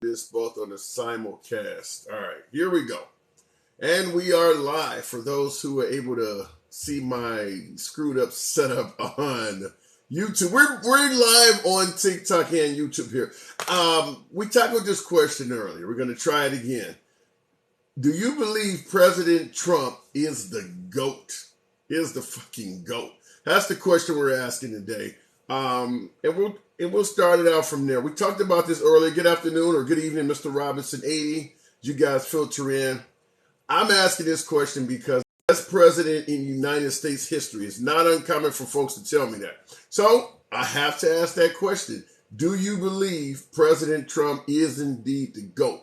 this both on the simulcast. All right, here we go. And we are live for those who are able to see my screwed up setup on YouTube. We're live on TikTok and YouTube here. We tackled this question earlier. We're going to try it again. Do you believe President Trump is the GOAT? Is the fucking GOAT? That's the question we're asking today. And we'll start it out from there. We talked about this earlier. Good afternoon or good evening, Mr. Robinson 80. You guys filter in. I'm asking this question because as president in United States history, it's not uncommon for folks to tell me that. So I have to ask that question. Do you believe President Trump is indeed the GOAT?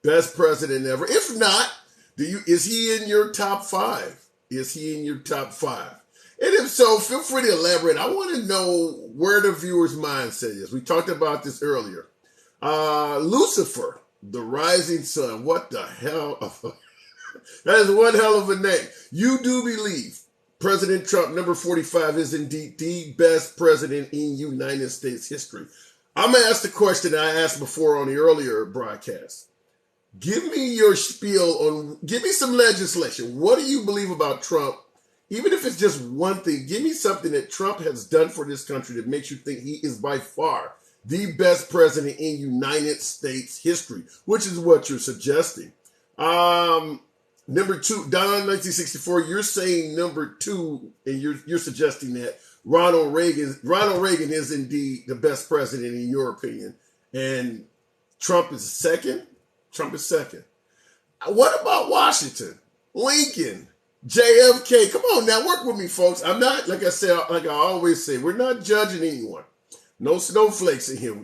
Best president ever? If not, is he in your top five? Is he in your top five? And if so, feel free to elaborate. I want to know where the viewer's mindset is. We talked about this earlier. Lucifer, the rising sun. What the hell? That is one hell of a name. You do believe President Trump, number 45, is indeed the best president in United States history. I'm going to ask the question I asked before on the earlier broadcast. Give me your spiel give me some legislation. What do you believe about Trump? Even if it's just one thing, give me something that Trump has done for this country that makes you think he is by far the best president in United States history, which is what you're suggesting. Number two, Don 1964, you're saying number two, and you're suggesting that Ronald Reagan is indeed the best president in your opinion, and Trump is second? Trump is second. What about Washington, Lincoln, JFK? Come on now, work with me, folks. I'm not, like I always say, we're not judging anyone. No snowflakes in here.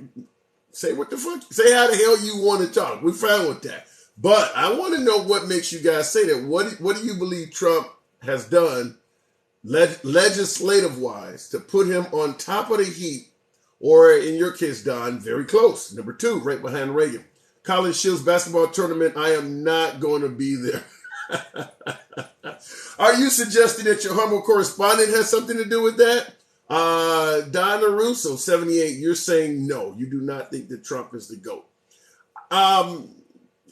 Say what the fuck, say how the hell you want to talk. We're fine with that. But I want to know what makes you guys say that. What do you believe Trump has done legislative-wise to put him on top of the heap, or in your case, Don, very close? Number two, right behind Reagan. College Shields basketball tournament, I am not going to be there. Are you suggesting that your humble correspondent has something to do with that? Donna Russo, 78, you're saying no, you do not think that Trump is the GOAT.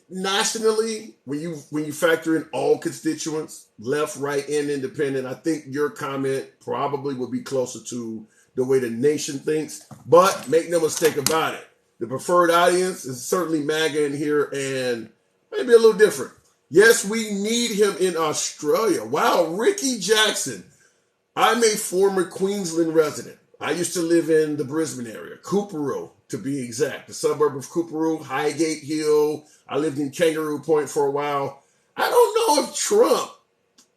Nationally, when you factor in all constituents, left, right, and independent, I think your comment probably would be closer to the way the nation thinks. But make no mistake about it, the preferred audience is certainly MAGA in here and maybe a little different. Yes, we need him in Australia. Wow, Ricky Jackson. I'm a former Queensland resident. I used to live in the Brisbane area, Coorparoo to be exact, the suburb of Coorparoo, Highgate Hill. I lived in Kangaroo Point for a while. I don't know if Trump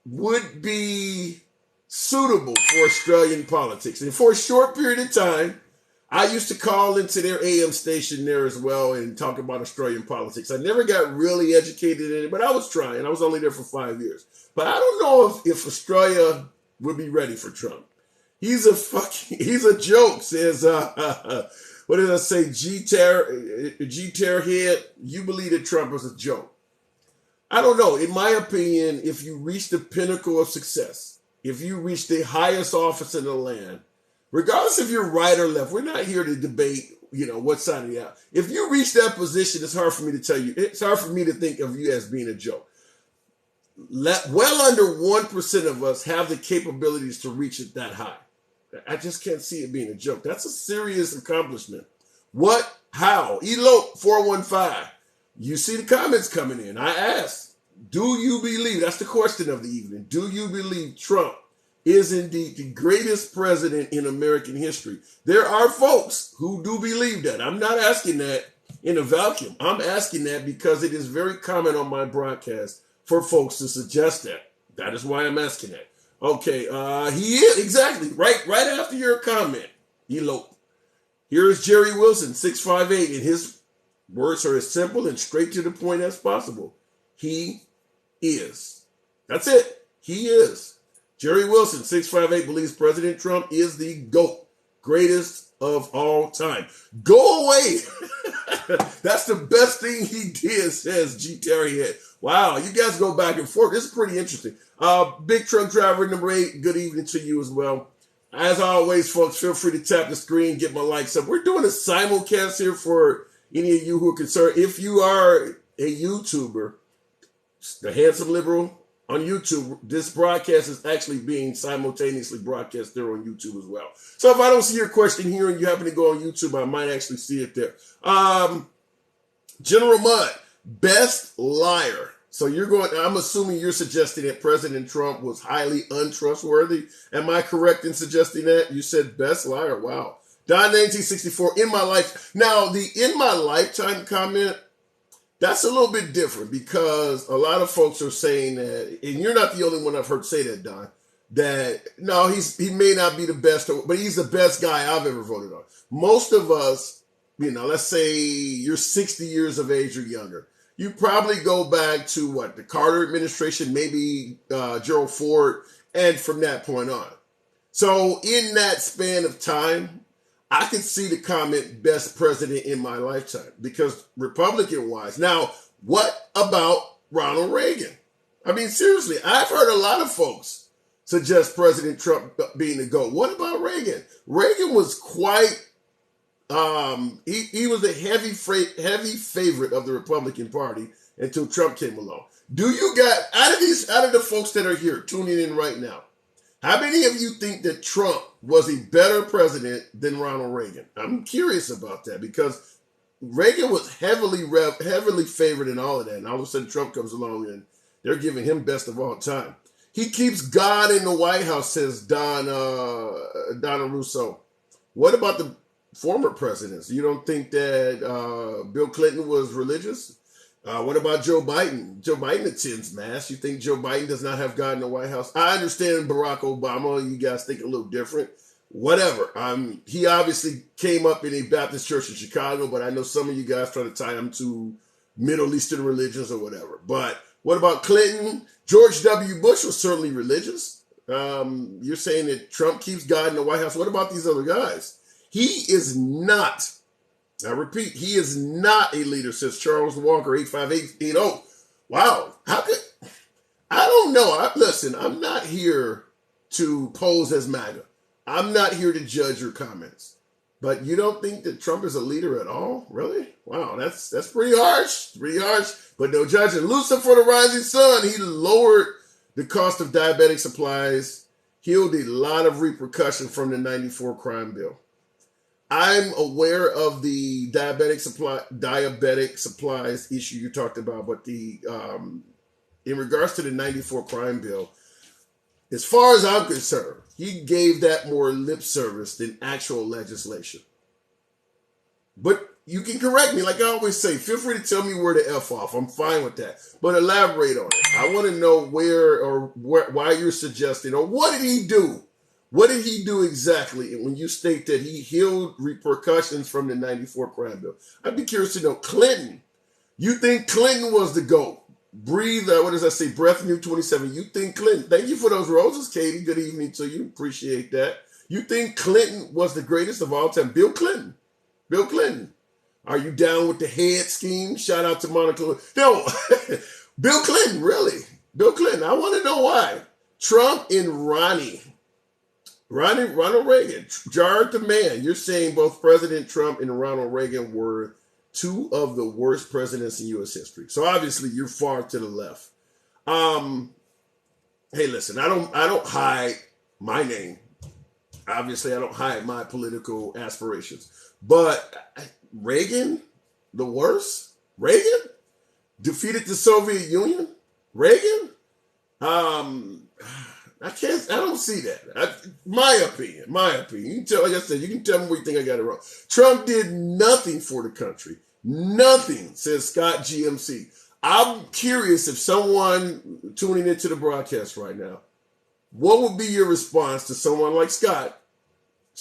would be suitable for Australian politics. And for a short period of time, I used to call into their AM station there as well and talk about Australian politics. I never got really educated in it, but I was trying. I was only there for 5 years. But I don't know if Australia would be ready for Trump. He's a joke, says, what did I say? G-Tear head. You believe that Trump is a joke. I don't know. In my opinion, if you reach the pinnacle of success, if you reach the highest office in the land, regardless if you're right or left, we're not here to debate, what side of the aisle. If you reach that position, it's hard for me to tell you. It's hard for me to think of you as being a joke. Well under 1% of us have the capabilities to reach it that high. I just can't see it being a joke. That's a serious accomplishment. What? How? Elope 415. You see the comments coming in. I asked, do you believe, that's the question of the evening, do you believe Trump is indeed the greatest president in American history? There are folks who do believe that. I'm not asking that in a vacuum. I'm asking that because it is very common on my broadcast for folks to suggest that. That is why I'm asking that. Okay, he is, exactly, right after your comment, elope. Here's Jerry Wilson, 658, and his words are as simple and straight to the point as possible. He is. That's it. He is. Jerry Wilson, 658, believes President Trump is the GOAT, greatest of all time. Go away. That's the best thing he did, says G. Terry Head. Wow, you guys go back and forth. This is pretty interesting. Big Truck Driver, number 8, good evening to you as well. As always, folks, feel free to tap the screen, get my likes up. We're doing a simulcast here for Any of you who are concerned, if you are a YouTuber, the Handsome Liberal on YouTube, this broadcast is actually being simultaneously broadcast there on YouTube as well. So if I don't see your question here and you happen to go on YouTube, I might actually see it there. General Mudd, best liar. So I'm assuming you're suggesting that President Trump was highly untrustworthy. Am I correct in suggesting that? You said best liar. Wow. Don 1964, in my life. Now, the in my lifetime comment, that's a little bit different because a lot of folks are saying that, and you're not the only one I've heard say that, Don, that no, he may not be the best, but he's the best guy I've ever voted on. Most of us, let's say you're 60 years of age or younger. You probably go back to the Carter administration, maybe Gerald Ford, and from that point on. So in that span of time, I could see the comment best president in my lifetime because Republican-wise. Now, what about Ronald Reagan? I mean, seriously, I've heard a lot of folks suggest President Trump being the GOAT. What about Reagan? Reagan was quite, he was a heavy favorite of the Republican Party until Trump came along. Do you got, out of the folks that are here tuning in right now, how many of you think that Trump was a better president than Ronald Reagan? I'm curious about that because Reagan was heavily favored in all of that. And all of a sudden Trump comes along and they're giving him best of all time. He keeps God in the White House, says Donna Russo. What about the former presidents? You don't think that Bill Clinton was religious? What about Joe Biden? Joe Biden attends mass. You think Joe Biden does not have God in the White House? I understand Barack Obama. You guys think a little different. Whatever. He obviously came up in a Baptist church in Chicago, but I know some of you guys try to tie him to Middle Eastern religions or whatever. But what about Clinton? George W. Bush was certainly religious. You're saying that Trump keeps God in the White House. What about these other guys? He is not. I repeat, he is not a leader, says Charles Walker, 85880. Wow. How could, I don't know. Listen, I'm not here to pose as MAGA. I'm not here to judge your comments. But you don't think that Trump is a leader at all? Really? Wow, that's pretty harsh. Pretty harsh, but no judging. Lucifer the Rising Sun, he lowered the cost of diabetic supplies, healed a lot of repercussion from the 94 crime bill. I'm aware of the diabetic supplies issue you talked about, but in regards to the 94 crime bill, as far as I'm concerned, he gave that more lip service than actual legislation. But you can correct me, like I always say. Feel free to tell me where to F off. I'm fine with that. But elaborate on it. I want to know why you're suggesting, or what did he do? What did he do exactly when you state that he healed repercussions from the 94 crime bill? I'd be curious to know. Clinton, you think Clinton was the GOAT? Breathe, Breath New 27. You think Clinton, thank you for those roses, Katie. Good evening to you. Appreciate that. You think Clinton was the greatest of all time? Bill Clinton. Bill Clinton. Are you down with the head scheme? Shout out to Monica. No, Bill Clinton, really. Bill Clinton. I want to know why. Trump and Ronald Reagan, jarred the man. You're saying both President Trump and Ronald Reagan were two of the worst presidents in U.S. history. So obviously you're far to the left. Hey, listen, I don't hide my name. Obviously, I don't hide my political aspirations. But Reagan, the worst? Reagan? Defeated the Soviet Union? Reagan? I don't see that. My opinion. You can tell, like I said, you can tell me where you think I got it wrong. Trump did nothing for the country. Nothing, says Scott GMC. I'm curious if someone tuning into the broadcast right now, what would be your response to someone like Scott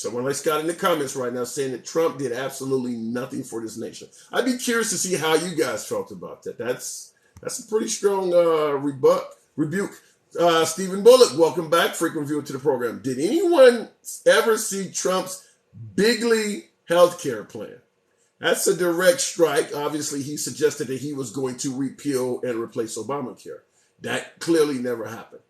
in the comments right now saying that Trump did absolutely nothing for this nation? I'd be curious to see how you guys felt about that. That's a pretty strong rebuke. Stephen Bullock, welcome back, frequent viewer to the program. Did anyone ever see Trump's bigly healthcare plan? That's a direct strike. Obviously, he suggested that he was going to repeal and replace Obamacare. That clearly never happened.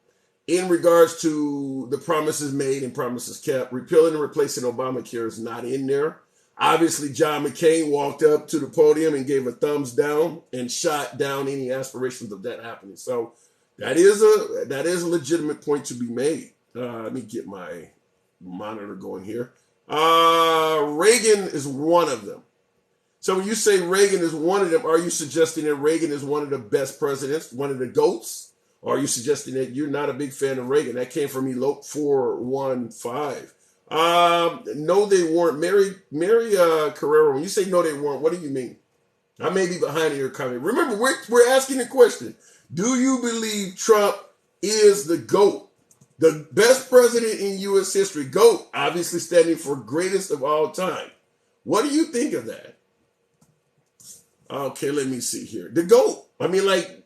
In regards to the promises made and promises kept, repealing and replacing Obamacare is not in there. Obviously, John McCain walked up to the podium and gave a thumbs down and shot down any aspirations of that happening. So that is a legitimate point to be made. Let me get my monitor going here. Reagan is one of them. So when you say Reagan is one of them, are you suggesting that Reagan is one of the best presidents, one of the GOATs? Or are you suggesting that you're not a big fan of Reagan? That came from Elope 415. No, they weren't. Mary Carrero, when you say no, they weren't, what do you mean? I may be behind in your comment. Remember, we're asking the question. Do you believe Trump is the GOAT? The best president in U.S. history. GOAT, obviously standing for greatest of all time. What do you think of that? Okay, let me see here. The GOAT. I mean, like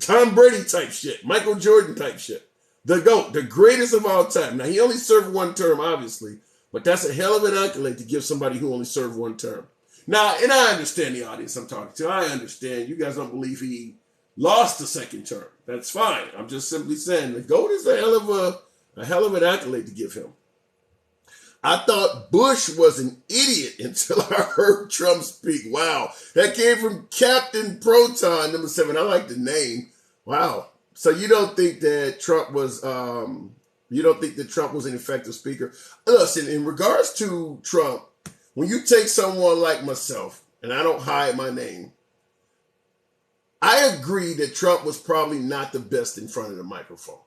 Tom Brady type shit. Michael Jordan type shit. The GOAT, the greatest of all time. Now, he only served one term, obviously, but that's a hell of an accolade to give somebody who only served one term. Now, and I understand the audience I'm talking to. I understand. You guys don't believe he lost the second term. That's fine. I'm just simply saying the GOAT is a hell of an accolade to give him. I thought Bush was an idiot until I heard Trump speak. Wow. That came from Captain Proton, number 7. I like the name. Wow. So you don't think that Trump was an effective speaker? Listen, in regards to Trump, when you take someone like myself, and I don't hide my name, I agree that Trump was probably not the best in front of the microphone.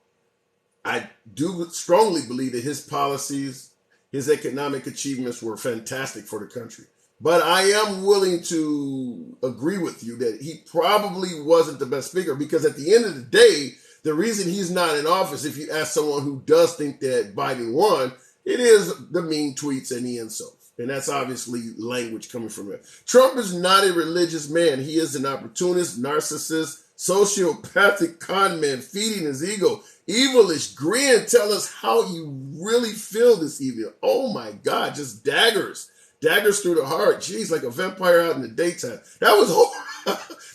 I do strongly believe that his policies, his economic achievements were fantastic for the country. But I am willing to agree with you that he probably wasn't the best speaker, because at the end of the day, the reason he's not in office, if you ask someone who does think that Biden won, it is the mean tweets and the insults. And that's obviously language coming from him. Trump is not a religious man. He is an opportunist, narcissist, sociopathic con man, feeding his ego. Evilish grin. Tell us how you really feel this evening. Oh my God, just daggers. Daggers through the heart. Jeez, like a vampire out in the daytime. That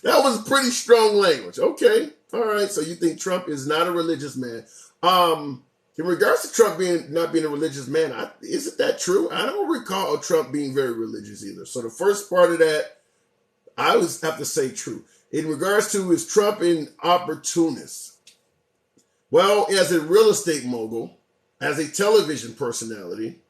was pretty strong language. Okay. All right. So you think Trump is not a religious man. In regards to Trump not being a religious man, isn't that true? I don't recall Trump being very religious either. So the first part of that, I would have to say true. In regards to is Trump an opportunist? Well, as a real estate mogul, as a television personality,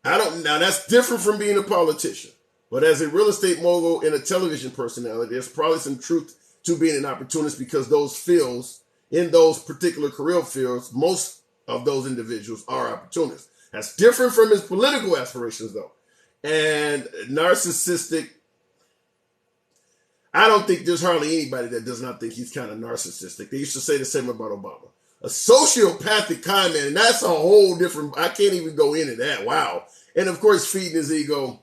now that's different from being a politician, but as a real estate mogul and a television personality, there's probably some truth to being an opportunist, because those fields, in those particular career fields, most of those individuals are opportunists. That's different from his political aspirations, though. And narcissistic, I don't think there's hardly anybody that does not think he's kind of narcissistic. They used to say the same about Obama. A sociopathic con man, and that's a whole different, I can't even go into that. Wow. And of course, feeding his ego.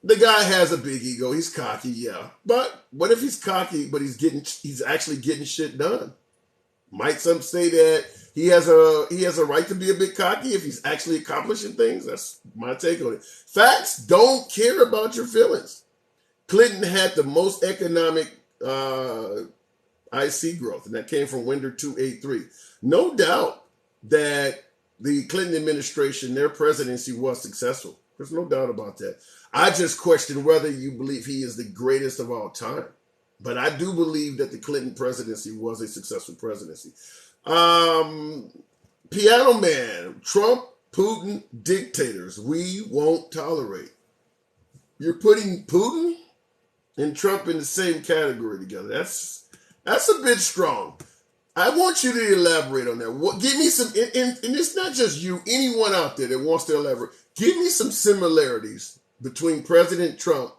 The guy has a big ego. He's cocky, yeah. But what if he's cocky, but he's actually getting shit done? Might some say that he has a right to be a bit cocky if he's actually accomplishing things? That's my take on it. Facts don't care about your feelings. Clinton had the most economic IC growth, and that came from Winder 283. No doubt that the Clinton administration, their presidency was successful. There's no doubt about that. I just question whether you believe he is the greatest of all time. But I do believe that the Clinton presidency was a successful presidency. Piano Man, Trump, Putin, dictators, we won't tolerate. You're putting Putin and Trump in the same category together. That's a bit strong. I want you to elaborate on that. Give me some, and it's not just you, anyone out there that wants to elaborate. Give me some similarities between President Trump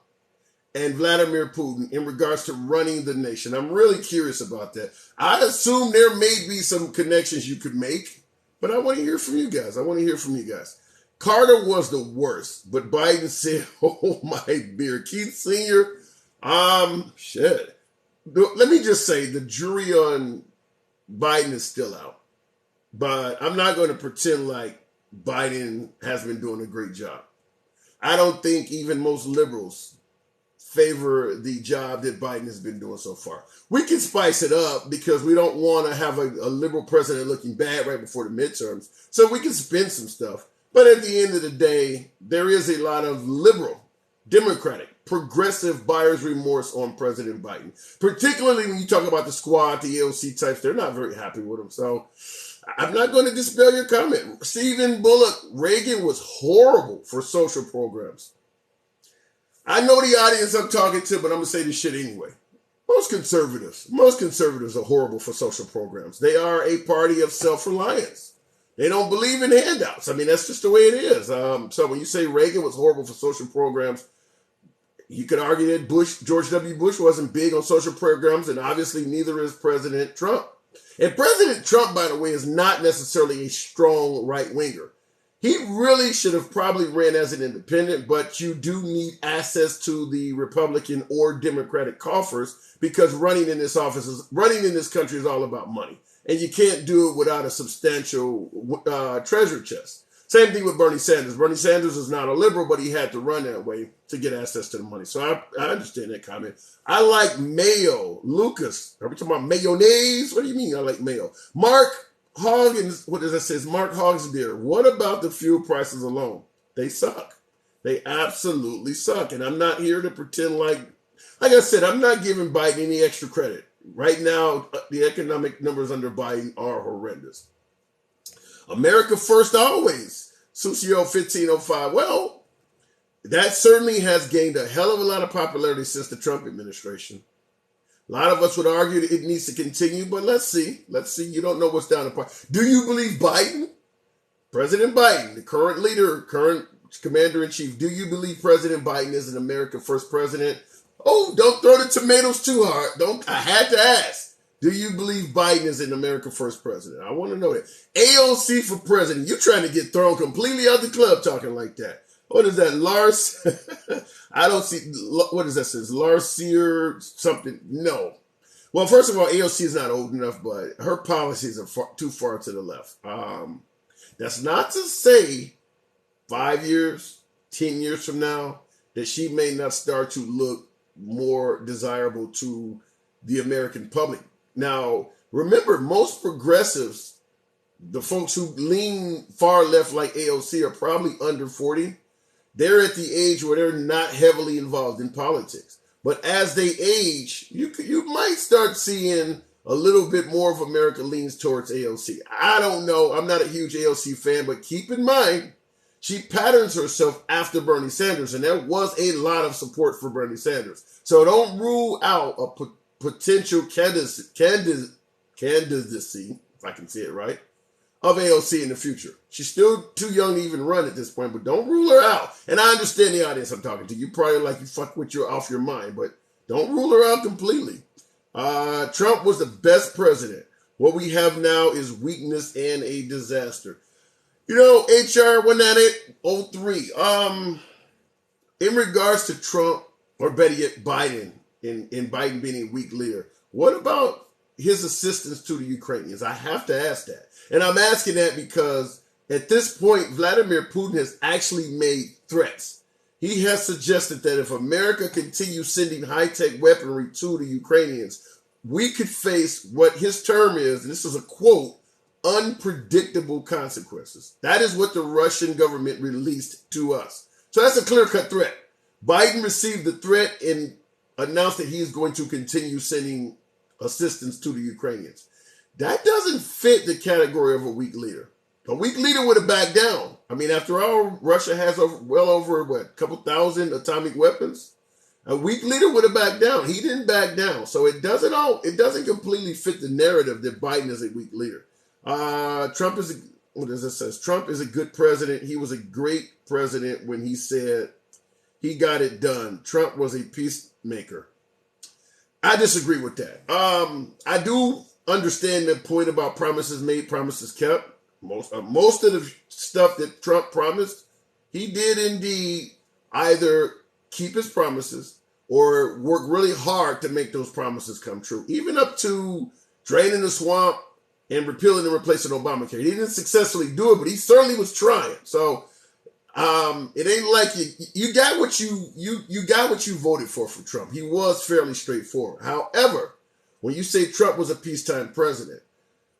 and Vladimir Putin in regards to running the nation. I'm really curious about that. I assume there may be some connections you could make, but I want to hear from you guys. Carter was the worst, but Biden said, oh my beer. Keith Sr., shit. Let me just say the jury on Biden is still out, but I'm not going to pretend like Biden has been doing a great job. I don't think even most liberals favor the job that Biden has been doing so far. We can spice it up because we don't want to have a liberal president looking bad right before the midterms. So we can spin some stuff. But at the end of the day, there is a lot of liberal Democratic, progressive buyer's remorse on President Biden. Particularly when you talk about the squad, the AOC types, they're not very happy with him. So I'm not going to dispel your comment. Stephen Bullock, Reagan was horrible for social programs. I know the audience I'm talking to, but I'm going to say this shit anyway. Most conservatives are horrible for social programs. They are a party of self-reliance. They don't believe in handouts. I mean, that's just the way it is. So when you say Reagan was horrible for social programs, you could argue that George W. Bush wasn't big on social programs, and obviously neither is President Trump. And President Trump, by the way, is not necessarily a strong right-winger. He really should have probably ran as an independent, but you do need access to the Republican or Democratic coffers because running in this country is all about money. And you can't do it without a substantial treasure chest. Same thing with Bernie Sanders. Bernie Sanders is not a liberal, but he had to run that way to get access to the money. So I understand that comment. I like mayo. Lucas, are we talking about mayonnaise? What do you mean I like mayo? Mark Hoggins, what does that say? It's Mark Hogsbeer. What about the fuel prices alone? They suck. They absolutely suck. And I'm not here to pretend like I said, I'm not giving Biden any extra credit. Right now, the economic numbers under Biden are horrendous. America first always. Sucio 1505. Well, that certainly has gained a hell of a lot of popularity since the Trump administration. A lot of us would argue that it needs to continue, but let's see. Let's see. You don't know what's down the pipe. Do you believe Biden? President Biden, the current leader, current commander-in-chief, do you believe President Biden is an America first president? Oh, don't throw the tomatoes too hard. I had to ask. Do you believe Biden is an America first president? I want to know that. AOC for president. You're trying to get thrown completely out the club talking like that. What is that, Lars? I don't see, what does that say? Lars Sear something? No. Well, first of all, AOC is not old enough, but her policies are too far to the left. That's not to say 5 years, 10 years from now, that she may not start to look more desirable to the American public. Now, remember, most progressives, the folks who lean far left like AOC are probably under 40. They're at the age where they're not heavily involved in politics. But as they age, you might start seeing a little bit more of America leans towards AOC. I don't know. I'm not a huge AOC fan, but keep in mind, she patterns herself after Bernie Sanders, and there was a lot of support for Bernie Sanders. So don't rule out a potential candidacy, if I can say it right, of AOC in the future. She's still too young to even run at this point, but don't rule her out. And I understand the audience I'm talking to. You probably like you fuck with you off your mind, but don't rule her out completely. Trump was the best president. What we have now is weakness and a disaster. You know, HR 19803. In regards to Trump, or better yet, Biden, in Biden being a weak leader, what about his assistance to the Ukrainians? I have to ask that. And I'm asking that because at this point, Vladimir Putin has actually made threats. He has suggested that if America continues sending high-tech weaponry to the Ukrainians, we could face what his term is, and this is a quote, unpredictable consequences. That is what the Russian government released to us. So that's a clear-cut threat. Biden received the threat and announced that he is going to continue sending assistance to the Ukrainians. That doesn't fit the category of a weak leader. A weak leader would have backed down. I mean, after all, Russia has well over, a couple thousand atomic weapons. A weak leader would have backed down. He didn't back down. So it doesn't completely fit the narrative that Biden is a weak leader. Trump is a good president. He was a great president when he said he got it done. Trump was a peacemaker. I disagree with that. I do understand the point about promises made, promises kept. Most of the stuff that Trump promised, he did indeed either keep his promises or work really hard to make those promises come true. Even up to draining the swamp and repealing and replacing Obamacare. He didn't successfully do it, but he certainly was trying. So it ain't like you got what you got what you voted for Trump. He was fairly straightforward. However, when you say Trump was a peacetime president,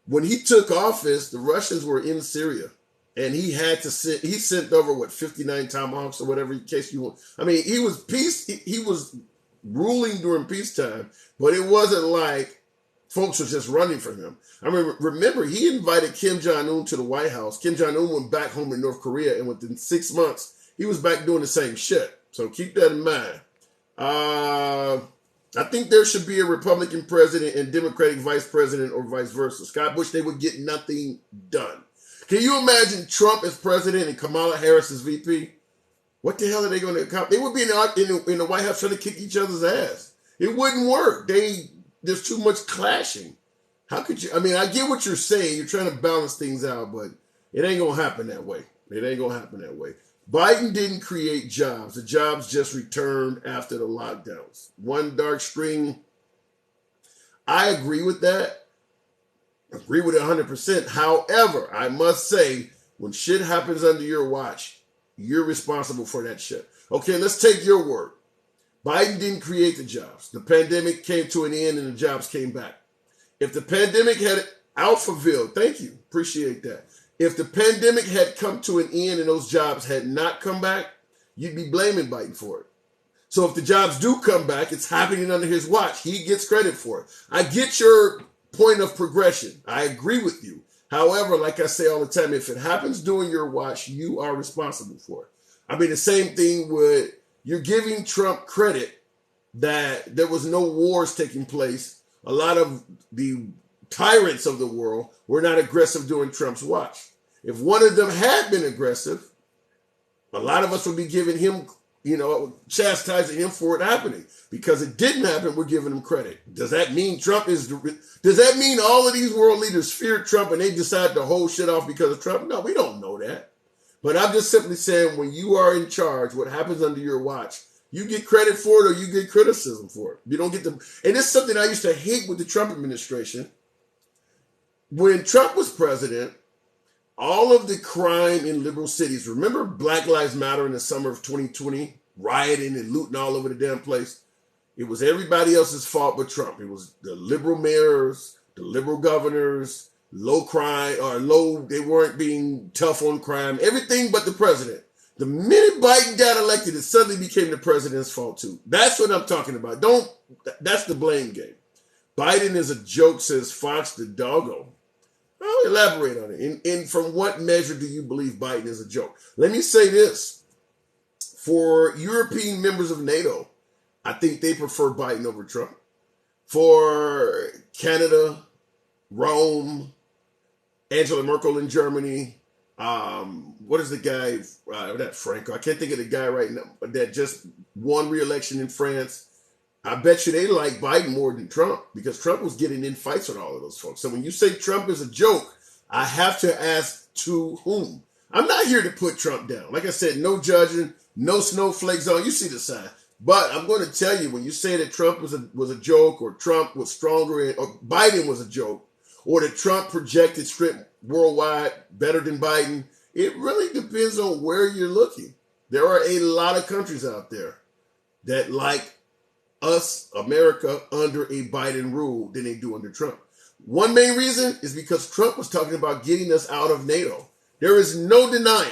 when he took office, the Russians were in Syria. and he had to sit. He sent over what 59 tomahawks or whatever case you want. I mean, he was He was ruling during peacetime, but it wasn't like folks were just running for him. I mean, remember he invited Kim Jong-un to the White House. Kim Jong-un went back home in North Korea, and within 6 months he was back doing the same shit. So keep that in mind. I think there should be a Republican president and Democratic vice president, or vice versa. Scott Bush, they would get nothing done. Can you imagine Trump as president and Kamala Harris as VP? What the hell are they going to accomplish? They would be in the White House trying to kick each other's ass. It wouldn't work. There's too much clashing. How could you? I mean, I get what you're saying. You're trying to balance things out, but it ain't going to happen that way. It ain't going to happen that way. Biden didn't create jobs. The jobs just returned after the lockdowns. One dark string. I agree with that. Agree with it 100%. However, I must say, when shit happens under your watch, you're responsible for that shit. Okay, let's take your word. Biden didn't create the jobs. The pandemic came to an end and the jobs came back. If the pandemic had Alphaville, thank you, appreciate that. If the pandemic had come to an end and those jobs had not come back, you'd be blaming Biden for it. So if the jobs do come back, it's happening under his watch. He gets credit for it. I get your point of progression. I agree with you. However, like I say all the time, if it happens during your watch, you are responsible for it. I mean, the same thing with, you're giving Trump credit that there was no wars taking place. A lot of the tyrants of the world were not aggressive during Trump's watch. If one of them had been aggressive, a lot of us would be giving him, chastising him for it happening. Because it didn't happen, we're giving him credit. Does that mean does that mean all of these world leaders feared Trump and they decided to hold shit off because of Trump? No, we don't know that. But I'm just simply saying, when you are in charge, what happens under your watch, you get credit for it or you get criticism for it. You don't get and this is something I used to hate with the Trump administration. When Trump was president, all of the crime in liberal cities, remember Black Lives Matter in the summer of 2020, rioting and looting all over the damn place? It was everybody else's fault but Trump. It was the liberal mayors, the liberal governors, they weren't being tough on crime, everything but the president. The minute Biden got elected, it suddenly became the president's fault too. That's what I'm talking about. That's the blame game. Biden is a joke, says Fox the Doggo. I'll elaborate on it. And from what measure do you believe Biden is a joke? Let me say this. For European members of NATO, I think they prefer Biden over Trump. For Canada, Rome, Angela Merkel in Germany, what is the guy, not Franco, I can't think of the guy right now, that just won re-election in France. I bet you they like Biden more than Trump because Trump was getting in fights with all of those folks. So when you say Trump is a joke, I have to ask to whom? I'm not here to put Trump down. Like I said, no judging, no snowflakes on. You see the sign. But I'm going to tell you, when you say that Trump was a joke, or Trump was stronger, or Biden was a joke, or that Trump projected strength worldwide better than Biden, it really depends on where you're looking. There are a lot of countries out there that like us, America, under a Biden rule than they do under Trump. One main reason is because Trump was talking about getting us out of NATO. There is no denying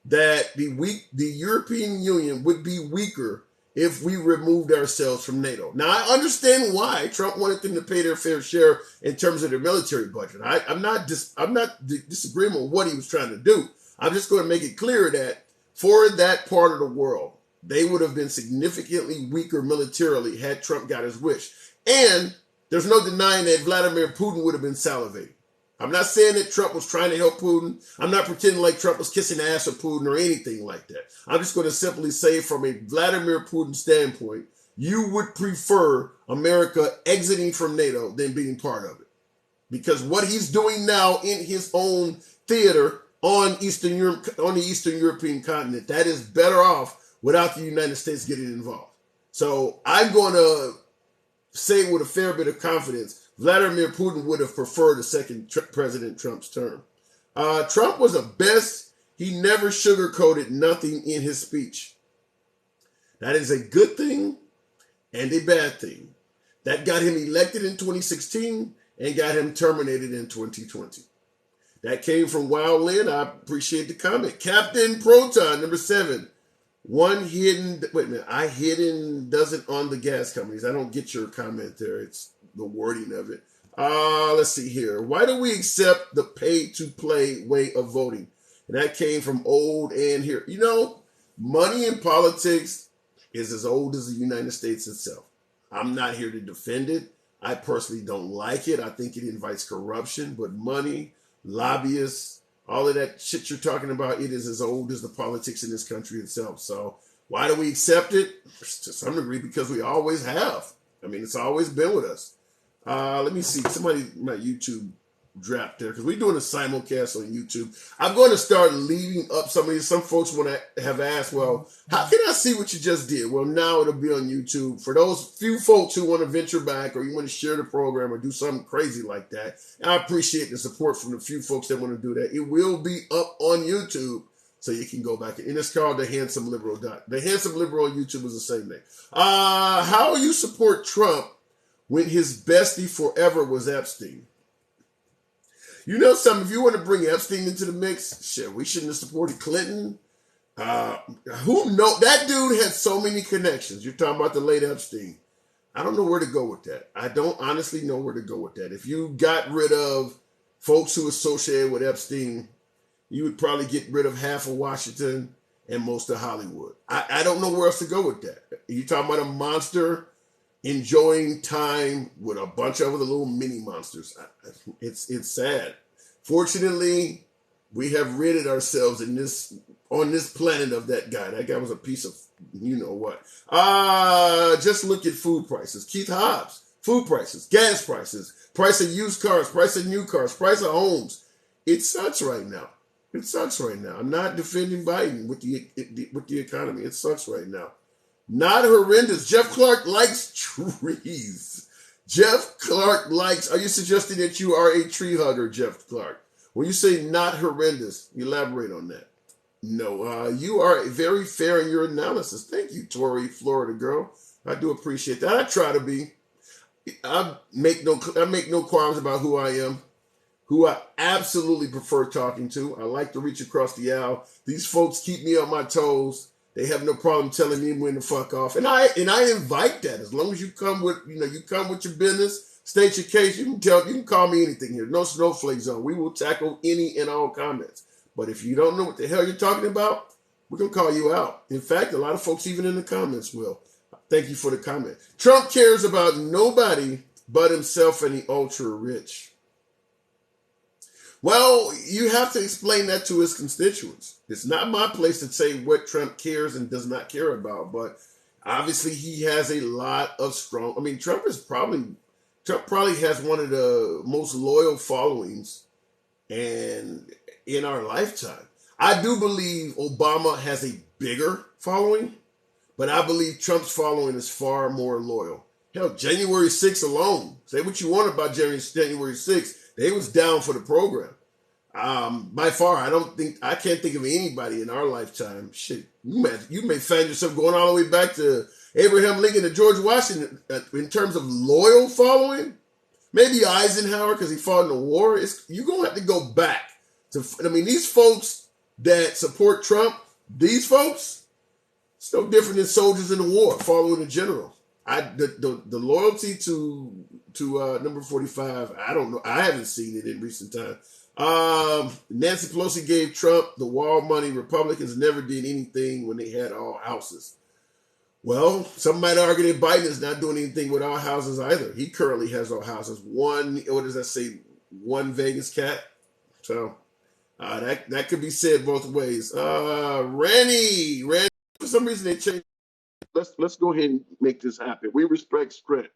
that the European Union would be weaker if we removed ourselves from NATO. Now, I understand why Trump wanted them to pay their fair share in terms of their military budget. I'm not disagreeing with what he was trying to do. I'm just going to make it clear that for that part of the world, they would have been significantly weaker militarily had Trump got his wish. And there's no denying that Vladimir Putin would have been salivating. I'm not saying that Trump was trying to help Putin. I'm not pretending like Trump was kissing the ass of Putin or anything like that. I'm just going to simply say, from a Vladimir Putin standpoint, you would prefer America exiting from NATO than being part of it. Because what he's doing now in his own theater on the Eastern European continent, that is better off without the United States getting involved. So I'm going to say with a fair bit of confidence, Vladimir Putin would have preferred a second President Trump's term. Trump was a best. He never sugarcoated nothing in his speech. That is a good thing and a bad thing. That got him elected in 2016 and got him terminated in 2020. That came from Wild Lynn. I appreciate the comment. Captain Proton, number 7. One hidden, wait a minute, I hidden doesn't on the gas companies. I don't get your comment there. It's the wording of it. Let's see here. Why do we accept the pay to play way of voting? And that came from old and here. You know, money in politics is as old as the United States itself. I'm not here to defend it. I personally don't like it. I think it invites corruption, but money, lobbyists, all of that shit you're talking about, it is as old as the politics in this country itself. So why do we accept it? To some degree, because we always have. I mean, it's always been with us. Let me see. Somebody, my YouTube dropped there because we're doing a simulcast on YouTube. I'm going to start leaving up some of these. Some folks want to have asked, well, how can I see what you just did? Well, now it'll be on YouTube. For those few folks who want to venture back or you want to share the program or do something crazy like that, and I appreciate the support from the few folks that want to do that. It will be up on YouTube so you can go back. And it's called The Handsome Liberal. The Handsome Liberal on YouTube is the same thing. How you support Trump when his bestie forever was Epstein? You know something, if you want to bring Epstein into the mix, shit, we shouldn't have supported Clinton. Who know? That dude had so many connections. You're talking about the late Epstein. I don't know where to go with that. I don't honestly know where to go with that. If you got rid of folks who associated with Epstein, you would probably get rid of half of Washington and most of Hollywood. I don't know where else to go with that. You talking about a monster enjoying time with a bunch of other little mini monsters. It's sad. Fortunately, we have ridded ourselves on this planet of that guy. That guy was a piece of you know what. Just look at food prices. Keith Hobbs, food prices, gas prices, price of used cars, price of new cars, price of homes. It sucks right now. It sucks right now. I'm not defending Biden with the economy. It sucks right now. Not horrendous. Jeff Clark likes trees. Jeff Clark likes. Are you suggesting that you are a tree hugger, Jeff Clark? When you say not horrendous, elaborate on that. No, you are very fair in your analysis. Thank you, Tori, Florida girl. I do appreciate that. I try to be. I make no qualms about who I am, who I absolutely prefer talking to. I like to reach across the aisle. These folks keep me on my toes. They have no problem telling me when to fuck off. And I invite that. As long as you come with, you come with your business, state your case, you can call me anything here. No snowflake zone. We will tackle any and all comments. But if you don't know what the hell you're talking about, we're going to call you out. In fact, a lot of folks even in the comments will. Thank you for the comment. Trump cares about nobody but himself and the ultra rich. Well, you have to explain that to his constituents. It's not my place to say what Trump cares and does not care about, but obviously he has a lot of strong. I mean, Trump probably has one of the most loyal followings and in our lifetime. I do believe Obama has a bigger following, but I believe Trump's following is far more loyal. Hell, January 6th alone, say what you want about January 6th, they was down for the program. By far, I can't think of anybody in our lifetime. Shit, you may find yourself going all the way back to Abraham Lincoln and George Washington in terms of loyal following. Maybe Eisenhower because he fought in the war. You're going to have to go back to. I mean, these folks that support Trump, these folks, it's no different than soldiers in the war following a general. The loyalty to number 45, I don't know. I haven't seen it in recent time. Nancy Pelosi gave Trump the wall money. Republicans never did anything when they had all houses. Well, some might argue that Biden is not doing anything with all houses either. He currently has all houses. One Vegas cat. So that could be said both ways. Randy, for some reason they changed. Let's go ahead and make this happen. We respect Sprint.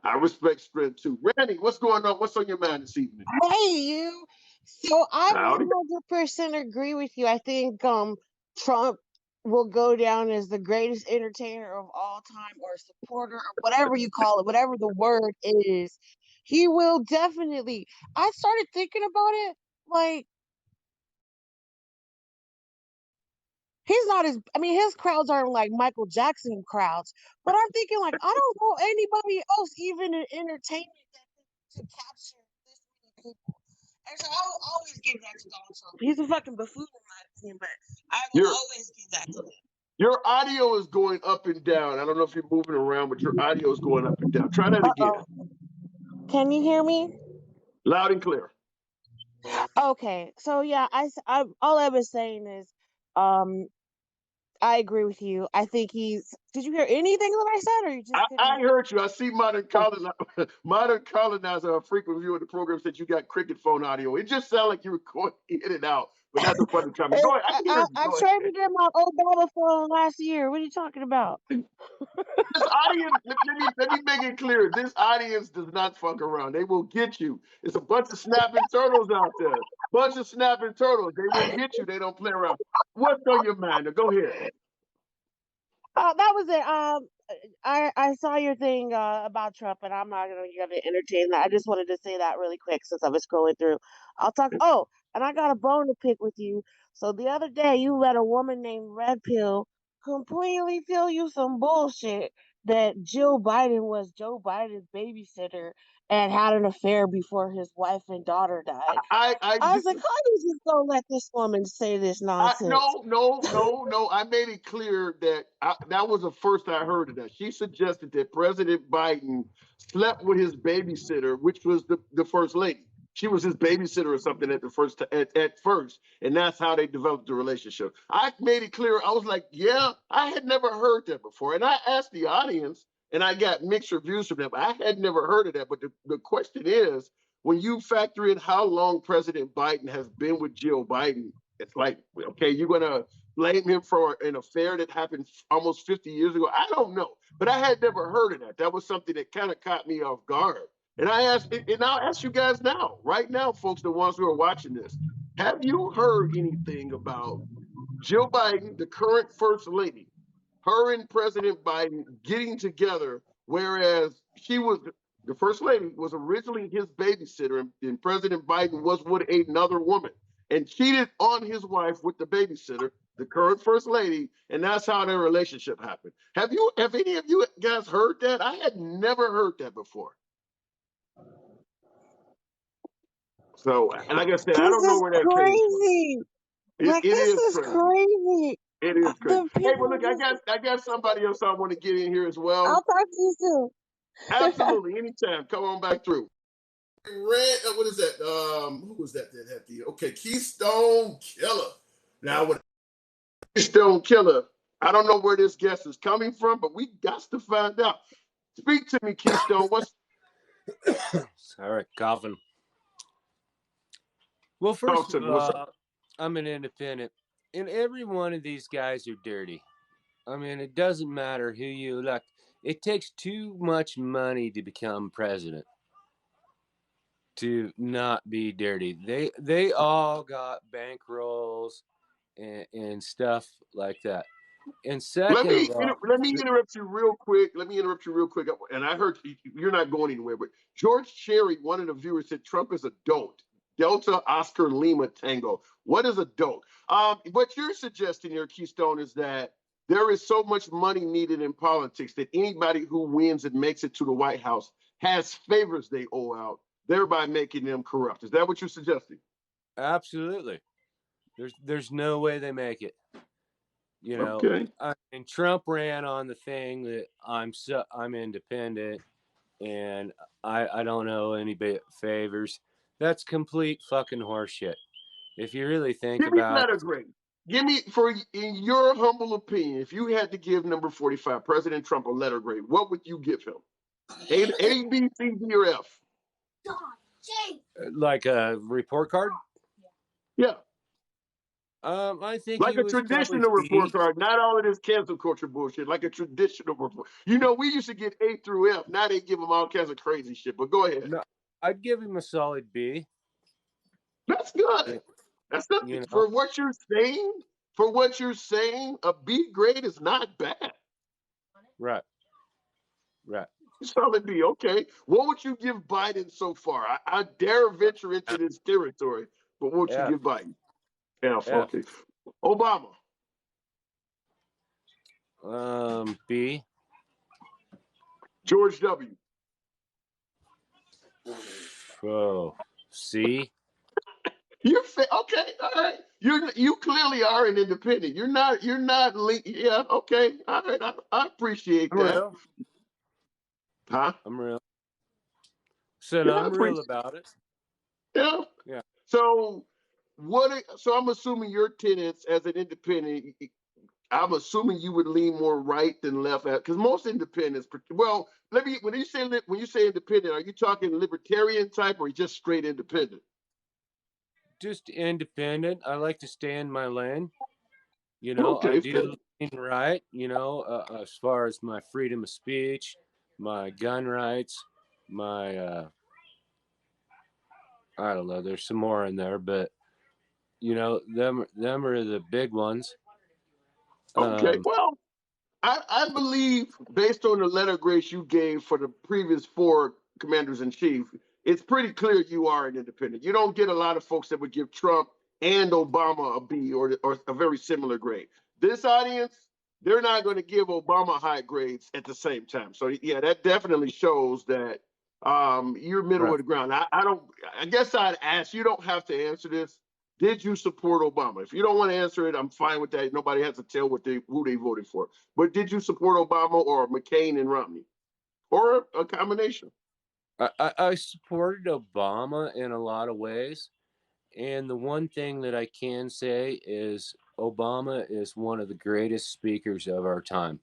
I respect Sprint too. Randy, what's going on? What's on your mind this evening? Hey, you. So I Howdy. 100% agree with you. I think Trump will go down as the greatest entertainer of all time or supporter or whatever you call it, whatever the word is. He will definitely. I started thinking about it like he's not as I mean his crowds aren't like Michael Jackson crowds, but I'm thinking like I don't know anybody else even in entertainment that to capture this many people. And so I will always give that to Donald Trump. He's a fucking buffoon in my opinion, but I will Your always give that to him. your audio is going up and down. I don't know if you're moving around, but your audio is going up and down. Try that again. Uh-oh. Can you hear me? Loud and clear. Okay. So yeah, all I was saying is, um, I agree with you. I think he's. Did you hear anything that I said, or you just I couldn't? heard you. I see modern colonizer, a frequent viewer of the program, said you got cricket phone audio. It just sounded like you were going in and out, but that's a funny comment. Go ahead. I can hear you. I Go ahead. traded in my Obama phone last year. What are you talking about? This audience, let me make it clear. This audience does not fuck around. They will get you. It's a bunch of snapping turtles out there. Bunch of snapping turtles. They will get you. They don't play around. What's on your mind? Now, go ahead. That was it. I saw your thing about Trump, and I'm not gonna entertain that. I just wanted to say that really quick since I was scrolling through. I'll talk. Oh, and I got a bone to pick with you. So the other day, you let a woman named Red Pill completely tell you some bullshit that Jill Biden was Joe Biden's babysitter and had an affair before his wife and daughter died. I I was like, how you just gonna let this woman say this nonsense? no. I made it clear that that was the first I heard of that. She suggested that President Biden slept with his babysitter, which was the first lady. She was his babysitter or something at first, and that's how they developed the relationship. I made it clear. I was like, yeah, I had never heard that before, and I asked the audience, and I got mixed reviews from them. I had never heard of that, but the question is, when you factor in how long President Biden has been with Jill Biden, it's like, okay, you're going to blame him for an affair that happened almost 50 years ago. I don't know, but I had never heard of that. That was something that kind of caught me off guard. And I'll ask you guys now, right now, folks, the ones who are watching this, have you heard anything about Jill Biden, the current first lady, her and President Biden getting together, whereas she was the first lady was originally his babysitter, and President Biden was with another woman and cheated on his wife with the babysitter, the current first lady, and that's how their relationship happened. Have any of you guys heard that? I had never heard that before. So, and like I said, I This don't know is where that came from. crazy. It, Like it this is is crazy. crazy. It is crazy. The Hey, well, people look, I got somebody else I want to get in here as well. I'll talk to you soon. Absolutely, anytime. Come on back through. What is that? Who was that had the Keystone Killer. Now with Keystone Killer, I don't know where this guest is coming from, but we got to find out. Speak to me, Keystone. What's Sorry, coughing. Well, first of all, I'm an independent, and every one of these guys are dirty. I mean, it doesn't matter who you elect. It takes too much money to become president to not be dirty. They all got bankrolls and stuff like that. And second of all, let me interrupt you real quick. And I heard you're not going anywhere, but George Cherry, one of the viewers, said Trump is a dolt. Delta Oscar Lima Tango. What is a dolt? What you're suggesting here, Keystone, is that there is so much money needed in politics that anybody who wins and makes it to the White House has favors they owe out, thereby making them corrupt. Is that what you're suggesting? absolutely. There's no way they make it. You know, okay. And Trump ran on the thing that I'm independent and I don't owe any favors. That's complete fucking horseshit. If you really think Give me about letter grade. Give me, in your humble opinion, if you had to give number 45, President Trump, a letter grade, what would you give him? A, B, C, D, or F? like a report card. Yeah. I think Like he a was probably traditional report B. card, not all of this cancel culture bullshit, like a traditional report. You know, we used to get A through F. Now they give them all kinds of crazy shit, but go ahead. No, I'd give him a solid B. That's good. That's not, You know, for what you're saying, a B grade is not bad. right. Solid B, okay. What would you give Biden so far? I dare venture into this territory, but what would you give Biden? F, okay. Obama. B. George W. Oh, C. Okay, all right. You clearly are an independent. You're not linked. Yeah, okay, all right. I appreciate I'm that. real. Huh? I'm real. Said Yeah, I I'm real appreciate. about it. Yeah. Yeah. So so I'm assuming your tenants as an independent. I'm assuming you would lean more right than left, because most independents. Well, when you say independent, are you talking libertarian type or just straight independent? Just independent. I like to stay in my lane. I Okay, do lean right, as far as my freedom of speech, my gun rights, my, I don't know, there's some more in there, but, them are the big ones. okay. Um, Well, I believe, based on the letter grace you gave for the previous four commanders in chief, it's pretty clear you are an independent. You don't get a lot of folks that would give Trump and Obama a B or a very similar grade. This audience, they're not going to give Obama high grades at the same time. So yeah, that definitely shows that you're middle right. of the ground. I don't. I guess I'd ask. You don't have to answer this. Did you support Obama? If you don't want to answer it, I'm fine with that. Nobody has to tell who they voted for. But did you support Obama or McCain and Romney, or a combination? I supported Obama in a lot of ways. And the one thing that I can say is Obama is one of the greatest speakers of our time.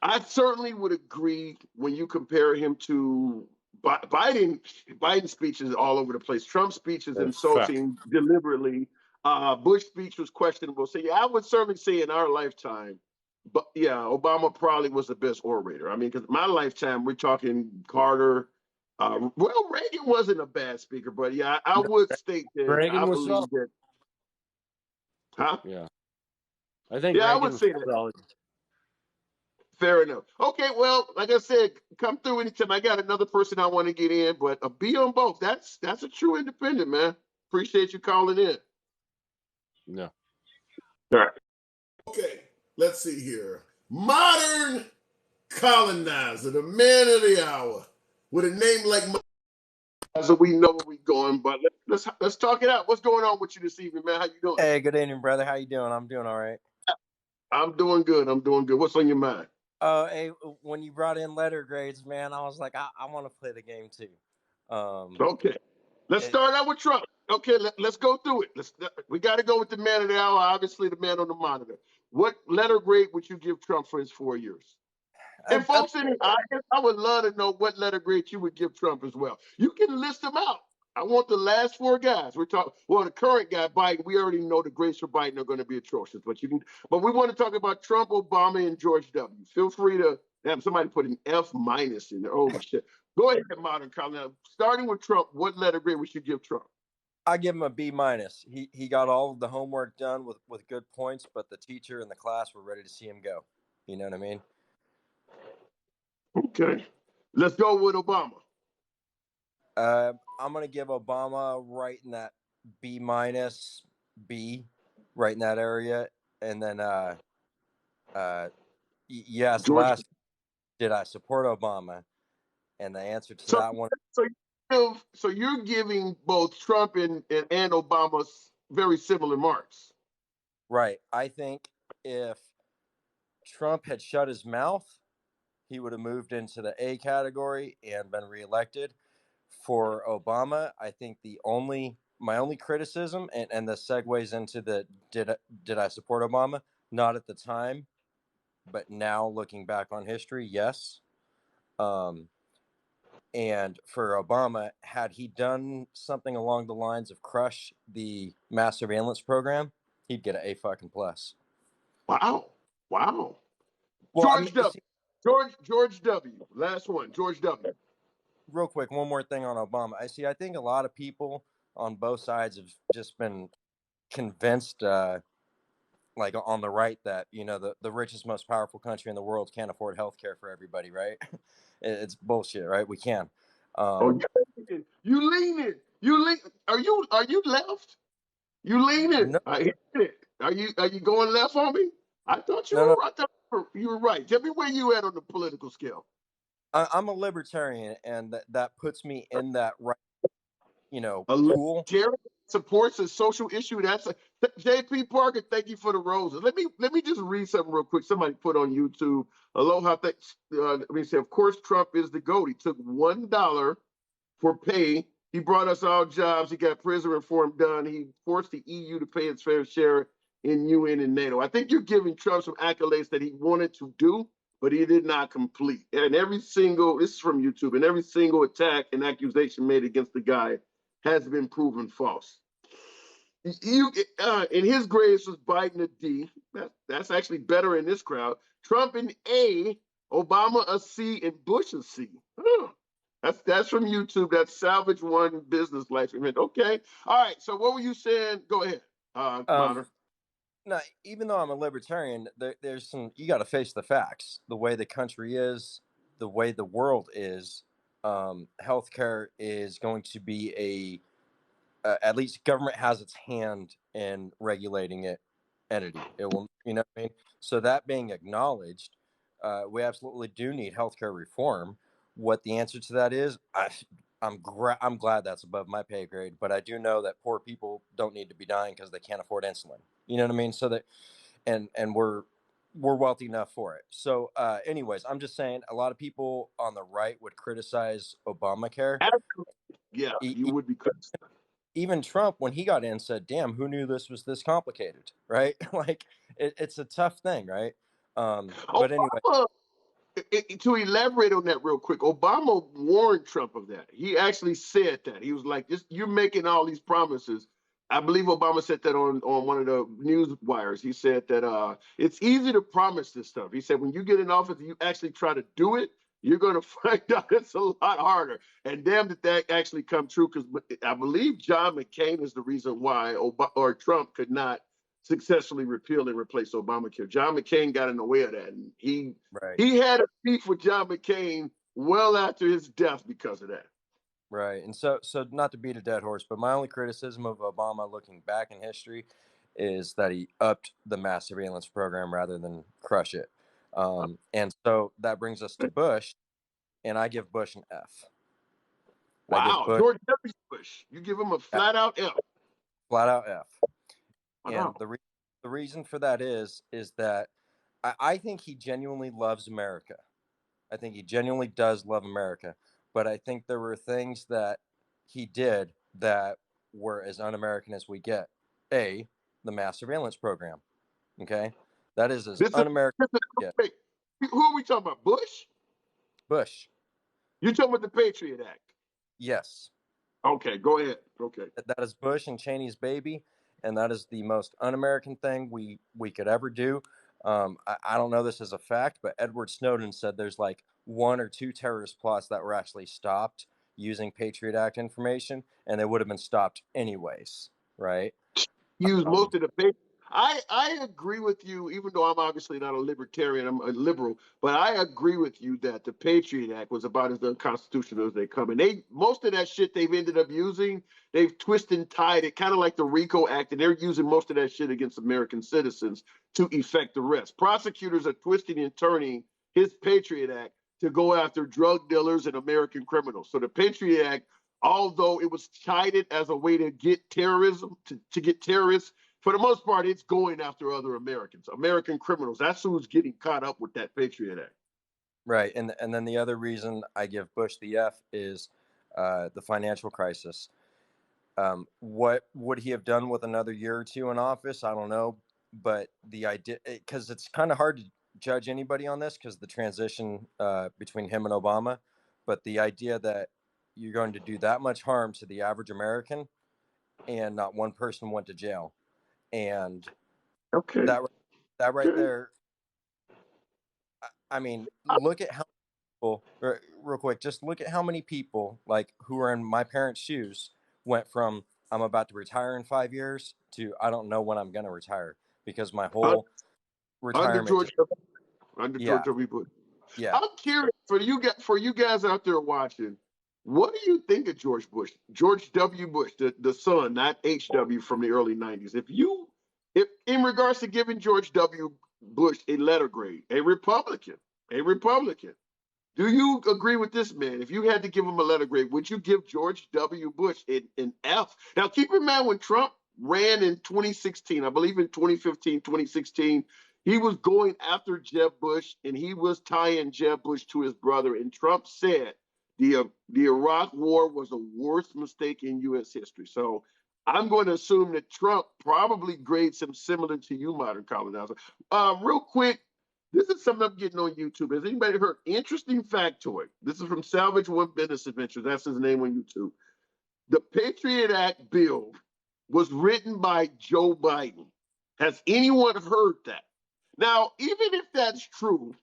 I certainly would agree when you compare him to Biden. Biden's speech is all over the place. Trump's speech is Fact. insulting deliberately. Bush's speech was questionable. So yeah, I would certainly say in our lifetime, but yeah, Obama probably was the best orator. I mean, because my lifetime, we're talking Carter. Well, Reagan wasn't a bad speaker, but yeah, I would state that I Reagan was believe solid. that. Huh? Yeah. I think Yeah, I would Reagan was say that. solid. Fair enough. Okay, well, like I said, come through anytime. I got another person I want to get in, but a B on both. That's a true independent, man. Appreciate you calling in. No. All right. Okay, let's see here. Modern colonizer, the man of the hour, with a name like. So we know where we're going, but let's talk it out. What's going on with you this evening, man? How you doing? Hey, good evening, brother. How you doing? I'm doing all right. I'm doing good. I'm doing good. What's on your mind? Hey, when you brought in letter grades, man, I was like, I want to play the game too. Um, Okay. Let's it, start out with Trump. Okay, let's go through it. We got to go with the man of the hour, obviously the man on the monitor. What letter grade would you give Trump for his 4 years? And I, folks in the audience, I would love to know what letter grade you would give Trump as well. You can list them out. I want the last four guys. We're talking. Well, the current guy, Biden. We already know the grades for Biden are going to be atrocious. But you can. But we want to talk about Trump, Obama, and George W. Feel free to have somebody put an F minus in there. Oh shit. Go ahead, modern Colin. Starting with Trump, what letter grade would you give Trump? I give him a B minus. He got all of the homework done with good points, but the teacher and the class were ready to see him go. You know what I mean? Okay. Let's go with Obama. I'm gonna give Obama right in that B minus B, right in that area, and then yes, George. last did I support Obama? And the answer to So, that one, so you're giving both Trump and Obama very similar marks. right? I think if Trump had shut his mouth, he would have moved into the A category and been reelected. For Obama, I think my only criticism, and this segues into the did I support Obama? Not at the time, but now looking back on history, yes. Um, and for Obama, had he done something along the lines of crush the mass surveillance program, he'd get an A fucking plus. Wow. Wow. Well, I mean, George W. see, George W. Last one. George W. real quick, one more thing on Obama. I think a lot of people on both sides have just been convinced, like on the right, that the richest, most powerful country in the world can't afford health care for everybody. Right? It's bullshit. Right? We can. Oh, Um, you leaning. You lean. Are you left? You leaning. no, I hit it. Are you going left on me? I thought you no, no. were. I thought you were right. Tell me where you at on the political scale. I'm a libertarian, and that puts me in that right. pool. Jared supports a social issue. That's JP Parker. Thank you for the roses. Let me just read something real quick. Somebody put on YouTube. Aloha. Let me say. Of course, Trump is the GOAT. He took $1 for pay. He brought us all jobs. He got prison reform done. He forced the EU to pay its fair share in UN and NATO. I think you're giving Trump some accolades that he wanted to do, but he did not complete. And this is from YouTube, and every single attack and accusation made against the guy has been proven false. In his grades was Biden a D. That's actually better in this crowd. Trump an A, Obama a C, and Bush a C. That's from YouTube. That's Salvage One Business Life Event. Okay. All right. So what were you saying? Go ahead, Connor. No, even though I'm a libertarian, there's you got to face the facts. The way the country is, the way the world is, healthcare is going to be at least government has its hand in regulating it entity. It will, what I mean? So that being acknowledged, we absolutely do need healthcare reform. What the answer to that is, I'm glad that's above my pay grade, but I do know that poor people don't need to be dying because they can't afford insulin. You know what I mean? So that, and we're wealthy enough for it. So, anyways, I'm just saying a lot of people on the right would criticize Obamacare. Yeah, you would be criticized. Even Trump, when he got in, said, "Damn, who knew this was this complicated?" Right? Like, it's a tough thing, right? But anyway, to elaborate on that real quick, Obama warned Trump of that. He actually said that. He was like, "You're making all these promises." I believe Obama said that on one of the news wires. He said that it's easy to promise this stuff. He said when you get in office and you actually try to do it, you're going to find out it's a lot harder. And damn, did that actually come true? Because I believe John McCain is the reason why Trump could not successfully repeal and replace Obamacare. John McCain got in the way of that, and he had a beef with John McCain well after his death because of that. Right. And so not to beat a dead horse, but my only criticism of Obama looking back in history is that he upped the mass surveillance program rather than crush it. And so that brings us to Bush, and I give Bush an F. Wow, George W. Bush. You give him a flat out F. Flat out F. Wow. And the reason for that is that I think he genuinely loves America. I think he genuinely does love America. But I think there were things that he did that were as un-American as we get. The mass surveillance program. Okay? That is as un-American as we get. Who are we talking about? Bush? Bush. You're talking about the Patriot Act? Yes. Okay, go ahead. Okay. That is Bush and Cheney's baby, and that is the most un-American thing we could ever do. I don't know this as a fact, but Edward Snowden said there's like 1 or 2 terrorist plots that were actually stopped using Patriot Act information, and they would have been stopped anyways, right? Use most of the paper. I agree with you, even though I'm obviously not a libertarian, I'm a liberal, but I agree with you that the Patriot Act was about as unconstitutional as they come. And most of that shit they've ended up using, they've twisted and tied it, kind of like the RICO Act, and they're using most of that shit against American citizens to effect arrest. Prosecutors are twisting and turning his Patriot Act to go after drug dealers and American criminals. So the Patriot Act, although it was chided as a way to get terrorism, to get terrorists, for the most part, it's going after other Americans, American criminals. That's who's getting caught up with that Patriot Act. Right. And then the other reason I give Bush the F is the financial crisis. What would he have done with another year or 2 in office? I don't know. But the idea, because it's kind of hard to judge anybody on this because the transition between him and Obama. But the idea that you're going to do that much harm to the average American and not one person went to jail. And that right there, I mean, look at how people, real quick, just look at how many people like who are in my parents' shoes went from I'm about to retire in 5 years to I don't know when I'm going to retire because my whole retirement under George W. Bush. Yeah. I'm curious for you guys out there watching. What do you think of George Bush, George W. Bush, the son, not H.W. from the early '90s? If in regards to giving George W. Bush a letter grade, a Republican, Do you agree with this man? If you had to give him a letter grade, would you give George W. Bush an F? Now, keep in mind when Trump ran in 2016, I believe in 2015, 2016, he was going after Jeb Bush and he was tying Jeb Bush to his brother. And Trump said the Iraq War was the worst mistake in U.S. history. So I'm going to assume that Trump probably grades him similar to you, modern colonizer. Real quick, this is something I'm getting on YouTube. Has anybody heard? Interesting factoid. This is from Salvage One Business Adventures. That's his name on YouTube. The Patriot Act bill was written by Joe Biden. Has anyone heard that? Now, even if that's true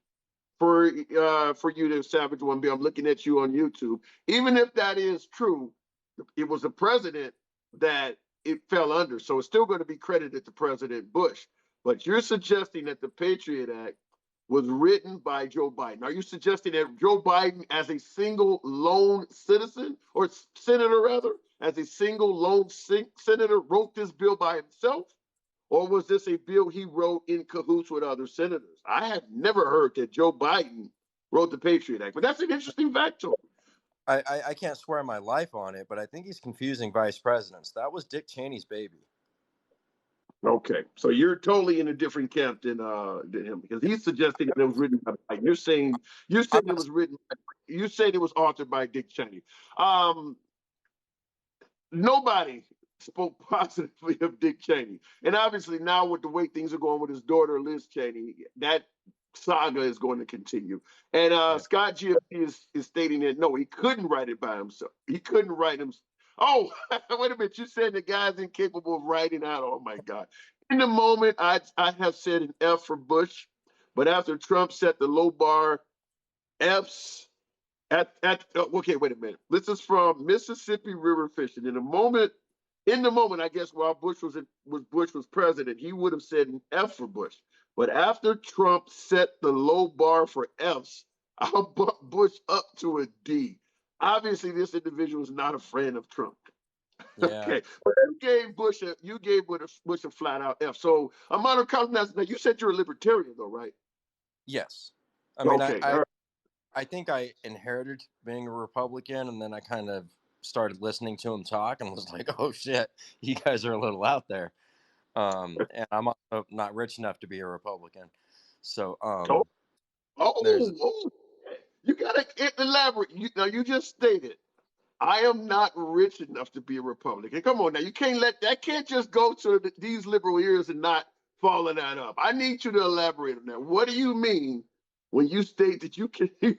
for you to Savage One B, I'm looking at you on YouTube. Even if that is true, it was a president that it fell under. So it's still going to be credited to President Bush. But you're suggesting that the Patriot Act was written by Joe Biden. Are you suggesting that Joe Biden, as a single lone citizen, or senator rather, as a single lone senator, wrote this bill by himself? Or was this a bill he wrote in cahoots with other senators? I have never heard that Joe Biden wrote the Patriot Act, but that's an interesting factoid. I can't swear my life on it, but I think he's confusing vice presidents. That was Dick Cheney's baby. Okay, so you're totally in a different camp than him, because he's suggesting that it was written by Biden. You're saying it was written. You said it was authored by Dick Cheney. Nobody spoke positively of Dick Cheney, and obviously now with the way things are going with his daughter Liz Cheney, that saga is going to continue. And Scott GOP is stating that no, he couldn't write it by himself. He couldn't write him. Oh, wait a minute! You said the guy's incapable of writing out. Oh my God! In the moment, I have said an F for Bush, but after Trump set the low bar, F's. Okay, wait a minute. This is from Mississippi River Fishing. In the moment, I guess while Bush was president, he would have said an F for Bush. But after Trump set the low bar for F's, I'll bump Bush up to a D. Obviously, this individual is not a friend of Trump. Yeah. Okay, but you gave Bush a flat out F. So, Amano Collins, now you said you're a libertarian, though, right? Yes. I mean, Okay, I think I inherited being a Republican, and then I kind of started listening to him talk and was like, oh shit, you guys are a little out there. And I'm also not rich enough to be a Republican. So there's you gotta elaborate. Now you just stated I am not rich enough to be a Republican. Come on now, you can't let that can't just go to these liberal ears and not follow that up. I need you to elaborate on that. What do you mean when you state that you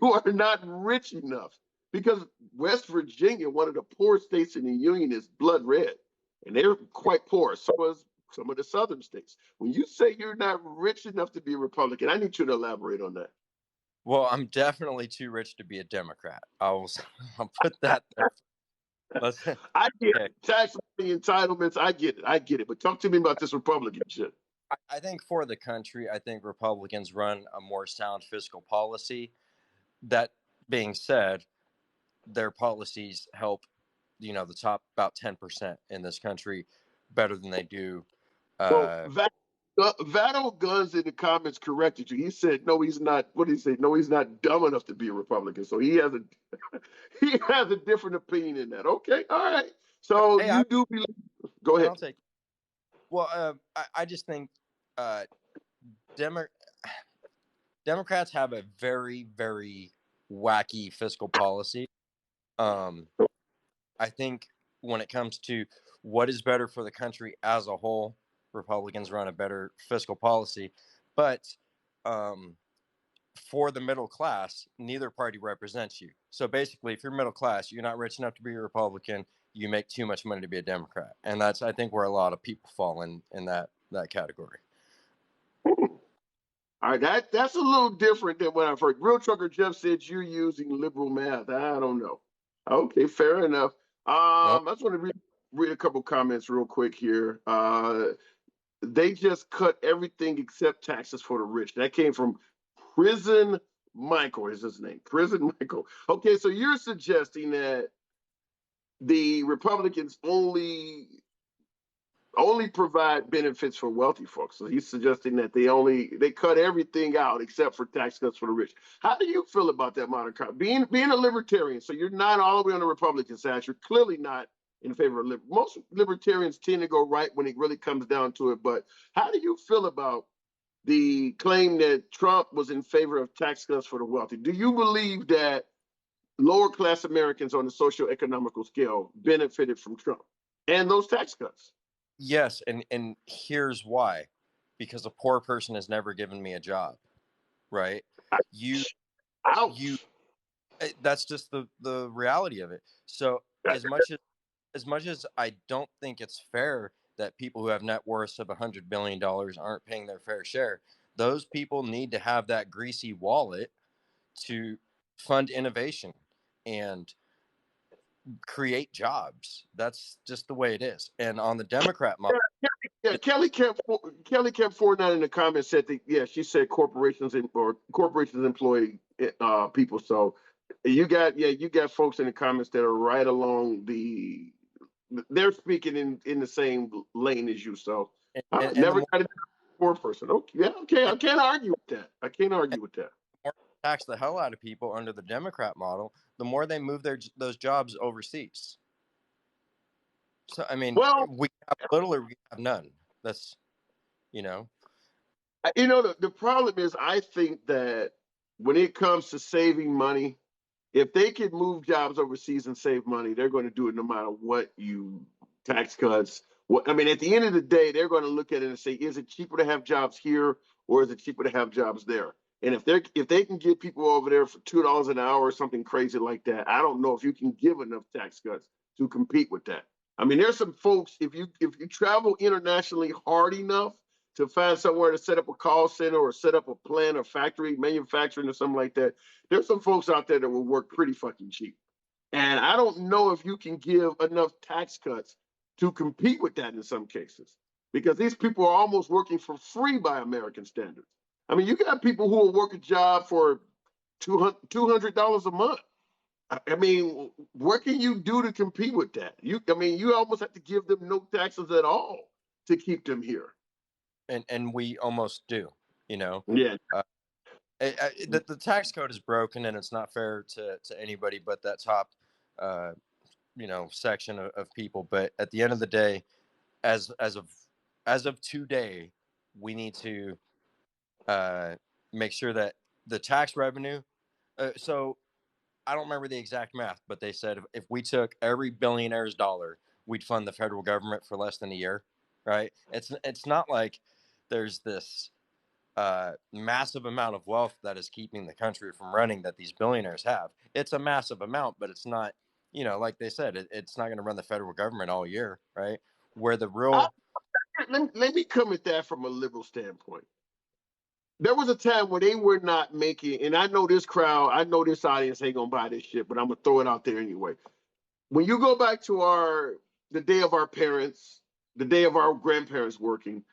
are not rich enough? Because West Virginia, one of the poorest states in the union, is blood red, and they're quite poor. So is some of the southern states. When you say you're not rich enough to be a Republican, I need you to elaborate on that. well, I'm definitely too rich to be a Democrat. I'll put that there. I get Okay. tax entitlements. I get it. But talk to me about this Republican shit. I think for the country, I think Republicans run a more sound fiscal policy. That being said, their policies help, the top about 10% in this country better than they do. Well, Vado Guns in the comments corrected you. He said, no, he's not. What did he say? No, he's not dumb enough to be a Republican. So he has a he has a different opinion in that. Okay, all right. So Hey, you do believe. Go ahead. I'll take. Well, I just think Democrats have a very, very wacky fiscal policy. I think when it comes to what is better for the country as a whole, Republicans run a better fiscal policy. But for the middle class, neither party represents you. So basically, if you're middle class, you're not rich enough to be a Republican. You make too much money to be a Democrat, and that's, I think, where a lot of people fall in that category. All right, that's a little different than what I've heard. Real Trucker Jeff said you're using liberal math. I don't know. Okay, fair enough. Well, I just want to read a couple comments real quick here. They just cut everything except taxes for the rich. That came from Prison Michael is his name. Prison Michael. Okay, so you're suggesting that the Republicans only only provide benefits for wealthy folks. So he's suggesting that they cut everything out except for tax cuts for the rich. How do you feel about that, Monica? Being a libertarian, so you're not all the way on the Republican side. You're clearly not in favor of most libertarians tend to go right when it really comes down to it. But how do you feel about the claim that Trump was in favor of tax cuts for the wealthy? Do you believe that lower class Americans on the socio-economical scale benefited from Trump and those tax cuts? Yes, and here's why. Because a poor person has never given me a job, right? You you Ouch. that's just the reality of it. So as much as I don't think it's fair that people who have net worths of $100 billion aren't paying their fair share, those people need to have that greasy wallet to fund innovation and create jobs. That's just the way it is. And on the Democrat model, Yeah, Kelly kept forwarding that in the comments. Said that, yeah, she said corporations employ people. So you got folks in the comments that are right along they're speaking in the same lane as you. So and the never more got a poor person. Okay, yeah, okay, I can't argue with that. I can't argue with that. more tax the hell out of people under the Democrat model, the more they move those jobs overseas. So I mean, Well, we have little or we have none. That's you know. the problem is I think that when it comes to saving money, if they could move jobs overseas and save money, they're going to do it no matter what you tax cuts. I mean, at the end of the day, they're going to look at it and say, is it cheaper to have jobs here or is it cheaper to have jobs there? And if they can get people over there for $2 an hour or something crazy like that, I don't know if you can give enough tax cuts to compete with that. I mean, there's some folks if you travel internationally hard enough to find somewhere to set up a call center or set up a plant or factory, manufacturing or something like that, there's some folks out there that will work pretty fucking cheap. And I don't know if you can give enough tax cuts to compete with that in some cases because these people are almost working for free by American standards. I mean, you got people who will work a job for $200 a month. I mean, what can you do to compete with that? I mean, you almost have to give them no taxes at all to keep them here. And we almost do, you know. Yeah. The tax code is broken and it's not fair to anybody but that top uh, section of people. But at the end of the day, as as of as of today, we need to uh, make sure that the tax revenue. So I don't remember the exact math, but they said if we took every billionaire's dollar, we'd fund the federal government for less than a year. Right? It's not like there's this massive amount of wealth that is keeping the country from running that these billionaires have. It's a massive amount, but it's not, like they said, it's not going to run the federal government all year, right? Where the I, real, let me come at that from a liberal standpoint. There was a time where they were not making, and I know this crowd, I know this audience ain't gonna buy this shit, but I'm gonna throw it out there anyway. When you go back to the day of our parents, the day of our grandparents working,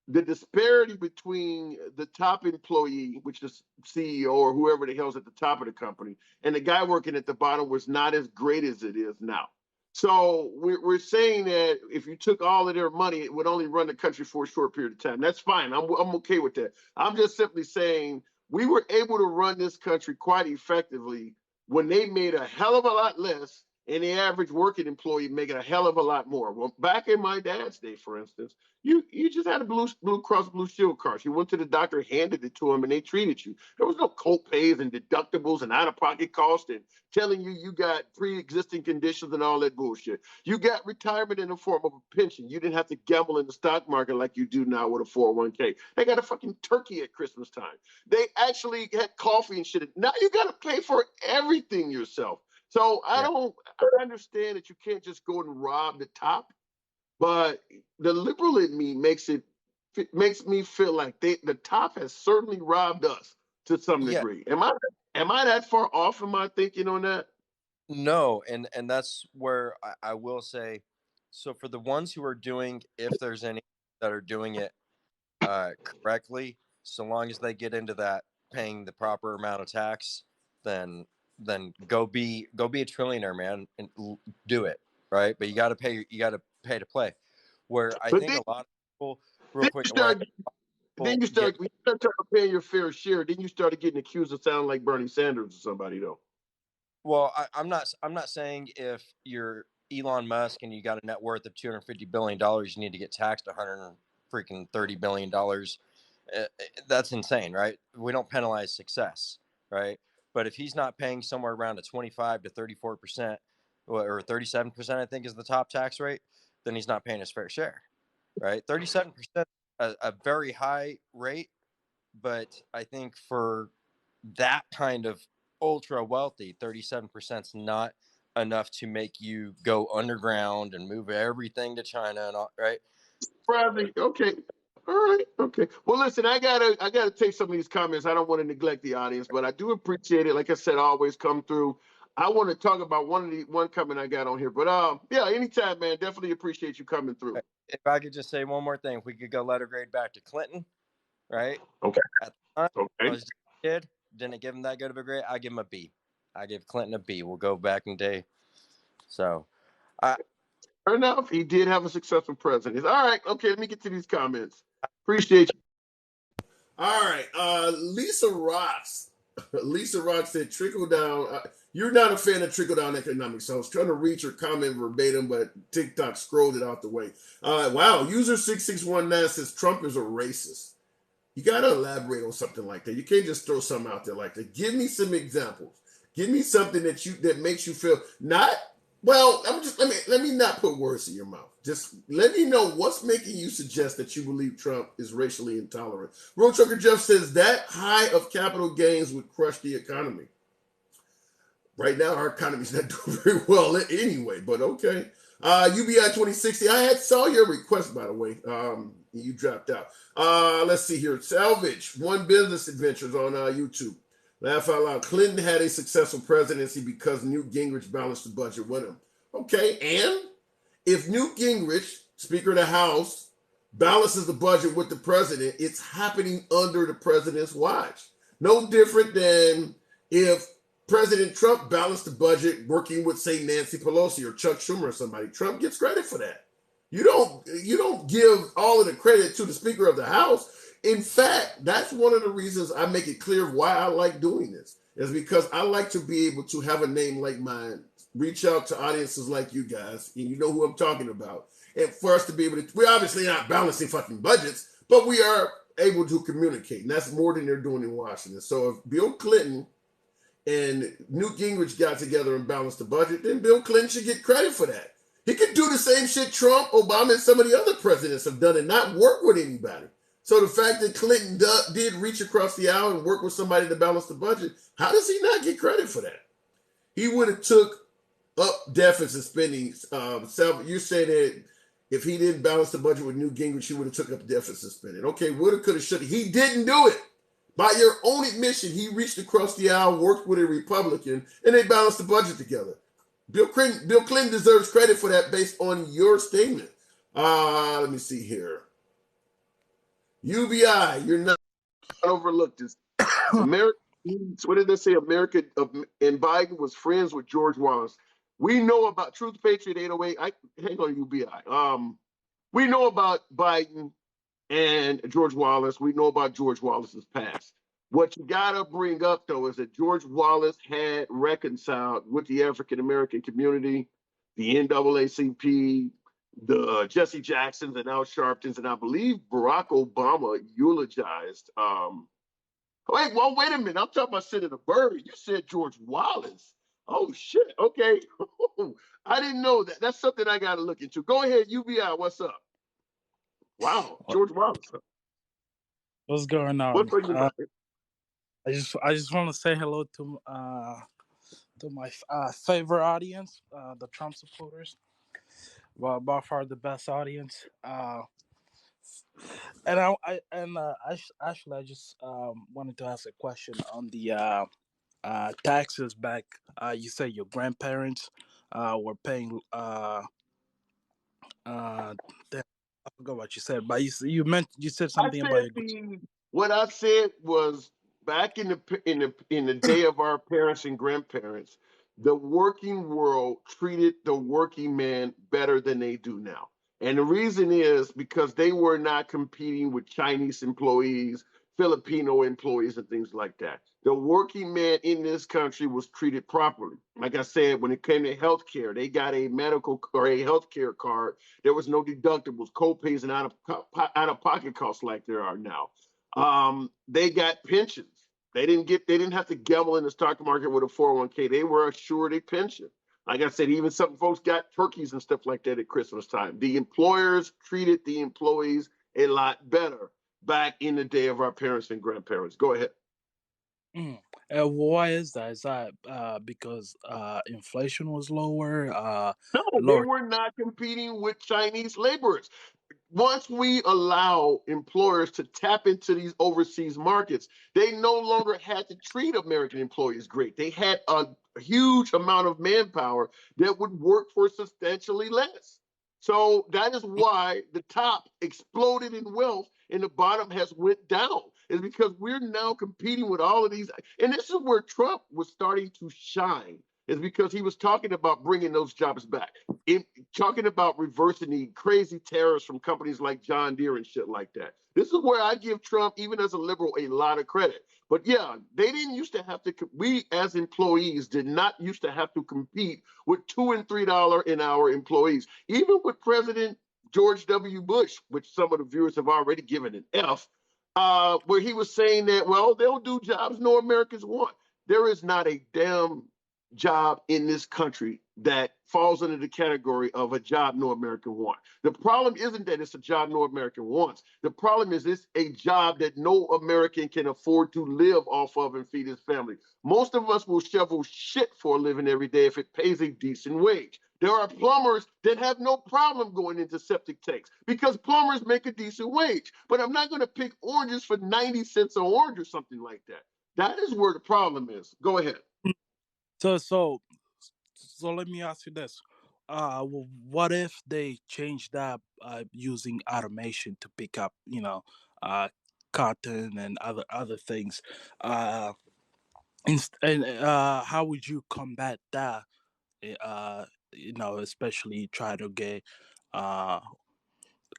the disparity between the top employee, which is CEO or whoever the hell's at the top of the company, and the guy working at the bottom was not as great as it is now. So we're saying that if you took all of their money, it would only run the country for a short period of time. That's fine. I'm okay with that. I'm just simply saying we were able to run this country quite effectively when they made a hell of a lot less and the average working employee making a hell of a lot more. Well, back in my dad's day, for instance, you just had a Blue Cross Blue Shield card. You went to the doctor, handed it to them, and they treated you. There was no co-pays and deductibles and out-of-pocket costs and telling you got pre-existing conditions and all that bullshit. You got retirement in the form of a pension. You didn't have to gamble in the stock market like you do now with a 401k. They got a fucking turkey at Christmas time. They actually had coffee and shit. Now you got to pay for everything yourself. So yeah, I understand that you can't just go and rob the top, but the liberal in me makes me feel like the top has certainly robbed us to some yeah, degree. Am I that far off in my thinking on that? no, and that's where I will say, so for the ones who are doing, if there's any that are doing it correctly, so long as they get into that paying the proper amount of tax, then go be a trillionaire, man, and do it right. But you got to pay to play. where I But think then, a lot of people, real then quick, you where start, then you get start, when you start talking about paying your fair share, then you started getting accused of sounding like Bernie Sanders or somebody, though. well, I'm not saying if you're Elon Musk and you got a net worth of $250 billion, you need to get taxed $130 billion. That's insane, right? We don't penalize success, right? But if he's not paying somewhere around a 25 to 34%, or 37%, I think is the top tax rate, then he's not paying his fair share, right? 37%, a very high rate, but I think for that kind of ultra wealthy, 37% is not enough to make you go underground and move everything to China and all, right? Bradley, okay. All right, okay. Well, listen, I gotta take some of these comments. I don't want to neglect the audience, but I do appreciate it. Like I said, I always come through. I want to talk about one comment I got on here, but yeah, anytime, man. Definitely appreciate you coming through. If I could just say one more thing, if we could go letter grade back to Clinton, right? Okay, At the time, I okay. was just a kid, didn't give him that good of a grade. I give him a B. I give Clinton a B. We'll go back in day. So, I Fair enough. He did have a successful president. All right, okay. Let me get to these comments. Appreciate you. All right, Lisa Rocks. Lisa Rocks said trickle down. You're not a fan of trickle down economics. So I was trying to read your comment verbatim, but TikTok scrolled it out the way. Wow, user 6619 says Trump is a racist. You got to elaborate on something like that. You can't just throw something out there like that. Give me some examples. Give me something that makes you feel not well. I'm just let me not put words in your mouth. Just let me know what's making you suggest that you believe Trump is racially intolerant. Road Trucker Jeff says that high of capital gains would crush the economy. Right now, our economy's not doing very well anyway, but okay. UBI 2060. I had saw your request, by the way. You dropped out. Let's see here. Salvage, One Business Adventures on YouTube. Laugh out loud. Clinton had a successful presidency because Newt Gingrich balanced the budget with him. Okay, and if Newt Gingrich, Speaker of the House, balances the budget with the president, it's happening under the president's watch. No different than if President Trump balanced the budget working with, say, Nancy Pelosi or Chuck Schumer or somebody. Trump gets credit for that. You don't give all of the credit to the Speaker of the House. In fact, that's one of the reasons I make it clear why I like doing this, is because I like to be able to have a name like mine, reach out to audiences like you guys, and you know who I'm talking about. And for us to be able to, we're obviously not balancing fucking budgets, but we are able to communicate. And that's more than they're doing in Washington. So if Bill Clinton and Newt Gingrich got together and balanced the budget, then Bill Clinton should get credit for that. He could do the same shit Trump, Obama, and some of the other presidents have done and not work with anybody. So the fact that Clinton did reach across the aisle and work with somebody to balance the budget, how does he not get credit for that? He would have took up deficit spending. You're saying that if he didn't balance the budget with Newt Gingrich, he would have took up deficit spending. Okay, woulda, coulda, shoulda. He didn't do it. By your own admission, he reached across the aisle, worked with a Republican, and they balanced the budget together. Bill Clinton deserves credit for that based on your statement. Let me see here. UBI, you're not overlooked this. America, what did they say? America and Biden was friends with George Wallace. We know about Truth Patriot 808. Hang on, UBI. We know about Biden and George Wallace. We know about George Wallace's past. What you gotta bring up though is that George Wallace had reconciled with the African American community, the NAACP, the Jesse Jacksons and Al Sharptons, and I believe Barack Obama eulogized. Wait a minute. I'm talking about Senator Burr. You said George Wallace. Oh shit. Okay. I didn't know that. That's something I gotta look into. Go ahead, UBI. What's up? Wow, George Wallace. What's going on? What's on your mind? I just want to say hello to my favorite audience, the Trump supporters. Well, by far the best audience. And actually I just wanted to ask a question on the taxes back. You say your grandparents were paying. Damn, I forgot what you said, but you said I something about said what I said was back in the day of our parents and grandparents, the working world treated the working man better than they do now. And the reason is because they were not competing with Chinese employees, Filipino employees, and things like that. The working man in this country was treated properly. Like I said, when it came to healthcare, they got a medical or a healthcare card. There was no deductibles, co-pays, and out of pocket costs like there are now. They got pensions. They didn't have to gamble in the stock market with a 401k. They were assured a pension. Like I said, even some folks got turkeys and stuff like that at Christmas time. The employers treated the employees a lot better back in the day of our parents and grandparents. Go ahead. Mm. Why is that? Is that because inflation was lower? No, they Lower. were not competing with Chinese laborers. Once we allow employers to tap into these overseas markets, they no longer had to treat American employees great. They had a huge amount of manpower that would work for substantially less. So that is why the top exploded in wealth and the bottom has went down. Is because we're now competing with all of these, and this is where Trump was starting to shine. Is because he was talking about bringing those jobs back talking about reversing the crazy tariffs from companies like John Deere and shit like that. This is where I give Trump, even as a liberal, a lot of credit. But yeah, they didn't used to have to. We as employees did not used to have to compete with $2 and $3 an hour employees. Even with President George W. Bush, which some of the viewers have already given an F, where he was saying that, well, they'll do jobs no Americans want. There is not a damn job in this country that falls under the category of a job no American wants. The problem isn't that it's a job no American wants. The problem is it's a job that no American can afford to live off of and feed his family. Most of us will shovel shit for a living every day if it pays a decent wage. There are plumbers that have no problem going into septic tanks because plumbers make a decent wage. But I'm not going to pick oranges for 90 cents an orange or something like that. That is where the problem is. Go ahead. So so so let me ask you this: what if they change that using automation to pick up, uh, cotton and other things? Uh, and how would you combat that? Especially try to get uh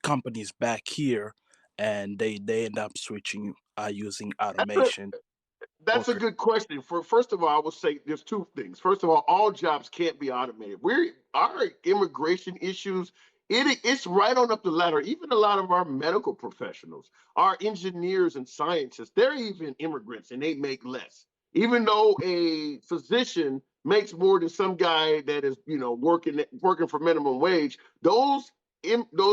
companies back here, and they end up switching using automation That's a worker. good question. For first of all, I will say there's two things. First of all jobs can't be automated. Our immigration issues. It's right on up the ladder. Even a lot of our medical professionals, our engineers and scientists, they're even immigrants and they make less. Even though a physician makes more than some guy that is working for minimum wage, those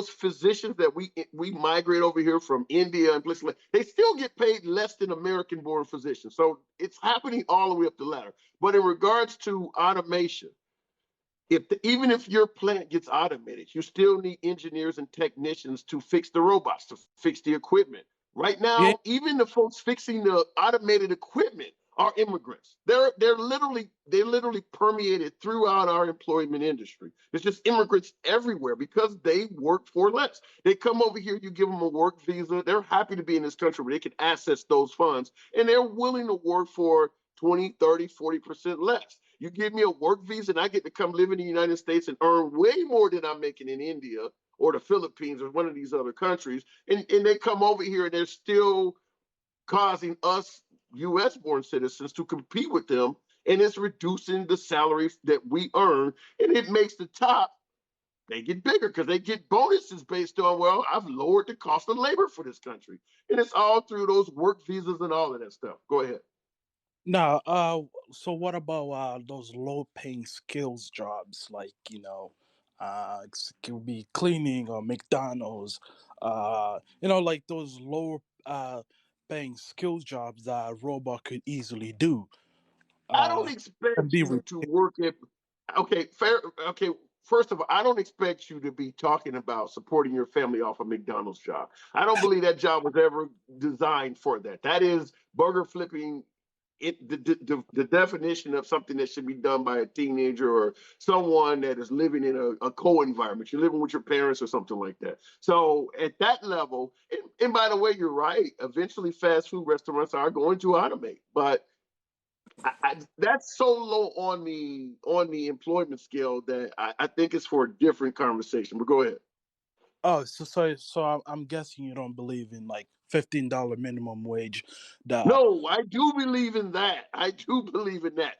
physicians that we migrate over here from India and places like they still get paid less than American born physicians. So it's happening all the way up the ladder. But in regards to automation, even if your plant gets automated, you still need engineers and technicians to fix the robots, to fix the equipment. Right Yeah. now, even the folks fixing the automated equipment are immigrants. They literally permeated throughout our employment industry. It's just immigrants everywhere because they work for less. They come over here, you give them a work visa. They're happy to be in this country where they can access those funds, and they're willing to work for 20, 30, 40% less. You give me a work visa and I get to come live in the United States and earn way more than I'm making in India or the Philippines or one of these other countries. And they come over here and they're still causing us US born citizens to compete with them. And it's reducing the salaries that we earn. And it makes the top, they get bigger because they get bonuses based on, well, I've lowered the cost of labor for this country. And it's all through those work visas and all of that stuff. Go ahead. Now, so what about those low-paying skills jobs, like it could be cleaning or McDonald's, like those low paying skills jobs that a robot could easily do, I don't and expect be you to work at. Okay, fair. Okay, first of all, I don't expect you to be talking about supporting your family off a McDonald's job. I don't believe that job was ever designed for that. That is burger flipping. The definition of something that should be done by a teenager or someone that is living in a co-environment. You're living with your parents or something like that. So at that level, and by the way, you're right. Eventually, fast food restaurants are going to automate, but that's so low on the employment scale that I think it's for a different conversation. But go ahead. Oh, so I'm guessing you don't believe in like $15 minimum wage. The No, I do believe in that. I do believe in that.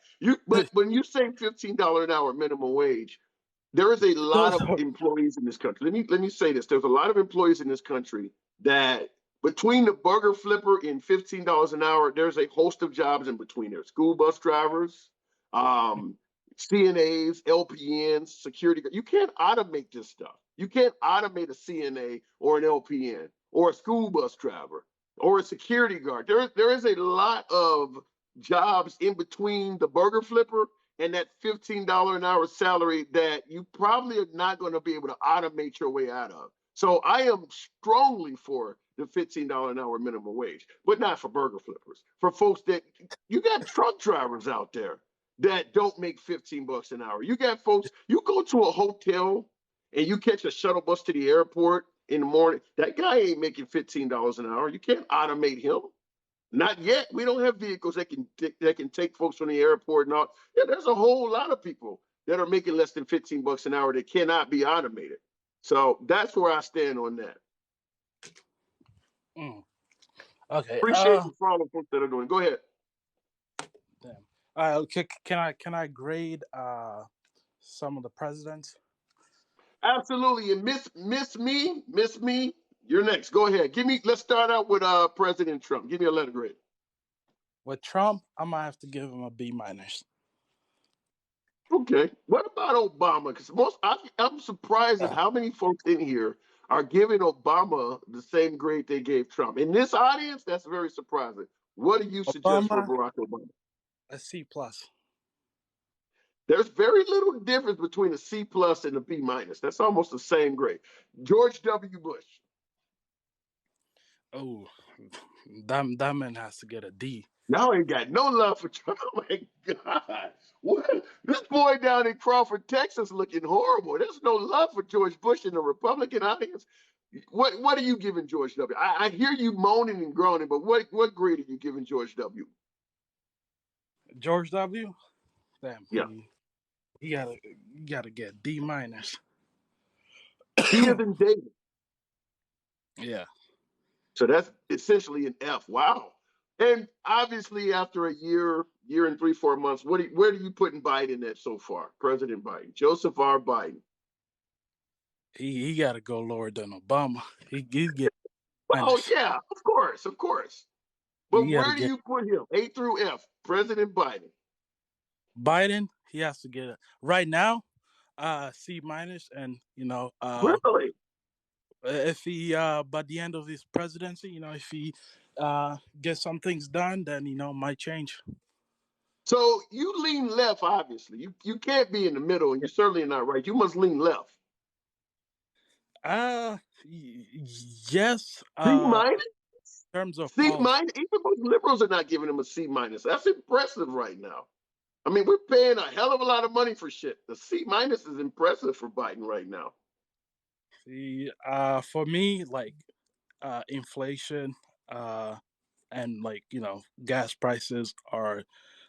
But when you say $15 an hour minimum wage, there is a so, lot of so employees in this country. Let me say this. There's a lot of employees in this country that between the burger flipper and $15 an hour, there's a host of jobs in between there. School bus drivers, um, CNAs, LPNs, security. You can't automate this stuff. You can't automate a CNA or an LPN or a school bus driver or a security guard. There is a lot of jobs in between the burger flipper and that $15 an hour salary that you probably are not going to be able to automate your way out of. So I am strongly for the $15 an hour minimum wage, but not for burger flippers. For folks that you got truck drivers out there that don't make 15 bucks an hour. You got folks, you go to a hotel and you catch a shuttle bus to the airport in the morning. That guy ain't making $15 an hour. You can't automate him. Not yet. We don't have vehicles that can take folks from the airport and all. Yeah, there's a whole lot of people that are making less than 15 bucks an hour that cannot be automated. So that's where I stand on that. mm, okay. Appreciate you for all the folks that are doing. Go ahead. Damn. Can I grade some of the presidents? Absolutely. And miss me, you're next. Go ahead. Let's start out with President Trump. Give me a letter grade. With Trump, I might have to give him a B minus. Okay. What about Obama? Because I'm surprised at how many folks in here are giving Obama the same grade they gave Trump. In this audience, that's very surprising. What do you suggest for Obama, Barack Obama? a C plus. There's very little difference between a C plus and a B minus. That's almost the same grade. George W. Bush. Oh, that man has to get a D. Y'all ain't got no love for Trump. Oh my God. What? This boy down in Crawford, Texas looking horrible. There's no love for George Bush in the Republican audience. What are you giving George W? I hear you moaning and groaning, but what grade are you giving George W? George W. Damn, Yeah. he gotta get D minus. D is in David. Yeah. So that's essentially an F. Wow. And obviously, after a year and 3-4 months, where do you put in Biden at so far? President Biden, Joseph R. Biden. He got to go lower than Obama. He get Oh minus. yeah, of course, of course. But He got to where do get you put him? A through F, President Biden. Biden. He has to get it right now. C minus, and Really? if he by the end of his presidency, if he gets some things done, then might change. So you lean left, obviously. You can't be in the middle, and you're certainly not right. You must lean left. Yes. C minus? In terms of C policy. minus? Even most liberals are not giving him a C minus. That's impressive right now. I mean, we're paying a hell of a lot of money for shit. The C minus is impressive for Biden right now. See, for me, like inflation, and like gas prices are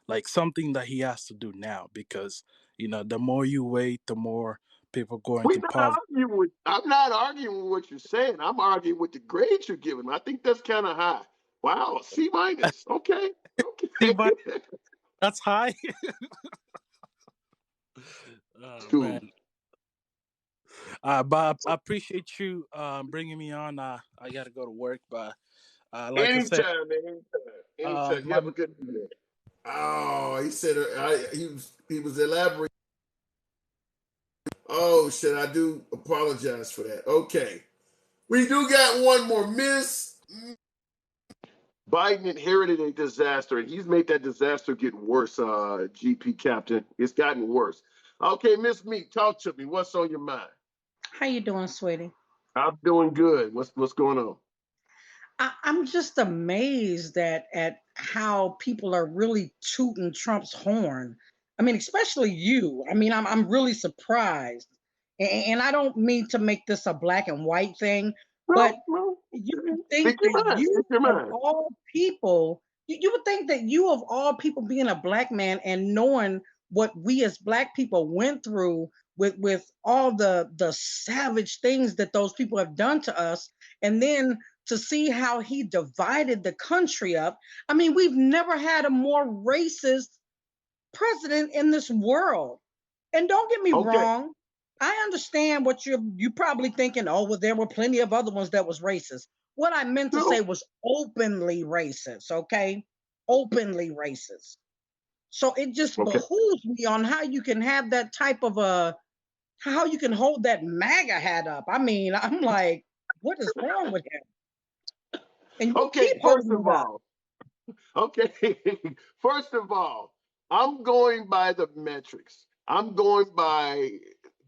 like something that he has to do now, because the more you wait, the more people go We're into not poverty. arguing with. I'm not arguing with what you're saying. I'm arguing with the grades you're giving. I think that's kind of high. Wow, C minus. Okay, See, okay. but that's high. Oh man. Cool. But I appreciate you bringing me on. I gotta go to work, but like I said, Anytime, man. Anytime. You my have a good day. Oh, he said he was elaborating. Oh shit! I do apologize for that. Okay, we do got one more miss. Biden inherited a disaster, and he's made that disaster get worse. GP Captain, it's gotten worse. Okay, Miss Meek, talk to me. What's on your mind? How you doing, sweetie? I'm doing good. What's going on? I'm just amazed at how people are really tooting Trump's horn. I mean, especially you. I mean, I'm really surprised. And I don't mean to make this a black and white thing, but Well, you would speak think your that mind. you Speak your of mind. all people, you would think that you of all people being a black man and knowing what we as Black people went through with all the savage things that those people have done to us, and then to see how he divided the country up. I mean, we've never had a more racist president in this world. And don't get me Okay. wrong, I understand what you probably thinking, oh, well, there were plenty of other ones that was racist. What I meant to say No. was openly racist, okay? Openly racist. So it just Okay. behooves me on how you can have that type of how you can hold that MAGA hat up. I mean, I'm like, what is wrong with him? And you Okay. keep holding it up. Okay. First of all, I'm going by the metrics. I'm going by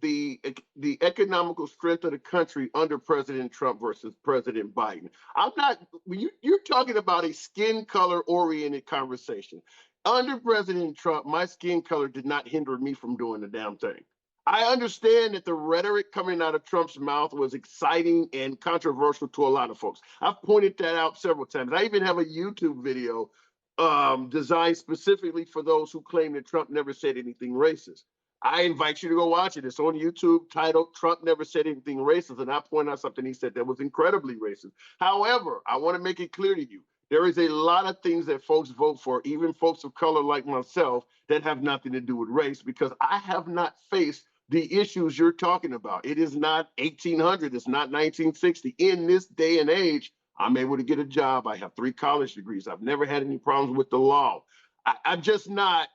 the economical strength of the country under President Trump versus President Biden. I'm not. You're talking about a skin color oriented conversation. Under President Trump, my skin color did not hinder me from doing the damn thing. I understand that the rhetoric coming out of Trump's mouth was exciting and controversial to a lot of folks. I've pointed that out several times. I even have a YouTube video designed specifically for those who claim that Trump never said anything racist. I invite you to go watch it. It's on YouTube, titled Trump Never Said Anything Racist. And I point out something he said that was incredibly racist. However, I want to make it clear to you, there is a lot of things that folks vote for, even folks of color like myself, that have nothing to do with race, because I have not faced the issues you're talking about. It is not 1800, it's not 1960. In this day and age, I'm able to get a job. I have 3 college degrees. I've never had any problems with the law. I'm just not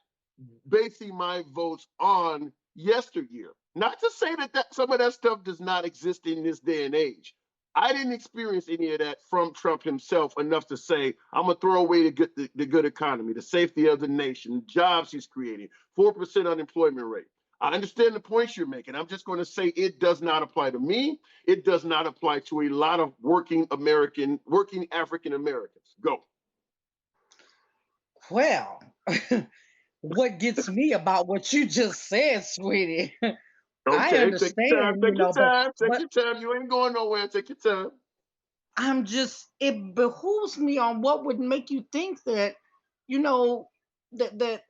basing my votes on yesteryear. Not to say that some of that stuff does not exist in this day and age. I didn't experience any of that from Trump himself enough to say, I'm going to throw away the good economy, the safety of the nation, jobs he's creating, 4% unemployment rate. I understand the points you're making. I'm just going to say it does not apply to me. It does not apply to a lot of working African Americans. Go. Well, what gets me about what you just said, sweetie, I Okay, take your time. understand, Take your but time. Take but your time. You ain't going nowhere. Take your time. I'm just it behooves me on what would make you think that, you know, that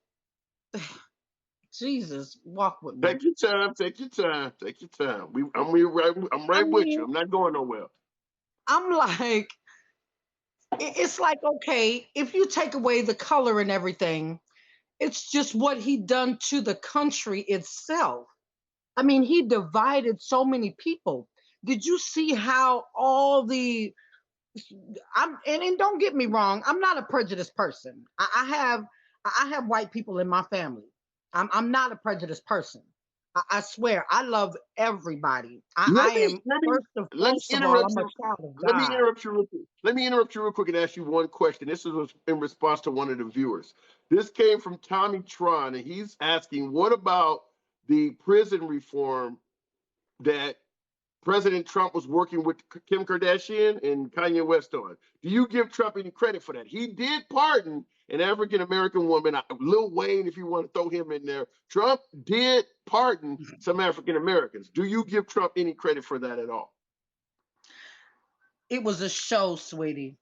Jesus, walk with me. Take your time. Take your time. Take your time. I'm I right with you. mean, I'm not going nowhere. I'm like, it's like, okay, if you take away the color and everything, it's just what he done to the country itself. I mean, he divided so many people. Did you see how all the and don't get me wrong, I'm not a prejudiced person. I have white people in my family. I'm not a prejudiced person. I swear, I love everybody. I Let me am let me let me first of all, interrupt I'm a you. child of Let me God. interrupt you real quick. Let me interrupt you real quick and ask you one question. This is in response to one of the viewers. This came from Tommy Tron, and he's asking, what about the prison reform that President Trump was working with Kim Kardashian and Kanye West on? Do you give Trump any credit for that? He did pardon an African American woman, Lil Wayne, if you want to throw him in there. Trump did pardon some African Americans. Do you give Trump any credit for that at all? It was a show, sweetie.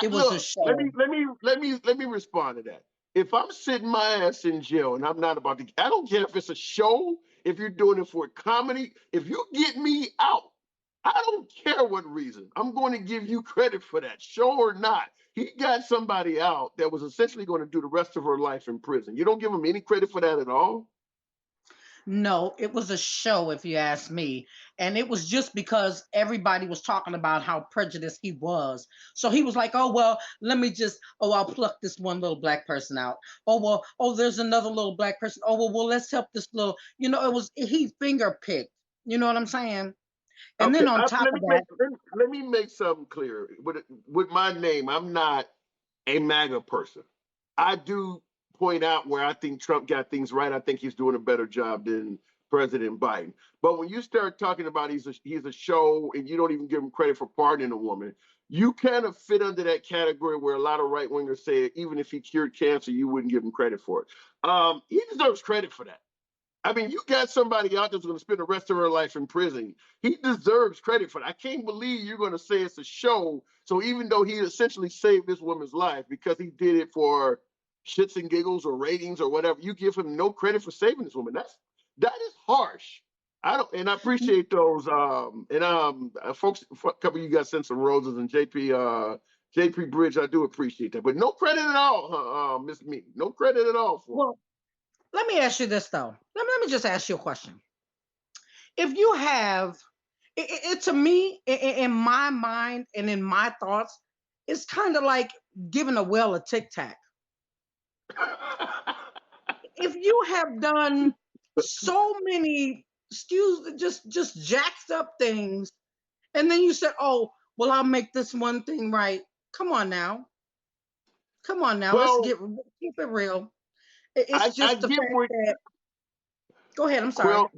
It was a Look, let show. me respond to that. If I'm sitting my ass in jail and I'm not about to, I don't care if it's a show, if you're doing it for comedy, if you get me out, I don't care what reason. I'm going to give you credit for that, show or not. He got somebody out that was essentially going to do the rest of her life in prison. You don't give him any credit for that at all? No, it was a show, if you ask me. And it was just because everybody was talking about how prejudiced he was. So he was like, oh, well, let me just, oh, I'll pluck this one little black person out. Oh, well, oh, there's another little black person. Oh, well, let's help this little, he finger picked. You know what I'm saying? And Okay, then on top of that, let me make something clear. With my name, I'm not a MAGA person. I do point out where I think Trump got things right. I think he's doing a better job than President Biden. But when you start talking about he's a show and you don't even give him credit for pardoning a woman, you kind of fit under that category where a lot of right wingers say even if he cured cancer, you wouldn't give him credit for it. He deserves credit for that. I mean, you got somebody out that's going to spend the rest of her life in prison. He deserves credit for that. I can't believe you're going to say it's a show. So even though he essentially saved this woman's life because he did it for shits and giggles or ratings or whatever. You give him no credit for saving this woman. That is harsh. I don't, and I appreciate those. Folks, a couple of you guys sent some roses and JP Bridge. I do appreciate that, but no credit at all, Miss Me. No credit at all for. Well, let me ask you this though. Let me just ask you a question. If you have it to me in my mind and in my thoughts, it's kind of like giving a whale a tic tac. If you have done so many just jacked up things, and then you said, "Oh, well, I'll make this one thing right." Come on now, come on now. Let's Well, keep it real. I It's I just the get fact what that. Go ahead. I'm sorry. Quill.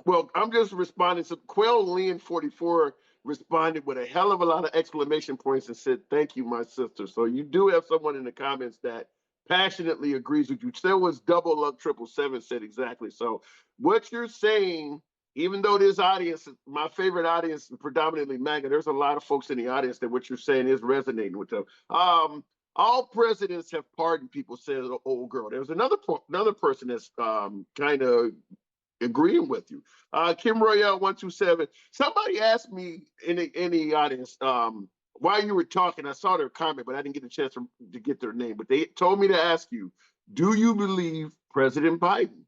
Well, I'm just responding. So Quell Lynn 44 responded with a hell of a lot of exclamation points and said, "Thank you, my sister." So you do have someone in the comments that passionately agrees with you. There was double up 777 said exactly. So what you're saying, even though this audience, my favorite audience, predominantly MAGA, there's a lot of folks in the audience that what you're saying is resonating with them. All presidents have pardoned people, says the old girl. There's another person that's kind of agreeing with you. Kim Royale 127. Somebody asked me in the audience while you were talking. I saw their comment, but I didn't get a chance to get their name. But they told me to ask you: do you believe President Biden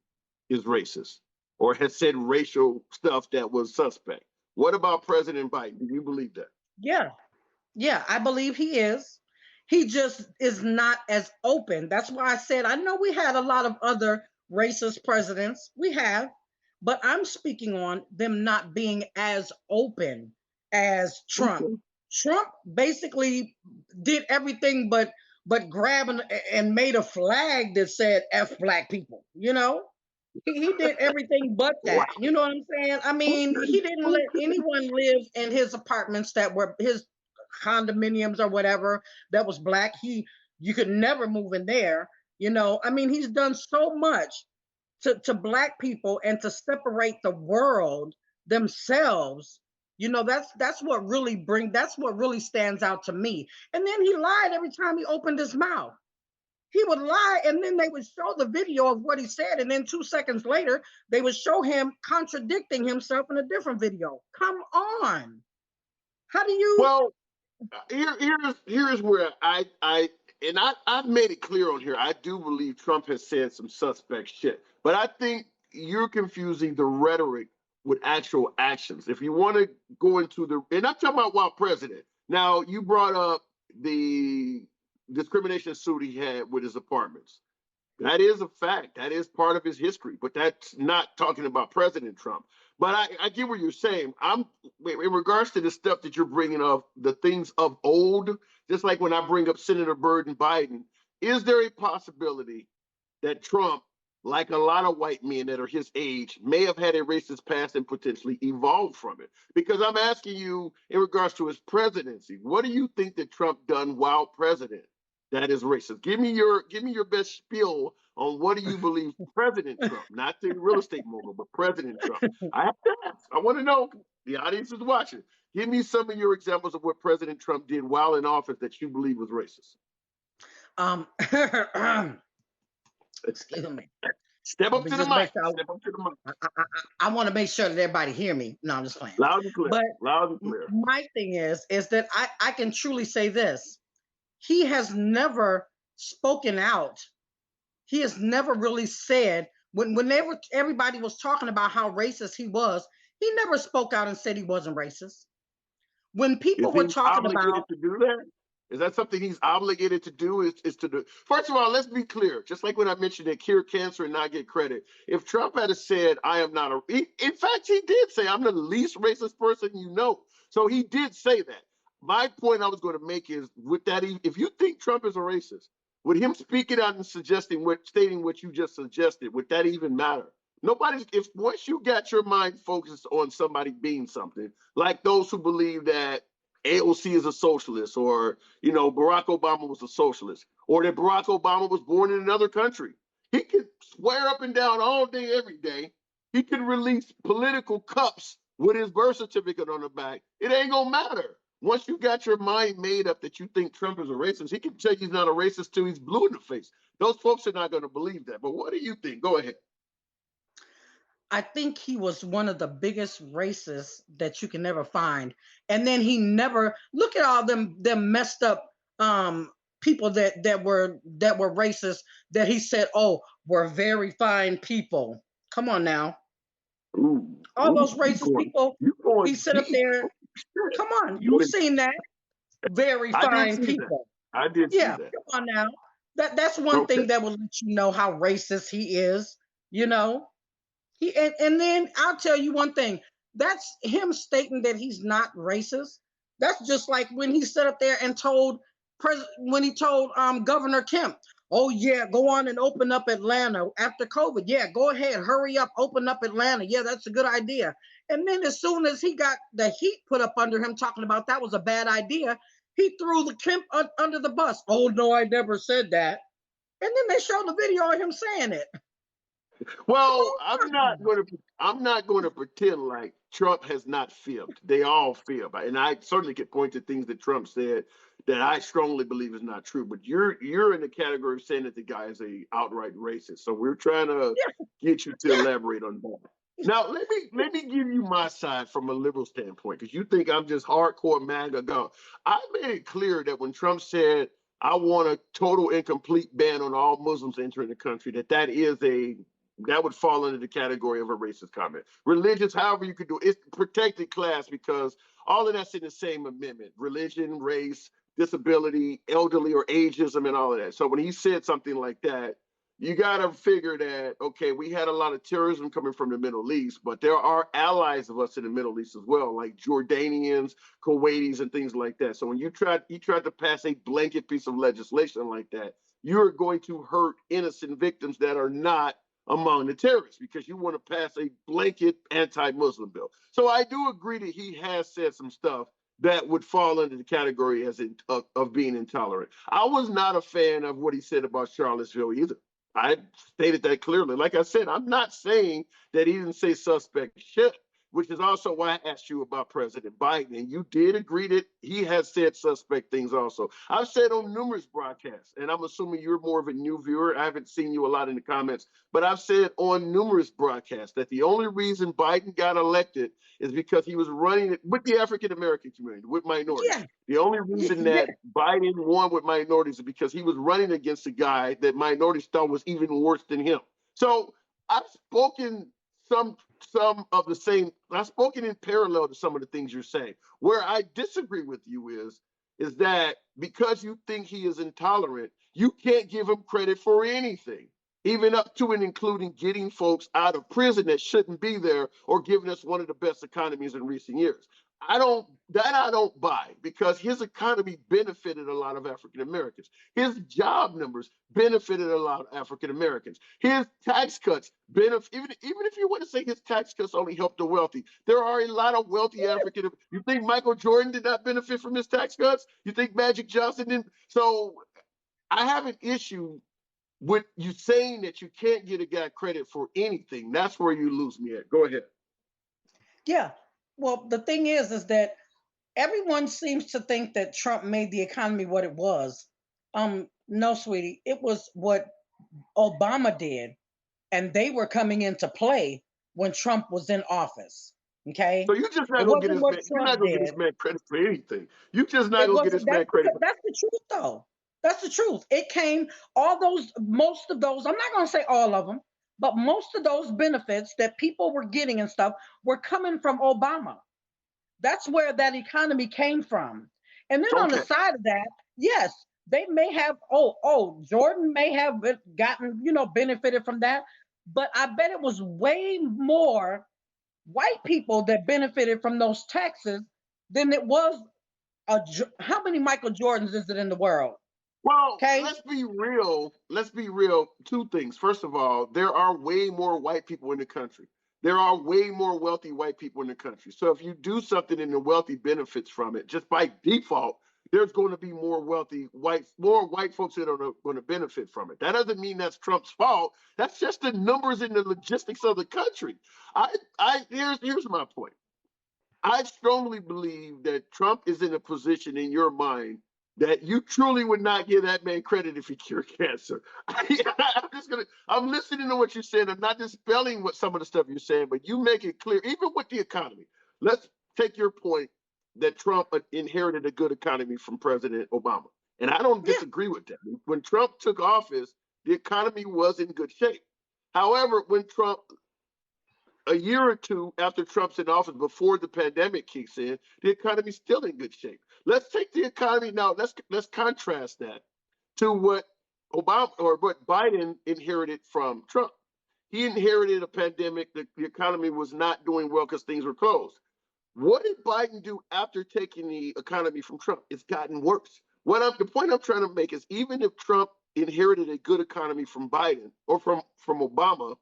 is racist or has said racial stuff that was suspect? What about President Biden? Do you believe that? Yeah, yeah, I believe he is. He just is not as open. That's why I said I know we had a lot of other racist presidents. We have, but I'm speaking on them not being as open as Trump. Okay. Trump basically did everything but grab and made a flag that said F black people, you know? He did everything but Wow. that. You know what I'm saying? I mean, Okay. he didn't let anyone live in his apartments that were his condominiums or whatever that was black. You could never move in there. You know, I mean, he's done so much to black people and to separate the world themselves. You know, that's what really stands out to me. And then he lied every time he opened his mouth. He would lie, and then they would show the video of what he said, and then 2 seconds later they would show him contradicting himself in a different video. Come on. How do you? Well, here's where I've made it clear on here. I do believe Trump has said some suspect shit, but I think you're confusing the rhetoric with actual actions. If you want to go into and I'm talking about while president. Now you brought up the discrimination suit he had with his apartments. That is a fact. That is part of his history, but that's not talking about President Trump. But I get what you're saying. I'm in regards to the stuff that you're bringing up, the things of old, just like when I bring up Senator Byrd and Biden. Is there a possibility that Trump, like a lot of white men that are his age, may have had a racist past and potentially evolved from it? Because I'm asking you in regards to his presidency, what do you think that Trump done while president that is racist? Give me your best spiel on what do you believe President Trump, not the real estate mogul, but President Trump. I have to ask. I want to know. The audience is watching. Give me some of your examples of what President Trump did while in office that you believe was racist. Um, excuse me. Step Let up me to the just make mic. sure. Step up to the mic. I want to make sure that everybody hear me. No, I'm just playing. Loud and clear. But Loud and clear. my thing is that I can truly say this: he has never spoken out. He has never really said whenever everybody was talking about how racist he was. He never spoke out and said he wasn't racist. When Is people were he talking obligated about, to do that? Is that something he's obligated to do? Is to do? First of all, let's be clear. Just like when I mentioned that cure cancer and not get credit. If Trump had said, "I am not a," in fact, he did say, "I'm the least racist person you know." So he did say that. My point I was going to make is with that, if you think Trump is a racist, would him speaking out and stating what you just suggested, would that even matter? Nobody's, if once you got your mind focused on somebody being something, like those who believe that AOC is a socialist, or Barack Obama was a socialist, or that Barack Obama was born in another country, he could swear up and down all day, every day. He could release political cups with his birth certificate on the back. It ain't gonna matter. Once you got your mind made up that you think Trump is a racist, he can tell you he's not a racist till he's blue in the face. Those folks are not going to believe that. But what do you think? Go ahead. I think he was one of the biggest racists that you can never find. And then he never look at all them messed up people that were racist that he said, oh, were very fine people. Come on now. Ooh, All ooh, those racist people, you he going sit up deep. there. Oh, shit. Come on, You you've in- seen that. Very I did fine see that. people. I did see Yeah, that. come on now. That's one Okay. thing that will let you know how racist he is, you know. And then I'll tell you one thing. That's him stating that he's not racist. That's just like when he sat up there and told when he told Governor Kemp, "Oh yeah, go on and open up Atlanta after COVID. Yeah, go ahead, hurry up, open up Atlanta. Yeah, that's a good idea." And then as soon as he got the heat put up under him talking about that was a bad idea, he threw the Kemp under the bus. Oh no, I never said that. And then they showed the video of him saying it. Well, Come on. I'm not going to pretend like Trump has not fibbed. They all fib, and I certainly could point to things that Trump said that I strongly believe is not true. But you're in the category of saying that the guy is a outright racist. So we're trying to get you to Yeah, elaborate on that. Now let me give you my side from a liberal standpoint, because you think I'm just hardcore MAGA. Go. I made it clear that when Trump said I want a total and complete ban on all Muslims entering the country, that would fall under the category of a racist comment. Religious, however you could do it, it's protected class because all of that's in the same amendment. Religion, race, disability, elderly or ageism, and all of that. So when he said something like that, you got to figure that, okay, we had a lot of terrorism coming from the Middle East, but there are allies of us in the Middle East as well, like Jordanians, Kuwaitis, and things like that. So when he tried to pass a blanket piece of legislation like that, you're going to hurt innocent victims that are not among the terrorists because you want to pass a blanket anti-Muslim bill. So I do agree that he has said some stuff that would fall under the category of being intolerant. I was not a fan of what he said about Charlottesville either. I stated that clearly. Like I said, I'm not saying that he didn't say suspect shit, which is also why I asked you about President Biden. And you did agree that he has said suspect things also. I've said on numerous broadcasts, and I'm assuming you're more of a new viewer. I haven't seen you a lot in the comments, but I've said on numerous broadcasts that the only reason Biden got elected is because he was running it with the African American community, with minorities. yeah, The only reason yeah, that Biden won with minorities is because he was running against a guy that minorities thought was even worse than him. So I've spoken some of the same. I've spoken in parallel to some of the things you're saying. Where I disagree with you is that because you think he is intolerant, you can't give him credit for anything, even up to and including getting folks out of prison that shouldn't be there or giving us one of the best economies in recent years. I don't buy because his economy benefited a lot of African Americans. His job numbers benefited a lot of African Americans. His tax cuts benefit even if you want to say his tax cuts only helped the wealthy, there are a lot of wealthy African. You think Michael Jordan did not benefit from his tax cuts? You think Magic Johnson didn't? So I have an issue with you saying that you can't get a guy credit for anything. That's where you lose me at. Go ahead. yeah. Well, the thing is that everyone seems to think that Trump made the economy what it was. No, sweetie, it was what Obama did, and they were coming into play when Trump was in office. Okay, So you just not it gonna get wasn't this what man. You're Trump not gonna get did. this man credit for anything. You just not It gonna get wasn't. this man credit for. That's the truth, though. That's the truth. It came most of those. I'm not going to say all of them, but most of those benefits that people were getting and stuff were coming from Obama. That's where that economy came from. And then on the Okay. side of that, yes, they may have, Jordan may have gotten, benefited from that. But I bet it was way more white people that benefited from those taxes than it was how many Michael Jordans is it in the world? Well, Okay. let's be real. Let's be real. Two things. First of all, there are way more white people in the country. There are way more wealthy white people in the country. So if you do something and the wealthy benefits from it, just by default, there's going to be more white folks that are going to benefit from it. That doesn't mean that's Trump's fault. That's just the numbers and the logistics of the country. Here's my point. I strongly believe that Trump is in a position in your mind that you truly would not give that man credit if he cured cancer. I'm listening to what you're saying. I'm not dispelling what some of the stuff you're saying, but you make it clear, even with the economy. Let's take your point that Trump inherited a good economy from President Obama. And I don't Yeah. disagree with that. When Trump took office, the economy was in good shape. However, when Trump a year or two after Trump's in office, before the pandemic kicks in, the economy's still in good shape. Let's take the economy now. Let's contrast that to what Obama or what Biden inherited from Trump. He inherited a pandemic. The economy was not doing well because things were closed. What did Biden do after taking the economy from Trump? It's gotten worse. The point I'm trying to make is, even if Trump inherited a good economy from Biden or from Obama,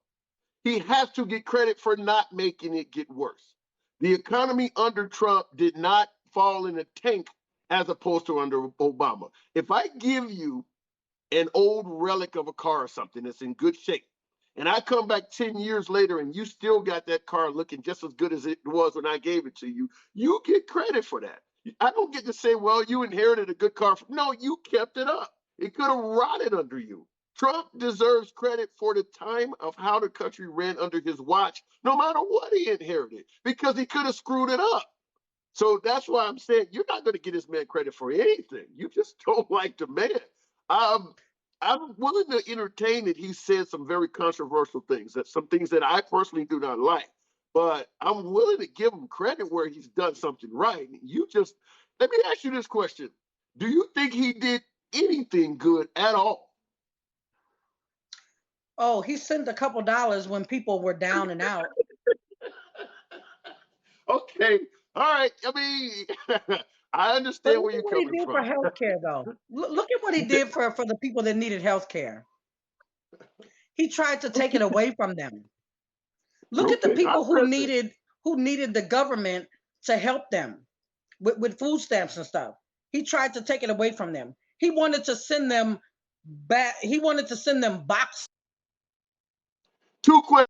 he has to get credit for not making it get worse. The economy under Trump did not fall in a tank as opposed to under Obama. If I give you an old relic of a car or something that's in good shape, and I come back 10 years later and you still got that car looking just as good as it was when I gave it to you, you get credit for that. I don't get to say, well, you inherited a good car. No, you kept it up. It could have rotted under you. Trump deserves credit for the time of how the country ran under his watch, no matter what he inherited, because he could have screwed it up. So that's why I'm saying you're not going to get this man credit for anything. You just don't like the man. Um, I'm willing to entertain that he said some very controversial things, that some things that I personally do not like. But I'm willing to give him credit where he's done something right. Let me ask you this question. Do you think he did anything good at all? Oh, he sent a couple dollars when people were down and out. Okay. All right. I mean, I But understand look where at you're what he coming did for from. healthcare, though. Look at what he did for the people that needed healthcare. He tried to take it away from them. Look at the Okay. I people read that. who needed the government to help them with food stamps and stuff. He tried to take it away from them. He wanted to send them back. He wanted to send them boxes. Two questions.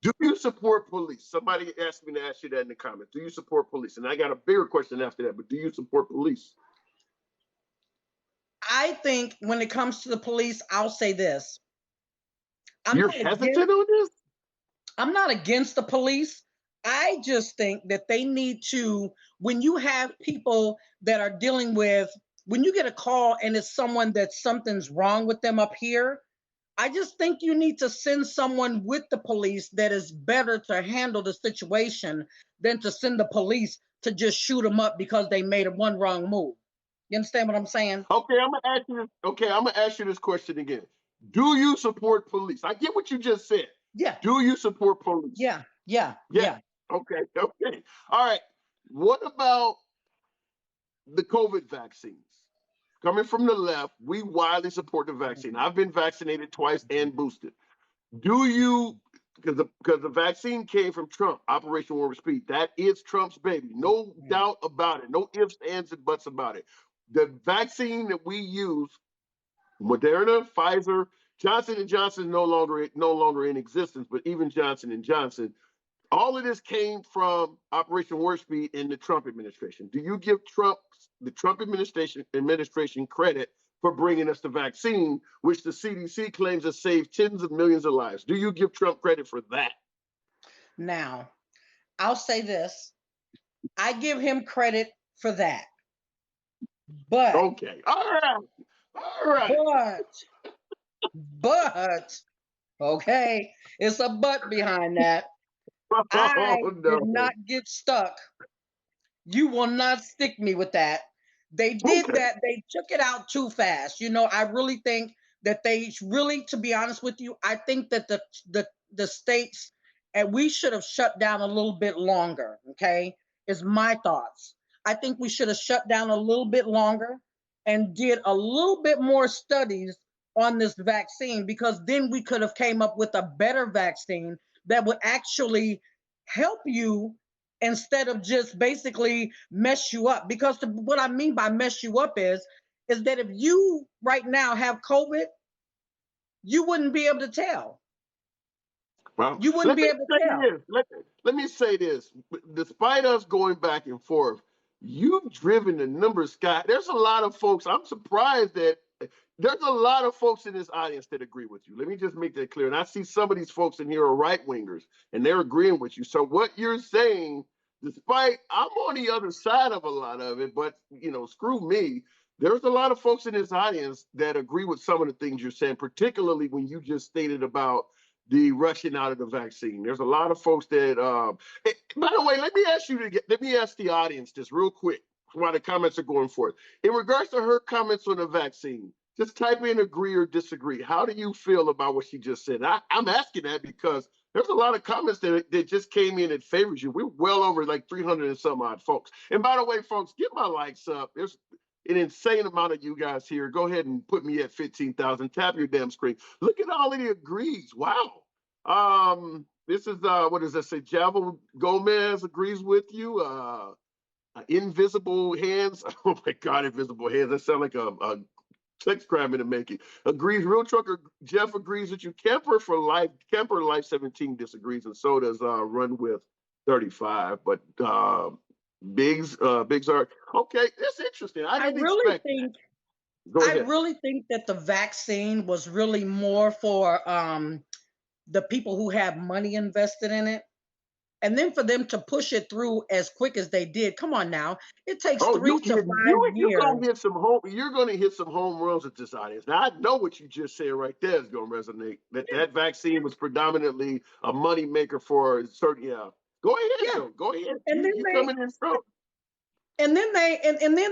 Do you support police? Somebody asked me to ask you that in the comments. Do you support police? And I got a bigger question after that, but do you support police? I think when it comes to the police, I'll say this. I'm You're not against hesitant on this? I'm not against the police. I just think that they need to, when you have people that are dealing with, when you get a call and it's someone that something's wrong with them up here, I just think you need to send someone with the police that is better to handle the situation than to send the police to just shoot them up because they made one wrong move. You understand what I'm saying? I'm gonna ask you this question again. Do you support police? I get what you just said. Yeah, Do you support police? yeah, yeah, Yeah. yeah. Okay. All right. What about the COVID vaccines? Coming from the left, we widely support the vaccine. I've been vaccinated twice and boosted. Do you, because the vaccine came from Trump, Operation Warp Speed. That is Trump's baby. No doubt about it. No ifs, ands, and buts about it. The vaccine that we use, Moderna, Pfizer, Johnson and Johnson, no longer in existence, but even Johnson and Johnson, all of this came from Operation Warp Speed in the Trump administration. Do you give the Trump administration credit for bringing us the vaccine, which the CDC claims has saved tens of millions of lives? Do you give Trump credit for that? Now, I'll say this. I give him credit for that. But, Okay. All right. All right. but, but, okay, it's a but behind that. I Oh did no. not get stuck. You will not stick me with that. They did Okay. that. They took it out too fast. I really think that they really, to be honest with you, I think that the states and we should have shut down a little bit longer. Okay, is my thoughts. I think we should have shut down a little bit longer and did a little bit more studies on this vaccine because then we could have came up with a better vaccine that would actually help you instead of just basically mess you up. Because what I mean by mess you up is that if you right now have COVID, you wouldn't be able to tell. Well, You wouldn't let be me able to say tell. this. Let me say this. Despite us going back and forth, you've driven the numbers sky. There's a lot of folks. I'm surprised that there's a lot of folks in this audience that agree with you. Let me just make that clear. And I see some of these folks in here are right wingers, and they're agreeing with you. So what you're saying, despite I'm on the other side of a lot of it, but screw me. There's a lot of folks in this audience that agree with some of the things you're saying, particularly when you just stated about the rushing out of the vaccine. There's a lot of folks that. By the way, let me ask the audience this real quick while the comments are going forth. In regards to her comments on the vaccine, just type in agree or disagree. How do you feel about what she just said? I'm asking that because there's a lot of comments that just came in that favors you. We're well over like 300 and some odd folks. And by the way, folks, get my likes up. There's an insane amount of you guys here. Go ahead and put me at 15,000. Tap your damn screen. Look at all of the agrees. Wow. This is what does that say? Javel Gomez agrees with you. Invisible hands. Oh my God, invisible hands. That sounds like a sex crime in the making. Agrees. Real trucker Jeff agrees with you. Camper Life 17 disagrees, and so does Run With 35. But Biggs are okay. That's interesting. I I didn't really expect that. think Go I ahead. really think that the vaccine was really more for the people who have money invested in it. And then for them to push it through as quick as they did. Come on now. It takes Oh, 3 to 5 years. you're gonna hit some home runs with this audience. Now I know what you just said right there is gonna resonate. That vaccine was predominantly a money maker for certain. Yeah, go ahead Yeah. though. Go ahead. And then You they coming in strong. and then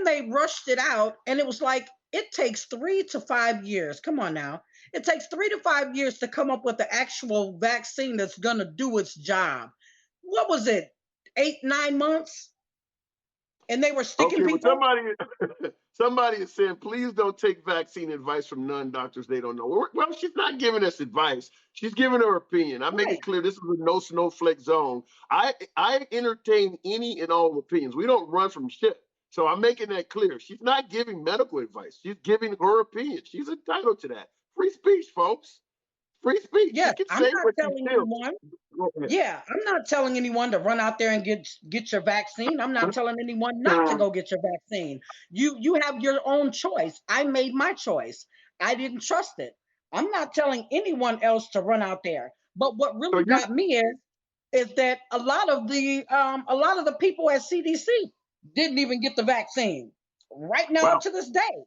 they rushed it out, and it was like it takes 3 to 5 years. Come on now. It takes 3 to 5 years to come up with the actual vaccine that's gonna do its job. What was it? 8, 9 months? And they were sticking Okay, well people? somebody is saying please don't take vaccine advice from non-doctors they don't know. Well, she's not giving us advice. She's giving her opinion. I make Right. it clear this is a no snowflake zone. I entertain any and all opinions. We don't run from shit. So I'm making that clear. She's not giving medical advice. She's giving her opinion. She's entitled to that. Free speech, folks. Free speech. She Yes, can I'm say not what she telling feels. anyone. Go ahead. Yeah, I'm not telling anyone to run out there and get your vaccine. I'm not telling anyone not to go get your vaccine. You have your own choice. I made my choice. I didn't trust it. I'm not telling anyone else to run out there. But what So really you're got me is that a lot of the people at CDC didn't even get the vaccine right now wow. to this day.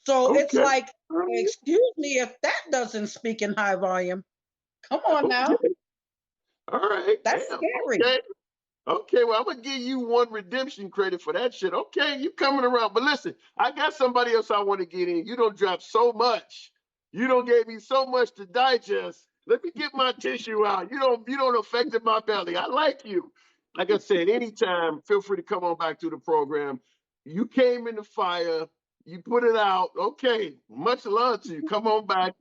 So it's Okay. like, excuse me, if that doesn't speak in high volume, come on Okay. now. All right. That's Damn. scary. Okay. Okay, well, I'm gonna give you one redemption credit for that shit. Okay, you coming around. But listen, I got somebody else I want to get in. You don't drop so much. You don't gave me so much to digest. Let me get my tissue out. You don't affect my belly. I like you. Like I said, anytime, feel free to come on back to the program. You came in the fire. You put it out. Okay, much love to you. Come on back.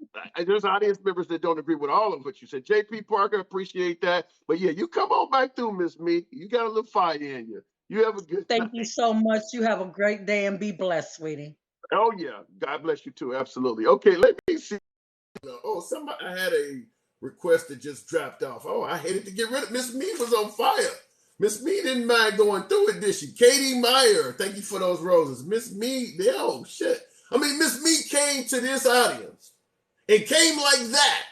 There's audience members that don't agree with all of what you said. JP Parker, appreciate that. But yeah, you come on back through, Miss Me. You got a little fire in you. You have a good Thank you night. so much. You have a great day and be blessed, sweetie. Oh yeah, God bless you too. Absolutely. Okay, let me see. Oh, somebody I had a request that just dropped off. Oh, I hated to get rid of Miss Me was on fire. Miss Me didn't mind going through it, did she? Katie Meyer, thank you for those roses. Miss Me, oh shit. I mean, Miss Me came to this audience and came like that.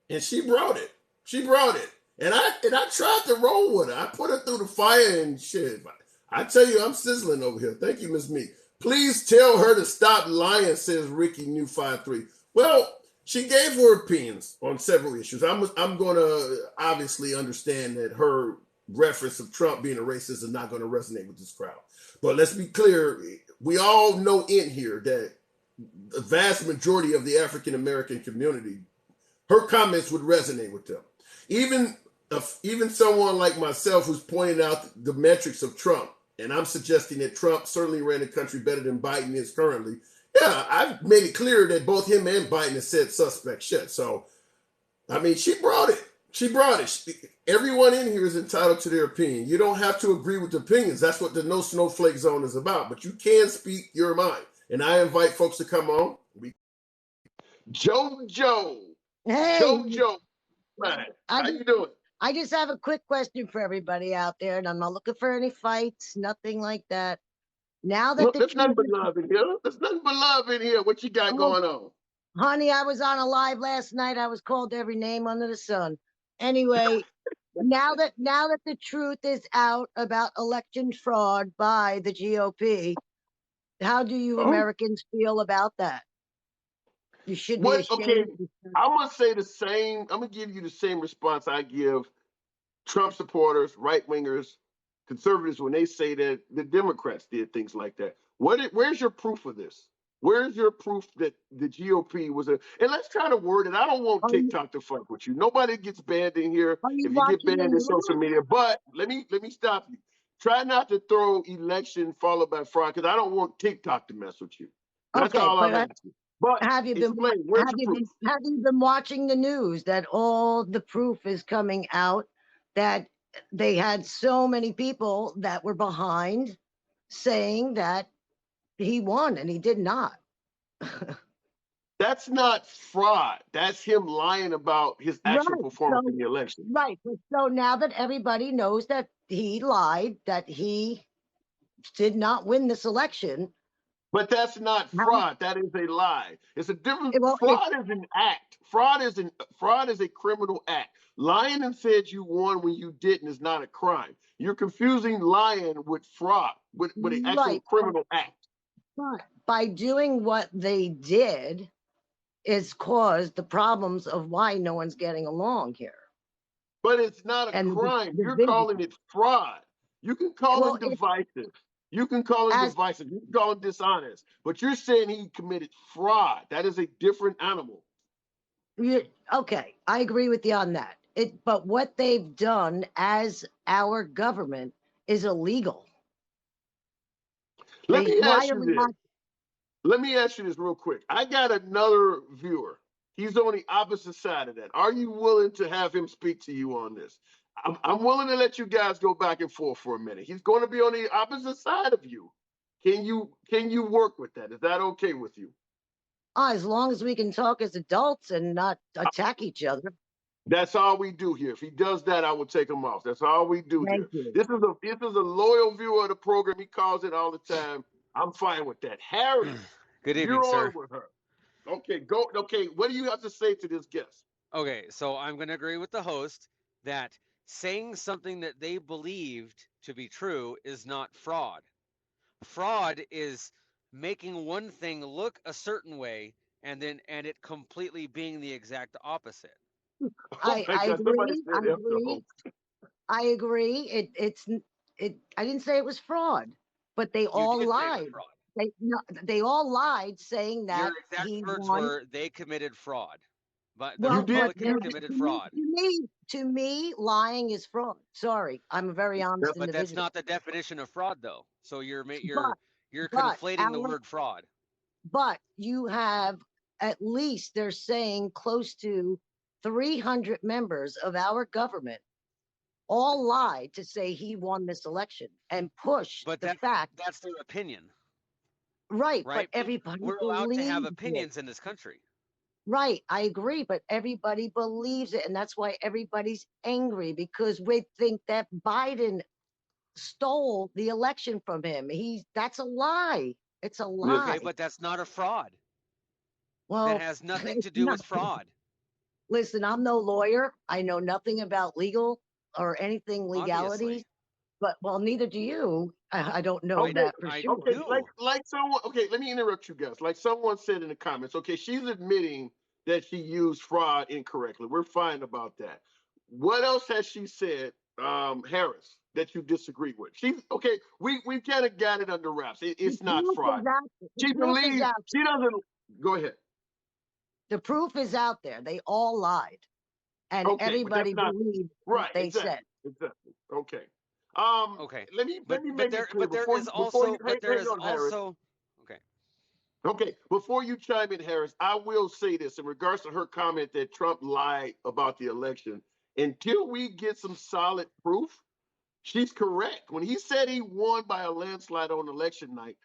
And she brought it. She brought it. And I tried to roll with her. I put her through the fire and shit. I tell you, I'm sizzling over here. Thank you, Miss Me. Please tell her to stop lying, says Ricky New 53. Well, she gave her opinions on several issues. I'm going to obviously understand that her reference of Trump being a racist is not going to resonate with this crowd. But let's be clear. We all know in here that the vast majority of the African American community, her comments would resonate with them. Even someone like myself who's pointing out the metrics of Trump, and I'm suggesting that Trump certainly ran the country better than Biden is currently. Yeah, I've made it clear that both him and Biden have said suspect shit. So, I mean, she brought it. She brought it. Everyone in here is entitled to their opinion. You don't have to agree with the opinions. That's what the no snowflake zone is about. But you can speak your mind. And I invite folks to come on. JoJo. Hey, JoJo. Right. I How just, you doing? I just have a quick question for everybody out there, and I'm not looking for any fights, nothing like that. Now that No, the there's nothing truth but is, love in here. There's nothing but love in here. What you got oh, going on? honey, I was on a live last night. I was called every name under the sun. Anyway, now that the truth is out about election fraud by the GOP, how do you Oh, Americans feel about that? You should be what? Okay, ashamed. I'm gonna say the same. I'm gonna give you the same response I give Trump supporters, right wingers, conservatives when they say that the Democrats did things like that. Where's your proof of this? Where's your proof that the GOP was a? And let's try to word it. I don't want Are you, TikTok to fuck with you. Nobody gets banned in here. are you If you get watching banned the in social news? media, but let me stop you. Try not to throw election followed by fraud because I don't want TikTok to mess with you. That's Okay, all I'm but asking. But have you been explain. Where's have your you proof? been have you been watching the news that all the proof is coming out that they had so many people that were behind saying that he won and he did not. That's not fraud. That's him lying about his actual Right. performance in So the election. right. So now that everybody knows that he lied, that he did not win this election, But that's not how fraud. That is a lie. It's a different. well it Fraud is an act. Fraud is a criminal act. Lying and said you won when you didn't is not a crime. You're confusing lying with fraud, with an actual right. criminal act. But by doing what they did is caused the problems of why no one's getting along here But it's not a and the crime. You're division. calling it fraud. You can call Well, him divisive. You can call him as divisive. You can call him dishonest. But you're saying he committed fraud. That is a different animal. okay, I agree with you on that. But what they've done as our government is illegal. Let me Why ask are you we this. not? Let me ask you this real quick. I got another viewer. He's on the opposite side of that. Are you willing to have him speak to you on this? I'm willing to let you guys go back and forth for a minute. He's going to be on the opposite side of you. Can you work with that? Is that okay with you? As long as we can talk as adults and not attack each other. That's all we do here. If he does that, I will take him off. That's all we do Thank here. you. This is a loyal viewer of the program. He calls it all the time. I'm fine with that. Harris, Good evening, you're on sir. with her. Okay, go. Okay, what do you have to say to this guest? Okay, so I'm going to agree with the host that saying something that they believed to be true is not fraud. Fraud is making one thing look a certain way and it completely being the exact opposite. Oh I my I God, somebody agree. I said F the agree. host. I agree. It. I didn't say it was fraud, but they You all did say it was lied. fraud. They no, they all lied, saying Your that exact he words won. were they committed fraud. But the You Well, did. but Republicans You committed to fraud. me, to me, lying is fraud. Sorry, I'm a very honest that's But that's individual. not the definition of fraud though. So But you're but conflating the our word fraud. but you have at least they're saying close to 300 members of our government all lied to say he won this election and pushed But the fact that's their opinion, right, but right? everybody We're allowed to have believes it. opinions in this country. Right, I agree, but everybody believes it, and that's why everybody's angry because we think that Biden stole the election from him. That's a lie. It's a listen. Okay, lie. but that's not a fraud. That Well, has nothing it's to do not. with fraud. Listen, I'm no lawyer. I know nothing about legal or anything legalities, Obviously. but well, neither do you. I don't know I Okay, that for I sure. okay. Like do. like someone. Okay, let me interrupt you guys. Like someone said in the comments. Okay, she's admitting that she used fraud incorrectly. We're fine about that. What else has she said, Harris, that you disagree with? She's okay. We kind of got it under wraps. The It's not proof fraud. is out. The She proof is believes out. she doesn't. Go ahead. The proof is out there. They all lied, and Okay, but that's everybody not believed what right. they said. Exactly. Okay. Okay. Let me But make it there clear before you there hang is on, Harris. also okay. Okay, before you chime in, Harris, I will say this in regards to her comment that Trump lied about the election. Until we get some solid proof, she's correct. When he said he won by a landslide on election night,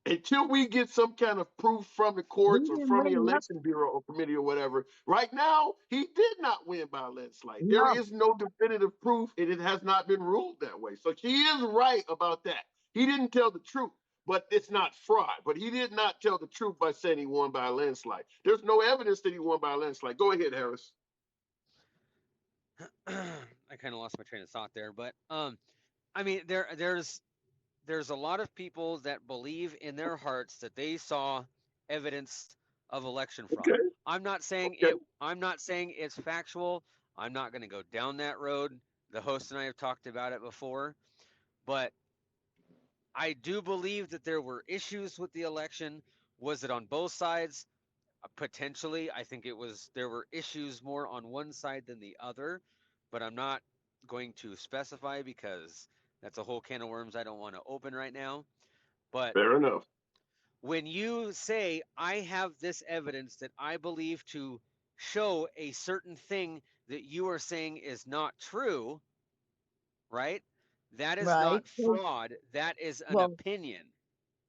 until we get some kind of proof from the He courts or didn't from the win election bureau or committee or whatever, right now he did not win by a landslide. There no. is no definitive proof, and it has not been ruled that way. So she is right about that. He didn't tell the truth, but it's not fraud. But he did not tell the truth by saying he won by a landslide. There's no evidence that he won by a landslide. Go ahead, Harris. I kind of lost my train of thought there, but I mean, there's a lot of people that believe in their hearts that they saw evidence of election fraud. Okay. I'm not saying Okay. it. I'm not saying it's factual. I'm not going to go down that road. The host and I have talked about it before, but I do believe that there were issues with the election. Was it on both sides? Potentially. I think there were issues more on one side than the other, but I'm not going to specify because that's a whole can of worms I don't want to open right now. But Fair enough. when you say, I have this evidence that I believe to show a certain thing that you are saying is not true, right? That is Right. not fraud. That is an Well, opinion.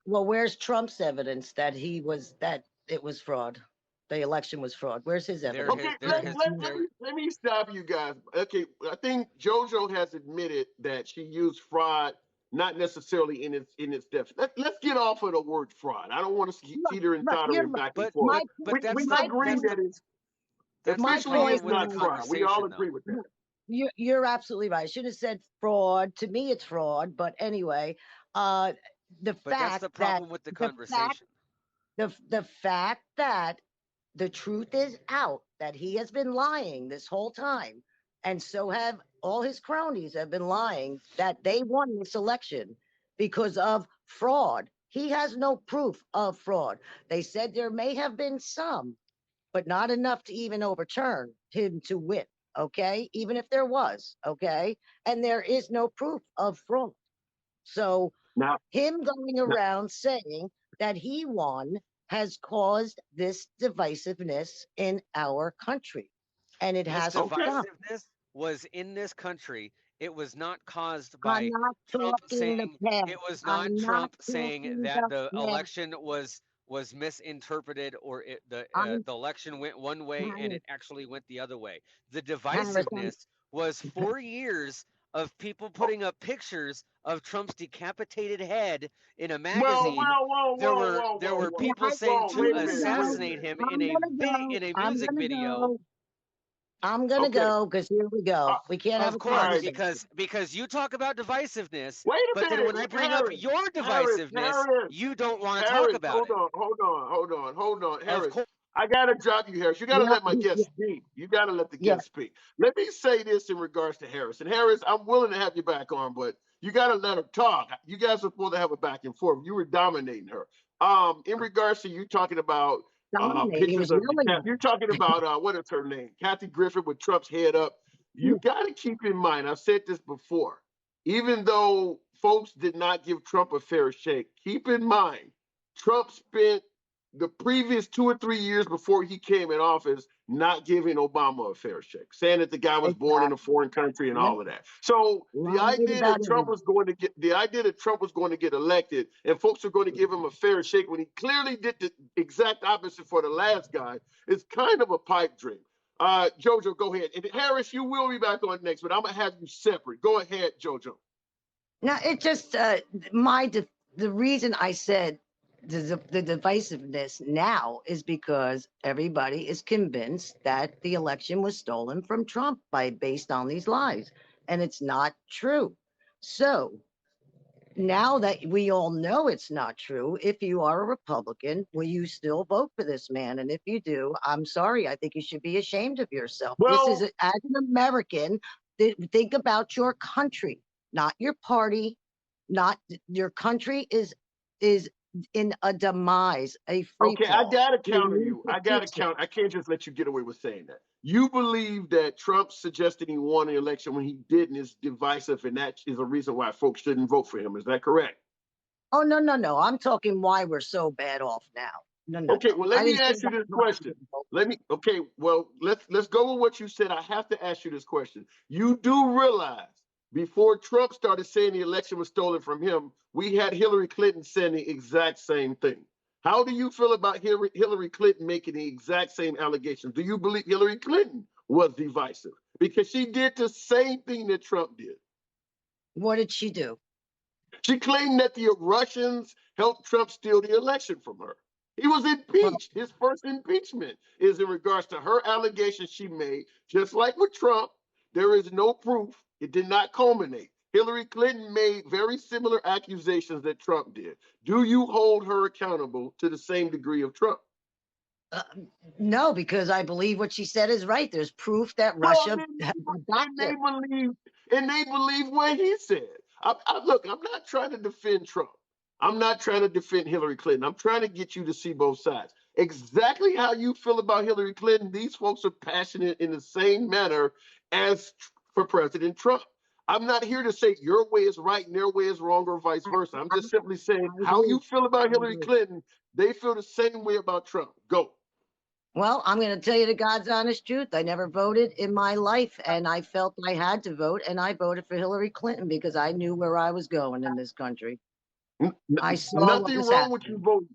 where's Trump's evidence that it was fraud? The election was fraud. Where's his There evidence? Okay, has there let, has let, let, there me, let me stop you guys. Okay, I think JoJo has admitted that she used fraud, not necessarily in its depth. Let's get off of the word fraud. I don't want to keep Right, teetering right. You're tottering right. back and but forth. My but po- but We that's the my agree that's point the that it's that's the officially point it's problem with the not is fraud. We all conversation agree though. with that. you're absolutely right. I should have said fraud. To me, it's fraud. But anyway, uh, the But that's fact the that problem with the the fact conversation. the fact that the truth is out that he has been lying this whole time, and so have all his cronies have been lying that they won this election because of fraud. He has no proof of fraud. They said there may have been some, but not enough to even overturn him to win. Okay, even if there was, okay, and there is no proof of fraud. So Now, him going now around saying that he won has caused this divisiveness in our country, and it This has to okay. stop. divisiveness was in this country. It was not caused I'm by not Trump talking the saying past. it was not I'm not Trump saying talking that the the past. election was misinterpreted or I'm the election went one way and Harris. it actually went the other way. The Harris. divisiveness was 4 years of people Oh, putting up pictures of Trump's decapitated head in a well, magazine. well, whoa, There whoa, were whoa, there whoa, were whoa, people I, saying whoa. I'm to Wait a gonna minute. Wait a go. assassinate minute. him I'm gonna go. in a I'm music gonna video. go. I'm gonna Okay. go because here we Uh, go. We can't have Of a all course, right. conversation. because you talk about divisiveness, Wait a but then minute, when I bring up Harris. your Harris. divisiveness, Harris. you don't want to talk Harris, about hold it. on, hold on, hold on, hold on. Of Harris, course, I gotta drop you, Harris. You gotta Yep. let my guest Yeah. speak. You gotta let the Yeah. guest speak. Let me say this in regards to Harris. And Harris, I'm willing to have you back on, but you gotta let her talk. You guys are supposed to have a back and forth. You were dominating her. In regards to you talking about Dominating. He pictures was of yelling at you're talking about what is her name? Kathy Griffin with Trump's head up. You her. gotta keep in mind, I've said this before. Even though folks did not give Trump a fair shake, keep in mind Trump spent the previous 2 or 3 years before he came in office not giving Obama a fair shake, saying that the guy was born in a Exactly. foreign country and Yep. all of that. So the Lying idea about that everything. Trump was going to get elected and folks are going to give him a fair shake when he clearly did the exact opposite for the last guy is kind of a pipe dream. Jojo, go ahead. And Harris, you will be back on next, but I'm gonna have you separate. Go ahead, Jojo. Now it just the reason I said the divisiveness now is because everybody is convinced that the election was stolen from Trump by based on these lies, and it's not true. So now that we all know it's not true, if you are a Republican, will you still vote for this man? And if you do, I'm sorry, I think you should be ashamed of yourself. This is, Well, as an American, think about your country, not your party, not your country is in a demise, a free okay, I fall. gotta We counter need you. to I gotta fix it. count. I can't just let you get away with saying that. You believe that Trump suggesting he won the election when he didn't is divisive, and that is a reason why folks shouldn't vote for him. Is that correct? Oh no, no, no. I'm talking why we're so bad off now. No, no, Okay, no. well, let I me didn't say ask you that this Trump question. didn't vote. Let's go with what you said. I have to ask you this question. You do realize before Trump started saying the election was stolen from him, we had Hillary Clinton saying the exact same thing. How do you feel about Hillary Clinton making the exact same allegations? Do you believe Hillary Clinton was divisive? Because she did the same thing that Trump did. What did she do? She claimed that the Russians helped Trump steal the election from her. He was impeached. His first impeachment is in regards to her allegations she made. Just like with Trump, there is no proof. It did not culminate. Hillary Clinton made very similar accusations that Trump did. Do you hold her accountable to the same degree of Trump? No, because I believe what she said is right. There's proof that Well, Russia backed him. they believe what he said. Look, I'm not trying to defend Trump. I'm not trying to defend Hillary Clinton. I'm trying to get you to see both sides. Exactly how you feel about Hillary Clinton, these folks are passionate in the same manner as for President Trump. I'm not here to say your way is right and their way is wrong or vice versa. I'm just simply saying how you feel about Hillary Clinton, they feel the same way about Trump. Go. Well, I'm going to tell you the God's honest truth. I never voted in my life, and I felt I had to vote, and I voted for Hillary Clinton because I knew where I was going in this country. I saw Nothing what was wrong with you happening. voting.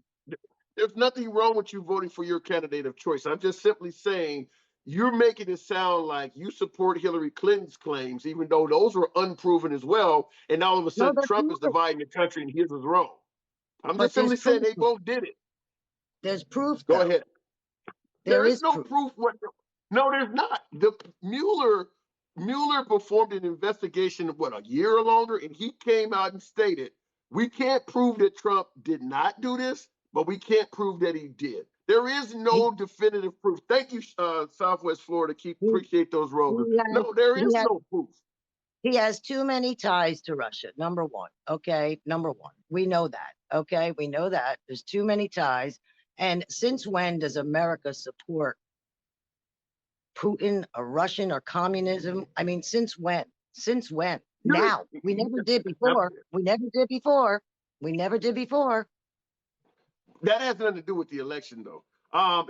There's nothing wrong with you voting for your candidate of choice. I'm just simply saying you're making it sound like you support Hillary Clinton's claims, even though those were unproven as well. And all of a No, sudden, that's Trump is not. dividing the country and his is wrong. I'm But just there's simply saying proof. they both did it. There's proof, Go though. ahead. There There is is no proof. proof. No, there's not. The Mueller performed an investigation of a year or longer, and he came out and stated, we can't prove that Trump did not do this, but we can't prove that he did. There is He, no definitive proof. Thank you, Southwest Florida. he, Appreciate those roses. he has, No, there he is has no proof. he has too many ties to Russia. Number one. Okay. Number one. We know that. Okay. We know that. There's too many ties. And since when does America support Putin or Russian or communism? I mean, since when? Since when? Now. We never did before. We never did before. We never did before. That has nothing to do with the election, though.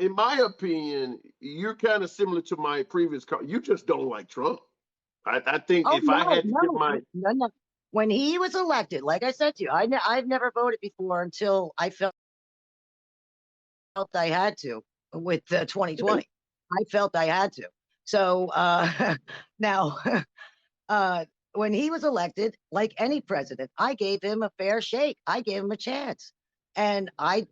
In my opinion, you're kind of similar to my previous call. You just don't like Trump. I think Oh, if I no, had to give no, my no, no. When he was elected, like I said to you, I've never voted before until I felt I had to with 2020. I felt I had to. So now, when he was elected, like any president, I gave him a fair shake. I gave him a chance, and I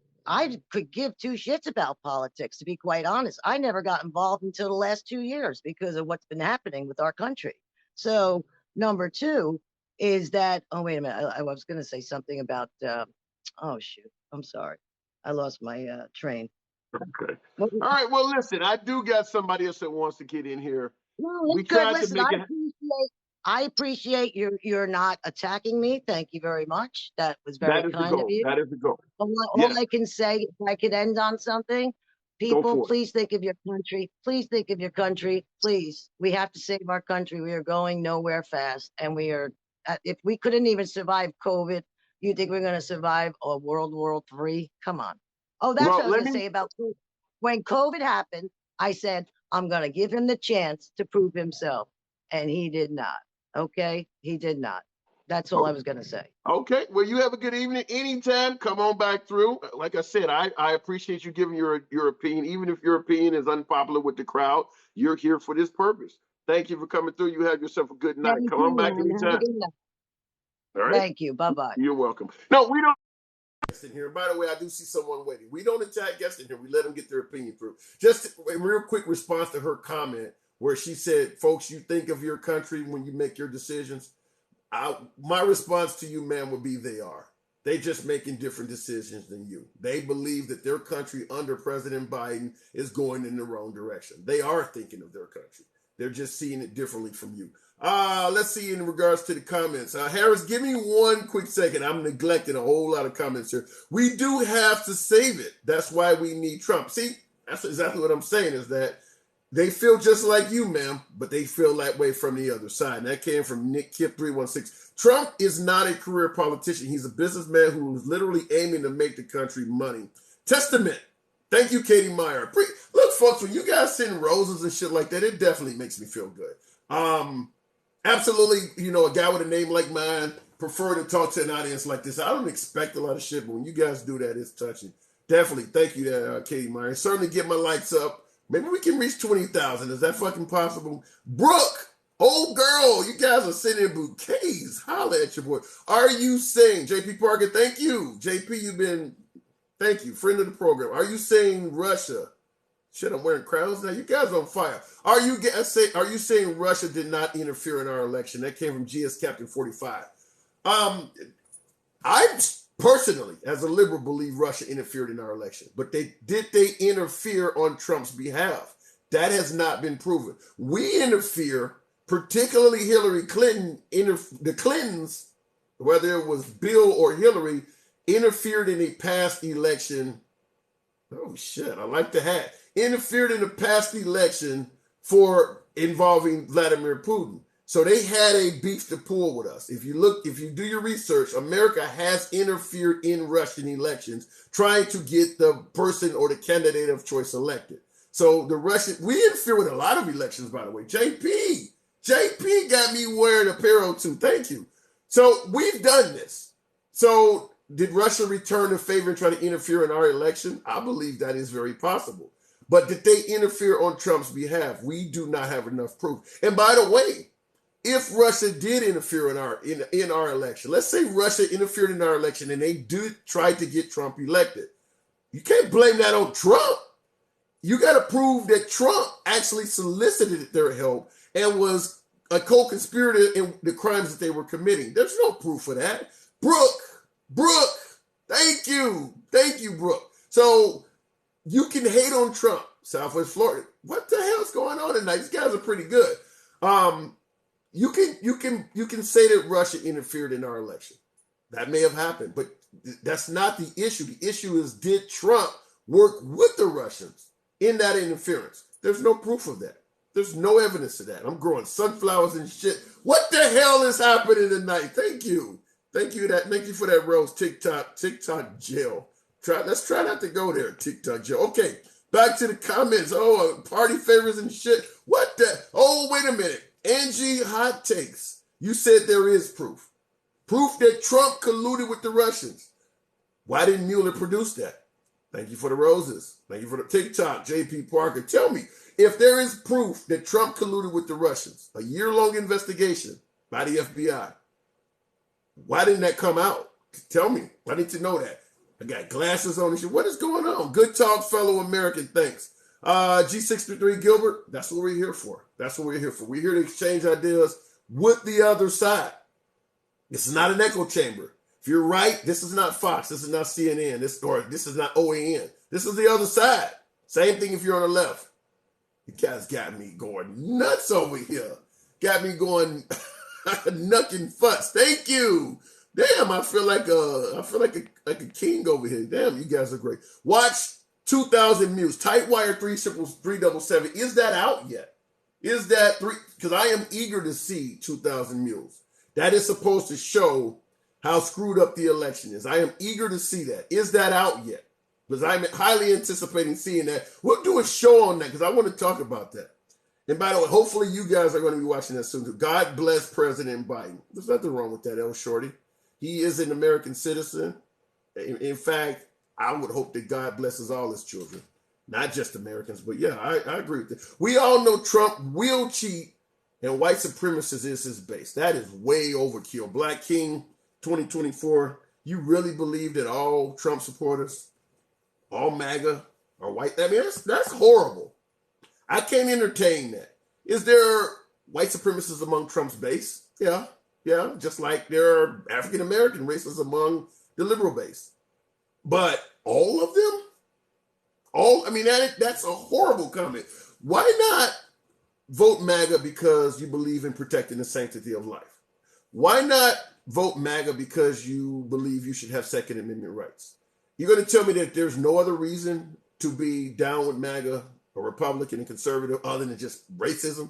could give two shits about politics. To be quite honest, I never got involved until the last 2 years because of what's been happening with our country. So number two is that. Oh wait a minute, I was going to say something about. Oh shoot, I'm sorry, I lost my train. Okay. What All right. Well, listen, I do got somebody else that wants to get in here. No, We it's good. tried to Listen, make it. I appreciate you're not attacking me. Thank you very much. That was very That is the kind of goal. you. That is the goal. All Yes. I can say, if I could end on something, Go people, for it. please think of your country. Please think of your country. Please, we have to save our country. We are going nowhere fast, and we are. If we couldn't even survive COVID, you think we're going to survive a World War III? Come on. Oh, that's what Well, I was going to say about when COVID happened. I said I'm going to give him the chance to prove himself, and he did not. Okay, he did not. That's all I was going to say. Okay. Well, you have a good evening. Anytime, come on back through. Like I said, I appreciate you giving your opinion, even if your opinion is unpopular with the crowd. You're here for this purpose. Thank you for coming through. You have yourself a good night. Thank Come you, on back man. Have a anytime. good night. All right. Thank you. Bye bye. You're welcome. No, we don't. In here. By the way, I do see someone waiting. We don't attack guests in here. We let them get their opinion through. Just a real quick response to her comment where she said, folks, you think of your country when you make your decisions. My response to you, man, would be they are. They just making different decisions than you. They believe that their country under President Biden is going in the wrong direction. They are thinking of their country. They're just seeing it differently from you. Let's see in regards to the comments. Harris, give me one quick second. I'm neglecting a whole lot of comments here. We do have to save it. That's why we need Trump. See, that's exactly what I'm saying is that they feel just like you, ma'am, but they feel that way from the other side. And that came from Nick Kip 316. Trump is not a career politician. He's a businessman who is literally aiming to make the country money. Testament. Thank you, Katie Meyer. Look, folks, when you guys send roses and shit like that, it definitely makes me feel good. Absolutely, you know, a guy with a name like mine prefer to talk to an audience like this. I don't expect a lot of shit, but when you guys do that, it's touching. Definitely. Thank you, Katie Meyer. Certainly get my likes up. Maybe we can reach 20,000. Is that fucking possible? Brooke, old girl, you guys are sending bouquets. Holla at your boy. Are you saying, JP Parker, thank you. JP, thank you, friend of the program. Are you saying Russia? Shit, I'm wearing crowns now. You guys on fire. Are you saying Russia did not interfere in our election? That came from GS Captain 45. I personally, as a liberal, believe Russia interfered in our election. But did they interfere on Trump's behalf? That has not been proven. We interfere, particularly Hillary Clinton, the Clintons, whether it was Bill or Hillary, interfered in a past election. Oh shit, I like the hat. Interfered in a past election for involving Vladimir Putin. So they had a beef to pull with us. If you do your research, America has interfered in Russian elections, trying to get the person or the candidate of choice elected. So we interfere with a lot of elections, by the way. JP got me wearing apparel too. Thank you. So we've done this. So did Russia return the favor and try to interfere in our election? I believe that is very possible. But did they interfere on Trump's behalf? We do not have enough proof. And by the way, if Russia did interfere in our election, let's say Russia interfered in our election and they did try to get Trump elected, you can't blame that on Trump. You got to prove that Trump actually solicited their help and was a co-conspirator in the crimes that they were committing. There's no proof for that. Brooke, thank you, Brooke. So you can hate on Trump, Southwest Florida. What the hell's going on tonight? These guys are pretty good. You can say that Russia interfered in our election. That may have happened, but that's not the issue. The issue is, did Trump work with the Russians in that interference? There's no proof of that. There's no evidence of that. I'm growing sunflowers and shit. What the hell is happening tonight? Thank you. Thank you for that rose. TikTok jail. Let's try not to go there. TikTok jail. Okay, back to the comments. Oh, party favors and shit. What the? Oh, wait a minute. Angie Hot Takes. You said there is proof. Proof that Trump colluded with the Russians. Why didn't Mueller produce that? Thank you for the roses. Thank you for the TikTok. JP Parker. Tell me, if there is proof that Trump colluded with the Russians, a year-long investigation by the FBI, why didn't that come out? Tell me. I need to know that. I got glasses on and shit. What is going on? Good talk, fellow American. Thanks. G63 Gilbert, that's what we're here for. We're here to exchange ideas with the other side. This is not an echo chamber. If you're right, this is not Fox. This is not CNN. This is not OAN. This is the other side. Same thing if you're on the left. You guys got me going nuts over here. Got me going knucking futs. Thank you. Damn, I feel like a king over here. Damn, you guys are great. Watch 2,000 Mules. Tightwire 377. Is that out yet? Is that three? Because I am eager to see 2,000 Mules. That is supposed to show how screwed up the election is. I am eager to see that. Is that out yet? Because I'm highly anticipating seeing that. We'll do a show on that because I want to talk about that. And by the way, hopefully you guys are going to be watching that soon too. God bless President Biden. There's nothing wrong with that, El Shorty. He is an American citizen. In fact, I would hope that God blesses all his children, not just Americans. But yeah, I agree with that. We all know Trump will cheat, and white supremacist is his base. That is way overkill. Black King 2024, you really believe that all Trump supporters, all MAGA, are white? I mean, that's horrible. I can't entertain that. Is there white supremacists among Trump's base? Yeah, just like there are African-American racists among the liberal base. But all of them? That's a horrible comment. Why not vote MAGA because you believe in protecting the sanctity of life? Why not vote MAGA because you believe you should have Second Amendment rights? You're going to tell me that there's no other reason to be down with MAGA, a Republican, and conservative other than just racism?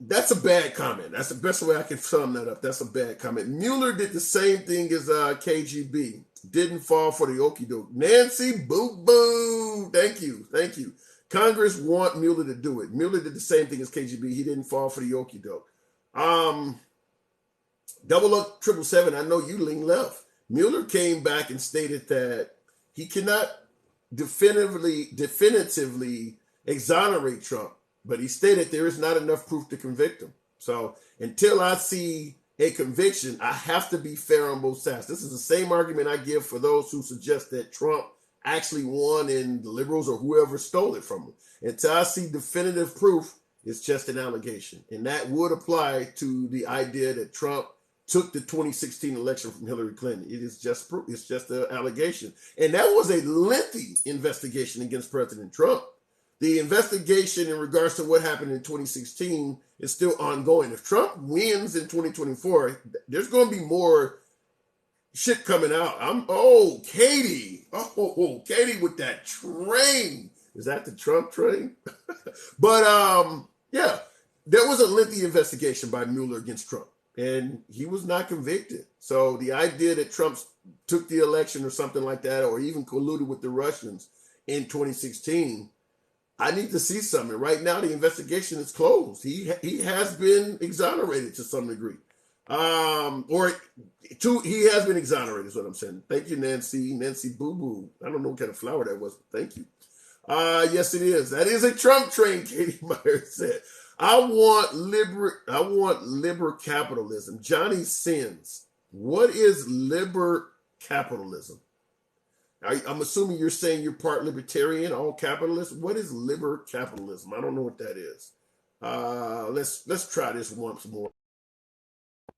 That's a bad comment. That's the best way I can sum that up. That's a bad comment. Mueller did the same thing as KGB. Didn't fall for the okie doke. Nancy, boo. Thank you. Congress want Mueller to do it. Mueller did the same thing as KGB. He didn't fall for the okie doke. Double up 777. I know you lean left. Mueller came back and stated that he cannot definitively exonerate Trump, but he stated there is not enough proof to convict him. So until I see a conviction, I have to be fair on both sides. This is the same argument I give for those who suggest that Trump actually won and the liberals or whoever stole it from him. Until I see definitive proof, it's just an allegation. And that would apply to the idea that Trump took the 2016 election from Hillary Clinton. It is just proof. It's just an allegation. And that was a lengthy investigation against President Trump. The investigation in regards to what happened in 2016 is still ongoing. If Trump wins in 2024, there's going to be more shit coming out. Katie. Katie with that train. Is that the Trump train? But yeah, there was a lengthy investigation by Mueller against Trump, and he was not convicted. So the idea that Trump took the election or something like that, or even colluded with the Russians in 2016, I need to see something. Right now, the investigation is closed. He has been exonerated to some degree. He has been exonerated is what I'm saying. Thank you, Nancy. Nancy Boo Boo. I don't know what kind of flower that was, but thank you. Yes, it is. That is a Trump train, Katie Meyer said. I want liber capitalism. Johnny Sins. What is liber capitalism? I'm assuming you're saying you're part libertarian, all capitalist. What is liber capitalism? I don't know what that is. Let's try this once more.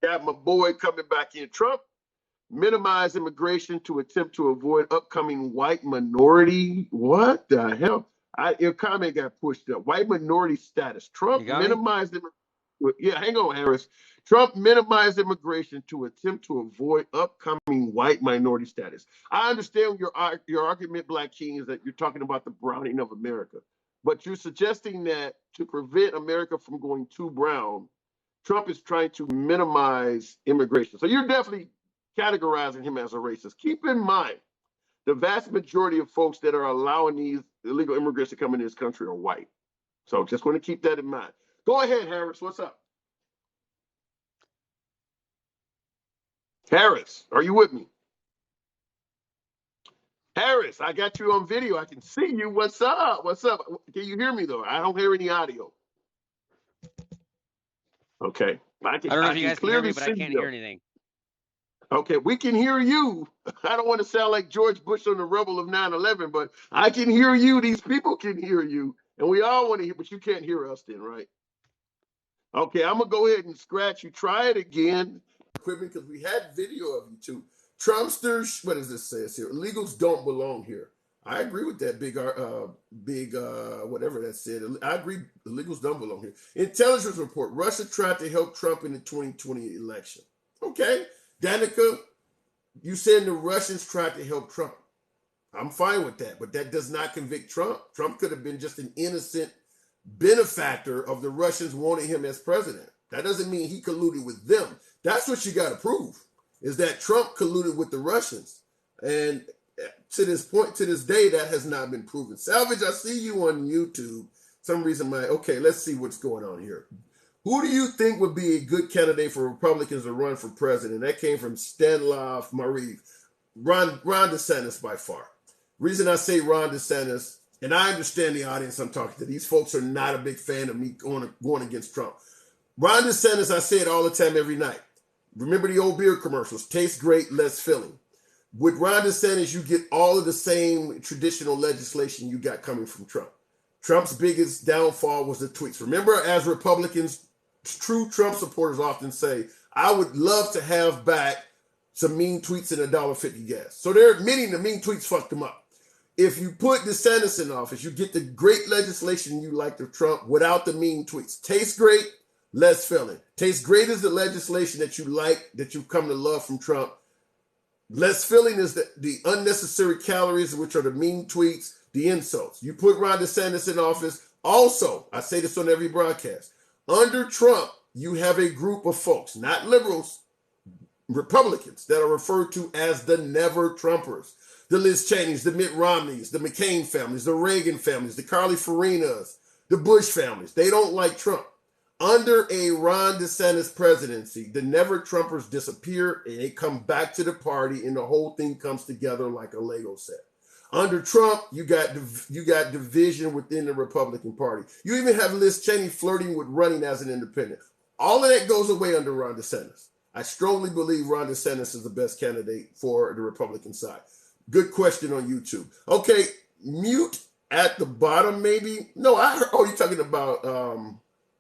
Got my boy coming back in. Trump minimize immigration to attempt to avoid upcoming white minority. What the hell? Your comment got pushed up. White minority status. Trump minimized immigration. Yeah, hang on, Harris. Trump minimized immigration to attempt to avoid upcoming white minority status. I understand your argument, Black King, is that you're talking about the browning of America. But you're suggesting that to prevent America from going too brown, Trump is trying to minimize immigration. So you're definitely categorizing him as a racist. Keep in mind, the vast majority of folks that are allowing these illegal immigrants to come into this country are white. So just want to keep that in mind. Go ahead, Harris. What's up? Harris, are you with me? Harris, I got you on video. I can see you. What's up? What's up? Can you hear me, though? I don't hear any audio. Okay. I don't know if you guys can hear me, but I can't hear anything. Okay, we can hear you. I don't want to sound like George Bush on the rubble of 9/11, but I can hear you. These people can hear you. And we all want to hear, but you can't hear us then, right? Okay, I'm going to go ahead and scratch you. Try it again. Because we had video of you too. Trumpsters, what does this say here? Illegals don't belong here. I agree with that big whatever that said. I agree, illegals don't belong here. Intelligence report, Russia tried to help Trump in the 2020 election. Okay, Danica, you said the Russians tried to help Trump. I'm fine with that, but that does not convict Trump. Trump could have been just an innocent benefactor of the Russians wanting him as president. That doesn't mean he colluded with them. That's what you got to prove, is that Trump colluded with the Russians. And to this point, to this day, that has not been proven. Salvage, I see you on YouTube. Some reason okay, let's see what's going on here. Who do you think would be a good candidate for Republicans to run for president? That came from Stanislav Marie. Ron DeSantis by far. Reason I say Ron DeSantis, and I understand the audience I'm talking to. These folks are not a big fan of me going against Trump. Ron DeSantis, I say it all the time, every night. Remember the old beer commercials, tastes great, less filling. With Ron DeSantis, you get all of the same traditional legislation you got coming from Trump. Trump's biggest downfall was the tweets. Remember, as Republicans, true Trump supporters often say, I would love to have back some mean tweets and $1.50 gas. So they're admitting the mean tweets fucked them up. If you put DeSantis in office, you get the great legislation you liked of Trump without the mean tweets. Tastes great, less filling. Tastes great is the legislation that you like, that you've come to love from Trump. Less filling is the unnecessary calories, which are the mean tweets, the insults. You put Ron DeSantis in office. Also, I say this on every broadcast. Under Trump, you have a group of folks, not liberals, Republicans, that are referred to as the never-Trumpers. The Liz Cheneys, the Mitt Romneys, the McCain families, the Reagan families, the Carly Farinas, the Bush families. They don't like Trump. Under a Ron DeSantis presidency, the never Trumpers disappear and they come back to the party, and the whole thing comes together like a Lego set. Under Trump, you got division within the Republican Party. You even have Liz Cheney flirting with running as an independent. All of that goes away under Ron DeSantis. I strongly believe Ron DeSantis is the best candidate for the Republican side. Good question on YouTube. Okay, mute at the bottom, maybe. No, I heard. Oh, you're talking about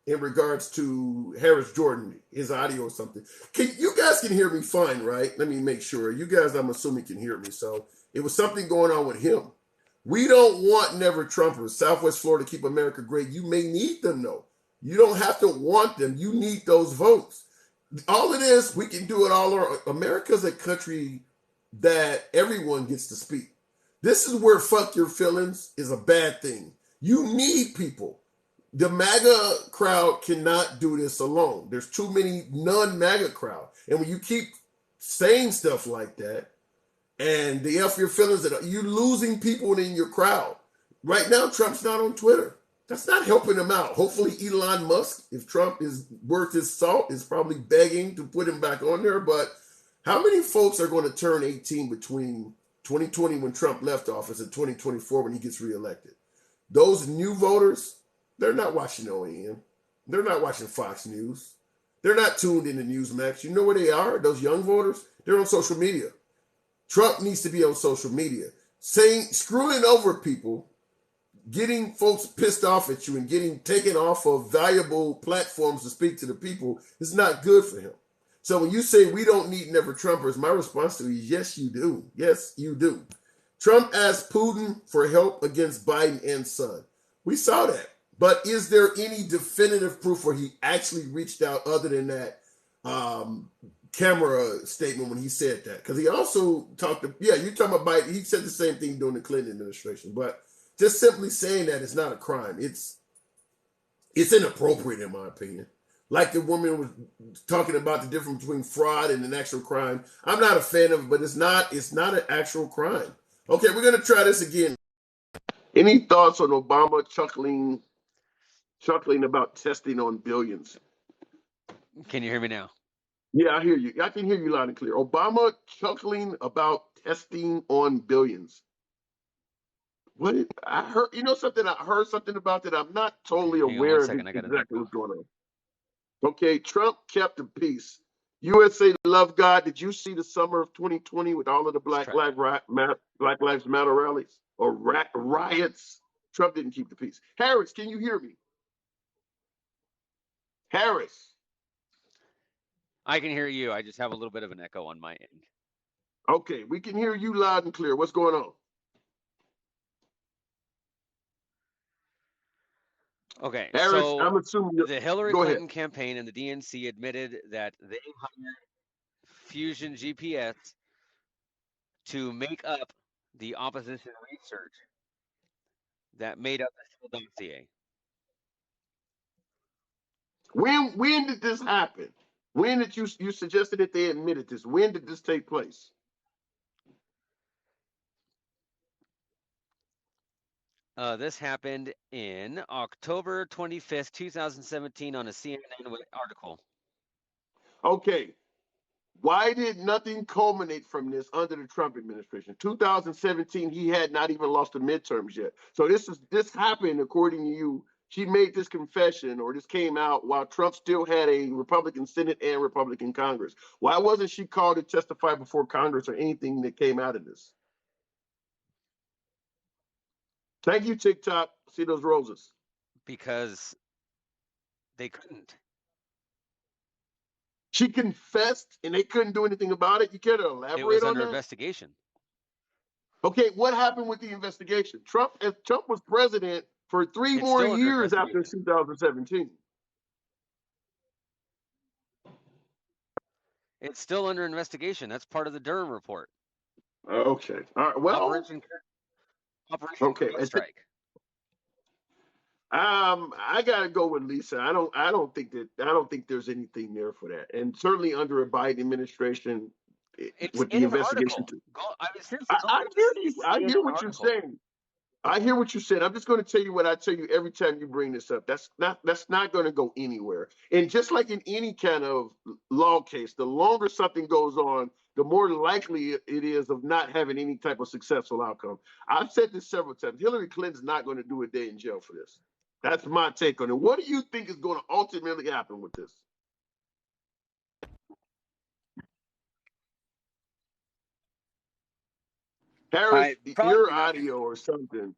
in regards to Harris Jordan, his audio or something. You guys can hear me fine, right? Let me make sure. You guys, I'm assuming, can hear me. So it was something going on with him. We don't want never Trumpers. Southwest Florida, keep America great. You may need them, though. You don't have to want them. You need those votes. All it is, we can do it all around. America's a country that everyone gets to speak. This is where fuck your feelings is a bad thing. You need people. The MAGA crowd cannot do this alone. There's too many non-MAGA crowd. And when you keep saying stuff like that, and the F your feelings, you're losing people in your crowd. Right now, Trump's not on Twitter. That's not helping him out. Hopefully, Elon Musk, if Trump is worth his salt, is probably begging to put him back on there. But how many folks are going to turn 18 between 2020 when Trump left office and 2024 when he gets reelected? Those new voters, they're not watching OAN. They're not watching Fox News. They're not tuned into Newsmax. You know where they are? Those young voters? They're on social media. Trump needs to be on social media. Screwing over people, getting folks pissed off at you and getting taken off of valuable platforms to speak to the people is not good for him. So when you say we don't need never Trumpers, my response to you is yes, you do. Yes, you do. Trump asked Putin for help against Biden and Son. We saw that. But is there any definitive proof where he actually reached out other than that camera statement when he said that? Because he also talked to, you're talking about Biden. He said the same thing during the Clinton administration. But just simply saying that is not a crime. It's inappropriate in my opinion. Like the woman was talking about the difference between fraud and an actual crime. I'm not a fan of it, but it's not an actual crime. Okay, we're going to try this again. Any thoughts on Obama chuckling about testing on billions? Can you hear me now? Yeah, I hear you. I can hear you loud and clear. Obama chuckling about testing on billions. I heard? You know something? I heard something about that. I'm not totally Hang on aware one of second. I got exactly what's going on. Okay, Trump kept the peace. USA love God. Did you see the summer of 2020 with all of the Black Lives Matter rallies or riots? Trump didn't keep the peace. Harris, can you hear me? Harris. I can hear you. I just have a little bit of an echo on my end. Okay, we can hear you loud and clear. What's going on? Okay, Harris, so I'm assuming the Hillary go Clinton ahead. campaign and the DNC admitted that they hired Fusion GPS to make up the opposition research that made up the Steele dossier. When did this happen? When did you suggested that they admitted this? When did this take place? This happened in October 25th, 2017 on a CNN article. Okay. Why did nothing culminate from this under the Trump administration? 2017, he had not even lost the midterms yet. So this happened according to you. She made this confession, or this came out while Trump still had a Republican Senate and Republican Congress. Why wasn't she called to testify before Congress or anything that came out of this? Thank you, TikTok. See those roses. Because they couldn't. She confessed and they couldn't do anything about it. You care to elaborate on that? It was under investigation. Okay, what happened with the investigation? Trump was president for three more years after 2017. It's still under investigation. That's part of the Durham report. Okay. All right. Well, Operation Strike. I gotta go with Lisa. I don't think there's anything there for that. And certainly under a Biden administration, It's with in the an investigation article. I hear what you're article. saying. I hear what you said. I'm just going to tell you what I tell you every time you bring this up. That's not going to go anywhere. And just like in any kind of law case, the longer something goes on, the more likely it is of not having any type of successful outcome. I've said this several times. Hillary Clinton's not going to do a day in jail for this. That's my take on it. What do you think is going to ultimately happen with this? Harris, your nothing. audio or something.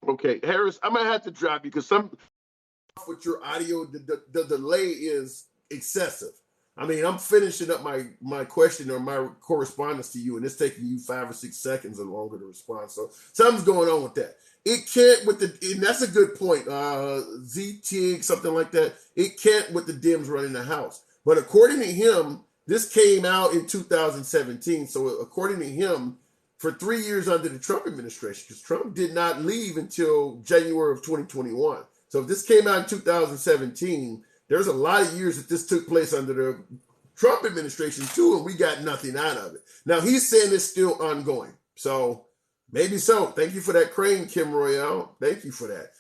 Okay, Harris, I'm gonna have to drop you because some with your audio, the delay is excessive. I mean, I'm finishing up my question or my correspondence to you, and it's taking you 5 or 6 seconds or longer to respond. So something's going on with that. It can't with the, and that's a good point. ZTIG, something like that. It can't with the Dems running the House. But according to him, this came out in 2017. So according to him, for 3 years under the Trump administration, because Trump did not leave until January of 2021. So if this came out in 2017, there's a lot of years that this took place under the Trump administration too, and we got nothing out of it. Now he's saying it's still ongoing. So maybe so. Thank you for that crane, Kim Royale. Thank you for that.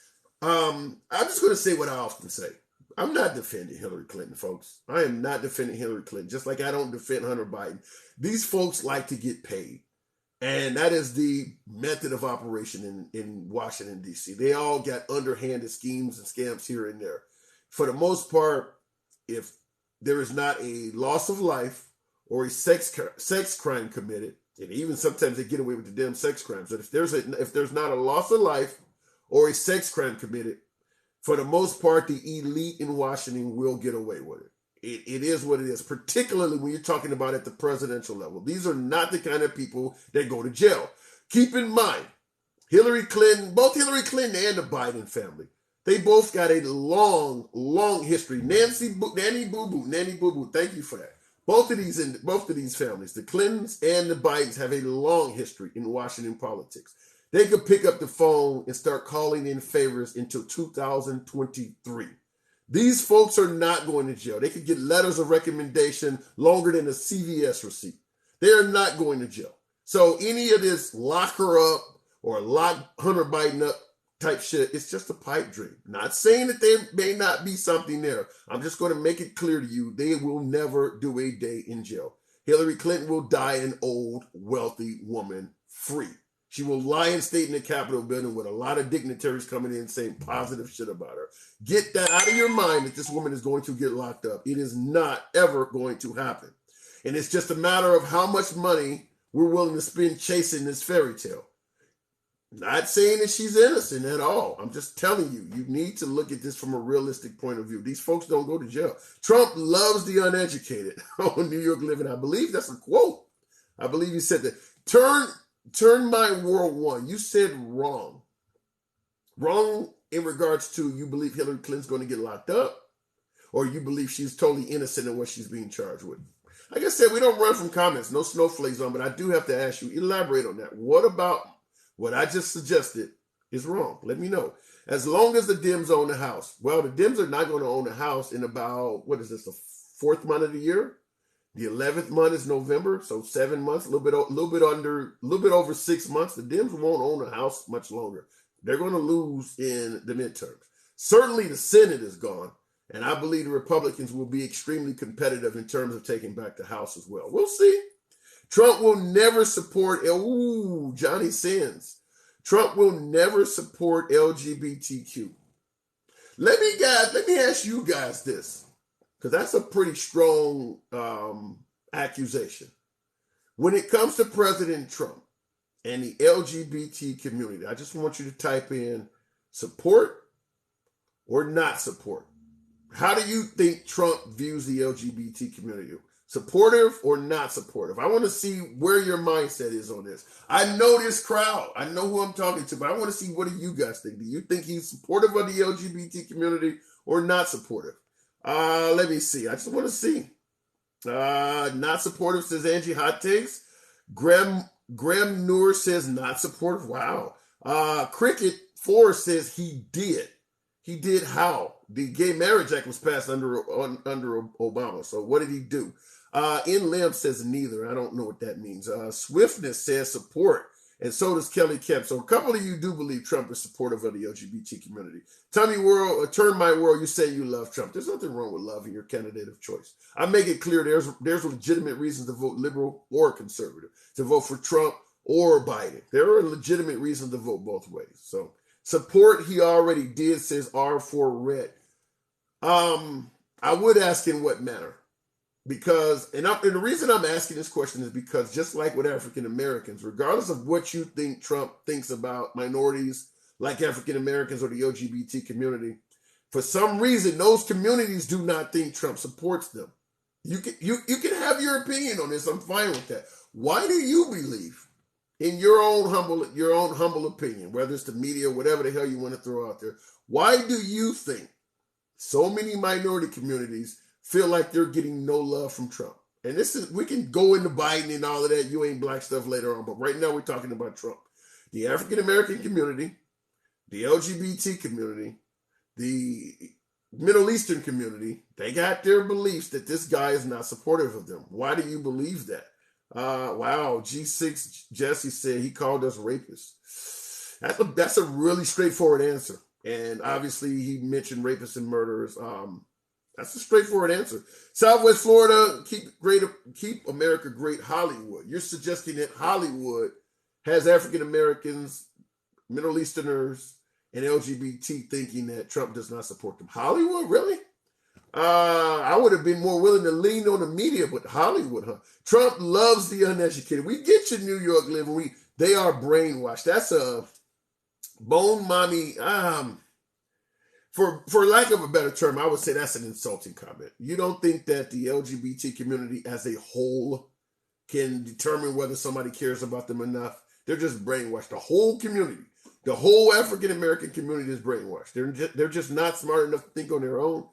I'm just going to say what I often say. I'm not defending Hillary Clinton, folks. I am not defending Hillary Clinton, just like I don't defend Hunter Biden. These folks like to get paid. And that is the method of operation in Washington, D.C. They all got underhanded schemes and scams here and there. For the most part, if there is not a loss of life or a sex crime committed, and even sometimes they get away with the damn sex crimes, but if there's not a loss of life or a sex crime committed, for the most part, the elite in Washington will get away with it. It is what it is, particularly when you're talking about at the presidential level. These are not the kind of people that go to jail. Keep in mind, Hillary Clinton, both Hillary Clinton and the Biden family, they both got a long, long history. Nanny Boo Boo, thank you for that. Both of these families, the Clintons and the Bidens, have a long history in Washington politics. They could pick up the phone and start calling in favors until 2023. These folks are not going to jail. They could get letters of recommendation longer than a CVS receipt. They are not going to jail. So any of this lock her up or lock Hunter Biden up type shit, it's just a pipe dream. Not saying that there may not be something there. I'm just going to make it clear to you, they will never do a day in jail. Hillary Clinton will die an old, wealthy woman free. She will lie and state in the Capitol building with a lot of dignitaries coming in saying positive shit about her. Get that out of your mind that this woman is going to get locked up. It is not ever going to happen. And it's just a matter of how much money we're willing to spend chasing this fairy tale. Not saying that she's innocent at all. I'm just telling you, you need to look at this from a realistic point of view. These folks don't go to jail. Trump loves the uneducated on New York Living. I believe that's a quote. I believe he said that. Turn my world one. You said wrong. Wrong in regards to you believe Hillary Clinton's going to get locked up, or you believe she's totally innocent in what she's being charged with. Like I said, we don't run from comments, no snowflakes on, but I do have to ask you, elaborate on that. What about what I just suggested is wrong? Let me know. As long as the Dems own the House. Well, the Dems are not going to own the House in about, what is this, the 4th month of the year? The 11th month is November, so 7 months, a little bit over 6 months. The Dems won't own the House much longer. They're going to lose in the midterms. Certainly the Senate is gone, and I believe the Republicans will be extremely competitive in terms of taking back the House as well. We'll see. Trump will never support, Johnny Sins. Trump will never support LGBTQ. Let me ask you guys this, because that's a pretty strong accusation. When it comes to President Trump and the LGBT community, I just want you to type in support or not support. How do you think Trump views the LGBT community? Supportive or not supportive? I want to see where your mindset is on this. I know this crowd. I know who I'm talking to, but I want to see, what do you guys think? Do you think he's supportive of the LGBT community or not supportive? Let me see. I just want to see. Not supportive, says Angie Hot Takes. Graham Noor says not supportive. Wow. Cricket 4 says he did. He did how? The Gay Marriage Act was passed under Obama. So what did he do? In Lim says neither. I don't know what that means. Swiftness says support. And so does Kelly Kemp. So a couple of you do believe Trump is supportive of the LGBT community. Tommy World, Turn My World, you say you love Trump. There's nothing wrong with loving your candidate of choice. I make it clear there's legitimate reasons to vote liberal or conservative, to vote for Trump or Biden. There are legitimate reasons to vote both ways. So support he already did, says R4 Red. I would ask in what manner. Because, and the reason I'm asking this question is because just like with African Americans, regardless of what you think Trump thinks about minorities like African Americans or the LGBT community, for some reason, those communities do not think Trump supports them. You can have your opinion on this. I'm fine with that. Why do you believe, in your own humble opinion, whether it's the media, whatever the hell you want to throw out there, why do you think so many minority communities feel like they're getting no love from Trump? And this is, we can go into Biden and all of that, you ain't black stuff later on, but right now we're talking about Trump. The African American community, the LGBT community, the Middle Eastern community, they got their beliefs that this guy is not supportive of them. Why do you believe that? Wow, G6 Jesse said he called us rapists. That's a really straightforward answer. And obviously he mentioned rapists and murderers. That's a straightforward answer. Southwest Florida, keep America great, Hollywood. You're suggesting that Hollywood has African Americans, Middle Easterners, and LGBT thinking that Trump does not support them. Hollywood, really? I would have been more willing to lean on the media, but Hollywood, huh? Trump loves the uneducated. We get you, New York living. They are brainwashed. That's a bone mommy. For lack of a better term, I would say that's an insulting comment. You don't think that the LGBT community as a whole can determine whether somebody cares about them enough? They're just brainwashed. The whole community, the whole African American community is brainwashed. They're just not smart enough to think on their own.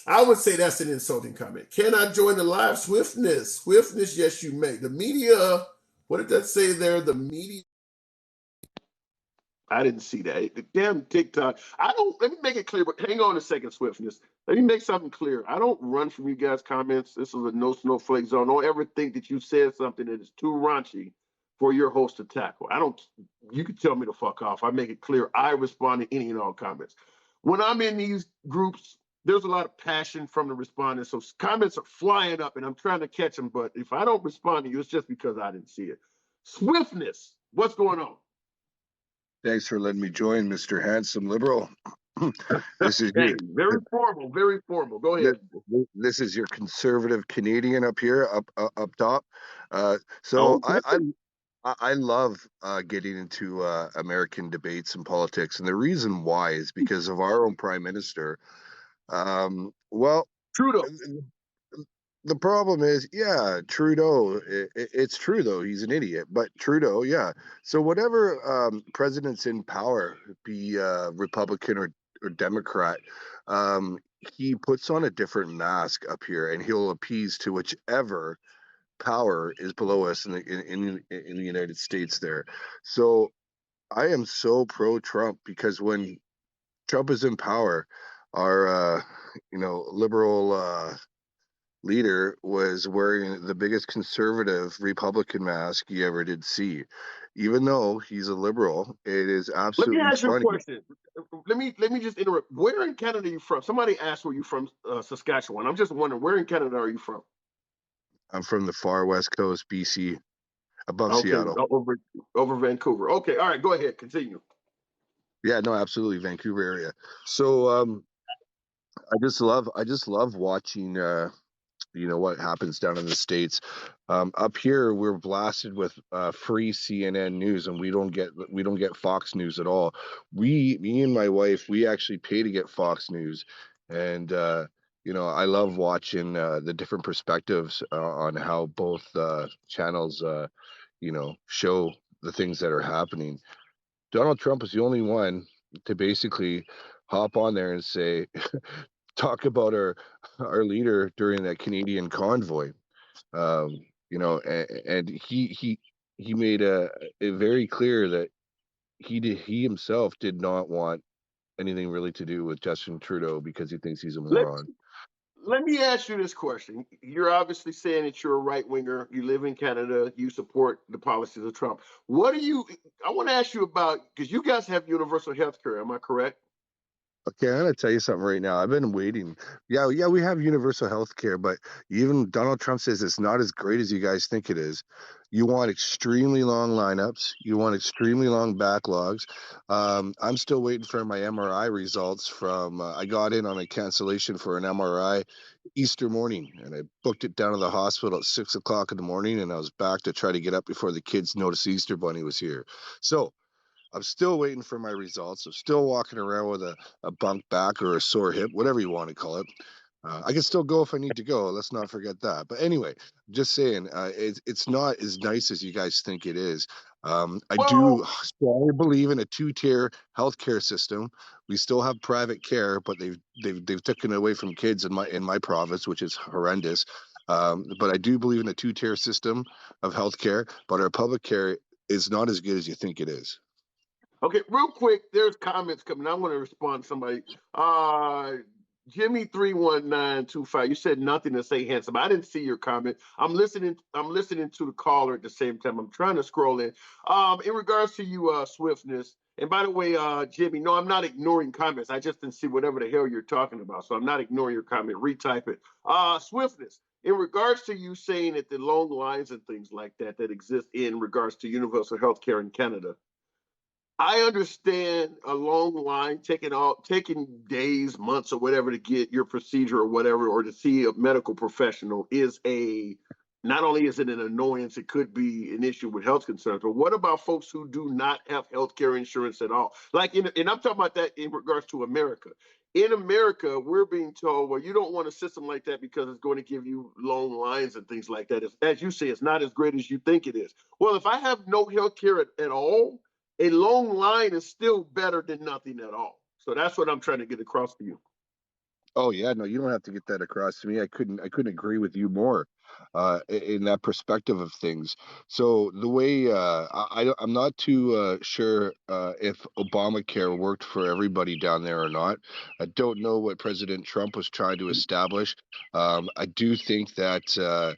I would say that's an insulting comment. Can I join the live? Swiftness, yes, you may. The media, what did that say there? The media. I didn't see that. The damn TikTok. Let me make it clear, but hang on a second, Swiftness. Let me make something clear. I don't run from you guys' comments. This is a no snowflake zone. Don't ever think that you said something that is too raunchy for your host to tackle. You can tell me to fuck off. I make it clear. I respond to any and all comments. When I'm in these groups, there's a lot of passion from the respondents. So comments are flying up and I'm trying to catch them. But if I don't respond to you, it's just because I didn't see it. Swiftness, what's going on? Thanks for letting me join, Mr. Handsome Liberal. This is Hey, very formal, very formal. Go ahead. This is your conservative Canadian up here, up top. So Okay. I love getting into American debates and politics, and the reason why is because of our own Prime Minister. Well, Trudeau. the problem is, yeah, Trudeau. It's true though; he's an idiot. But Trudeau, yeah. So whatever president's in power, be Republican or Democrat, he puts on a different mask up here, and he'll appease to whichever power is below us in the United States. There, so I am so pro Trump because when Trump is in power, our liberal leader was wearing the biggest conservative Republican mask you ever did see. Even though he's a liberal, it is Let me absolutely ask you a funny. question. Let me just interrupt. Where in Canada are you from? Somebody asked where you from, Saskatchewan. I'm just wondering, where in Canada are you from? I'm from the far west coast, BC, above Okay, Seattle. over Vancouver. Okay, all right, go ahead, continue. Yeah, no, absolutely, Vancouver area. So I just love watching what happens down in the States. Up here we're blasted with free CNN news, and we don't get Fox News at all. Me and my wife, we actually pay to get Fox News, and I love watching the different perspectives on how both channels show the things that are happening. Donald Trump is the only one to basically hop on there and say talk about our leader during that Canadian convoy. And he made it very clear that he himself did not want anything really to do with Justin Trudeau because he thinks he's a Let moron. let me ask you this question. You're obviously saying that you're a right winger. You live in Canada. You support the policies of Trump. What do you? I want to ask you about because you guys have universal health care. Am I correct? Okay, I'm gonna tell you something right now. I've been waiting. Yeah, we have universal health care, but even Donald Trump says it's not as great as you guys think it is. You want extremely long lineups. You want extremely long backlogs. I'm still waiting for my MRI results from. I got in on a cancellation for an MRI Easter morning, and I booked it down to the hospital at 6 o'clock in the morning, and I was back to try to get up before the kids noticed the Easter Bunny was here. So I'm still waiting for my results. I'm still walking around with a bunk back or a sore hip, whatever you want to call it. I can still go if I need to go. Let's not forget that. But anyway, just saying, it's not as nice as you guys think it is. I do Well, strongly believe in a two-tier healthcare system. We still have private care, but they've taken it away from kids in my province, which is horrendous. But I do believe in a two-tier system of healthcare. But our public care is not as good as you think it is. okay, real quick, there's comments coming. I want to respond to somebody. Jimmy31925, you said nothing to say handsome. I didn't see your comment. I'm listening to the caller at the same time. I'm trying to scroll in regards to you, swiftness. And by the way, Jimmy, no, I'm not ignoring comments. I just didn't see whatever the hell you're talking about. So I'm not ignoring your comment. Retype it. Swiftness. In regards to you saying that the long lines and things like that exist in regards to universal health care in Canada, I understand a long line taking days, months, or whatever to get your procedure or whatever, or to see a medical professional is a not only is it an annoyance, it could be an issue with health concerns. But what about folks who do not have health care insurance at all? And I'm talking about that in regards to America. In America, we're being told, well, you don't want a system like that because it's going to give you long lines and things like that. As you say, it's not as great as you think it is. Well, if I have no health care at all, a long line is still better than nothing at all. So that's what I'm trying to get across to you. Oh yeah, no, you don't have to get that across to me. I couldn't agree with you more in that perspective of things. So the way I'm not too sure if Obamacare worked for everybody down there or not. I don't know what President Trump was trying to establish. I do think that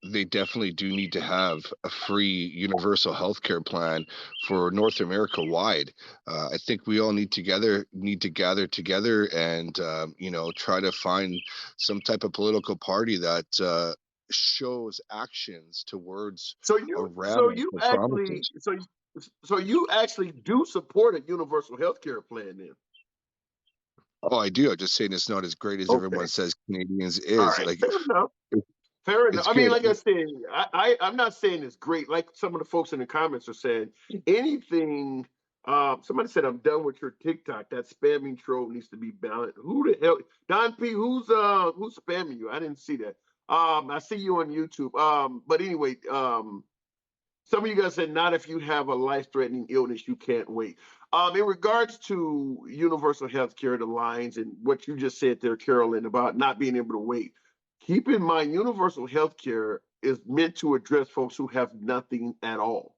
they definitely do need to have a free universal health care plan for North America wide. I think we all need to gather together and try to find some type of political party that shows actions towards So you so around you the actually promises. so so you actually do support a universal health care plan then. Oh, I do. I'm just saying it's not as great as everyone Okay. says Canadians All is. right. Like Fair enough. it, Fair enough. it's I mean, good. like I said, I'm not saying it's great. Like some of the folks in the comments are saying, anything. Somebody said I'm done with your TikTok. That spamming troll needs to be balanced. Who the hell, Don P? Who's spamming you? I didn't see that. I see you on YouTube. But anyway, some of you guys said not if you have a life-threatening illness, you can't wait. In regards to universal health care, the lines and what you just said there, Carolyn, about not being able to wait. Keep in mind, universal health care is meant to address folks who have nothing at all.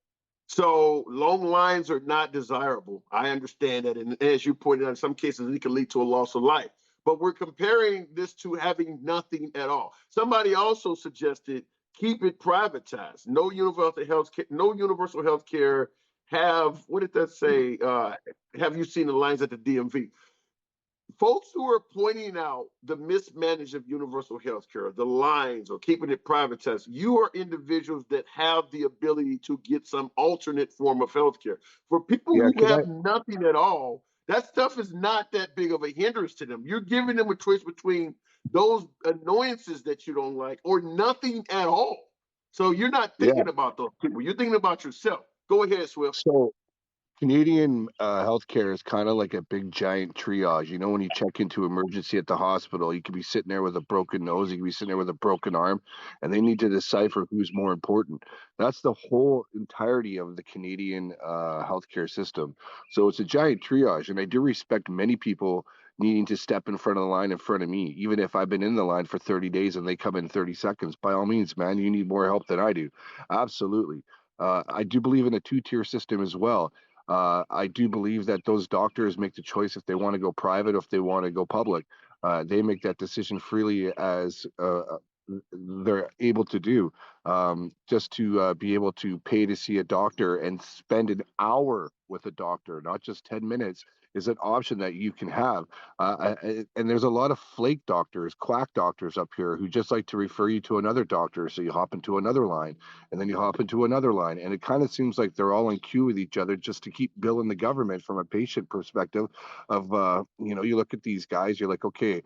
So long lines are not desirable. I understand that. And as you pointed out, in some cases, it can lead to a loss of life. But we're comparing this to having nothing at all. Somebody also suggested keep it privatized. No universal health care. No universal health care. Have what did that say? Have you seen the lines at the DMV? Folks who are pointing out the mismanagement of universal health care, the lines, or keeping it privatized, you are individuals that have the ability to get some alternate form of health care. For people Yeah, who can I? have nothing at all, that stuff is not that big of a hindrance to them. You're giving them a choice between those annoyances that you don't like or nothing at all. So you're not Yeah. thinking about those people. You're thinking about yourself. Go ahead, Swift. So Canadian healthcare is kind of like a big giant triage. You know, when you check into emergency at the hospital, you could be sitting there with a broken nose, you could be sitting there with a broken arm, and they need to decipher who's more important. That's the whole entirety of the Canadian healthcare system. So it's a giant triage, and I do respect many people needing to step in front of the line in front of me, even if I've been in the line for 30 days and they come in 30 seconds. By all means, man, you need more help than I do. Absolutely. I do believe in a two-tier system as well. I do believe that those doctors make the choice if they want to go private or if they want to go public. They make that decision freely as they're able to do. Just to be able to pay to see a doctor and spend an hour with a doctor, not just 10 minutes, is an option that you can have. And there's a lot of flake doctors, quack doctors up here who just like to refer you to another doctor. So you hop into another line and then you hop into another line. And it kind of seems like they're all in queue with each other just to keep billing the government from a patient perspective of, you look at these guys, you're like, okay,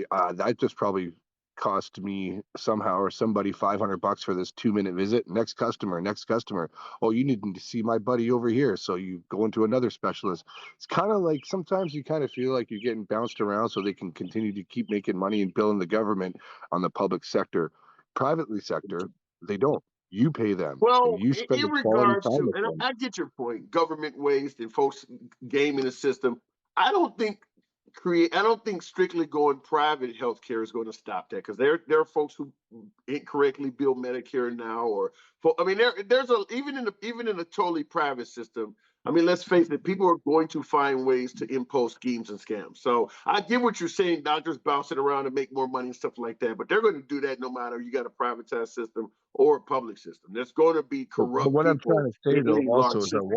that just probably cost me somehow or somebody $500 for this 2-minute visit. Next customer, next customer. Oh, you need to see my buddy over here. So you go into another specialist. It's kind of like sometimes you kind of feel like you're getting bounced around so they can continue to keep making money and billing the government on the public sector. Privately sector, they don't. You pay them and Well, you spend in a quality regards time to, with and them. I get your point, government waste and folks gaming the system. I don't think I don't think strictly going private healthcare is going to stop that, because there are folks who incorrectly bill Medicare now, I mean, there's a even in a totally private system. I mean, let's face it, people are going to find ways to impose schemes and scams. So I get what you're saying, doctors bouncing around to make more money and stuff like that, but they're going to do that no matter you got a privatized system or a public system. There's going to be But corrupt what I'm people trying to say in though these large also is systems.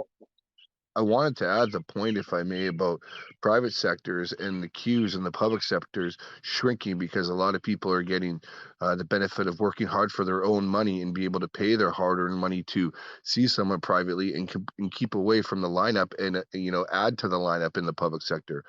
I wanted to add the point, if I may, about private sectors and the queues in the public sectors shrinking because a lot of people are getting the benefit of working hard for their own money and be able to pay their hard-earned money to see someone privately and keep away from the lineup and add to the lineup in the public sector.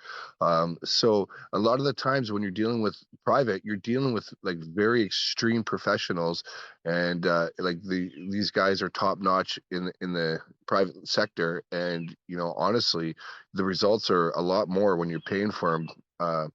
So a lot of the times when you're dealing with private, you're dealing with like very extreme professionals, and like these guys are top notch in the private sector, and honestly the results are a lot more when you're paying for them,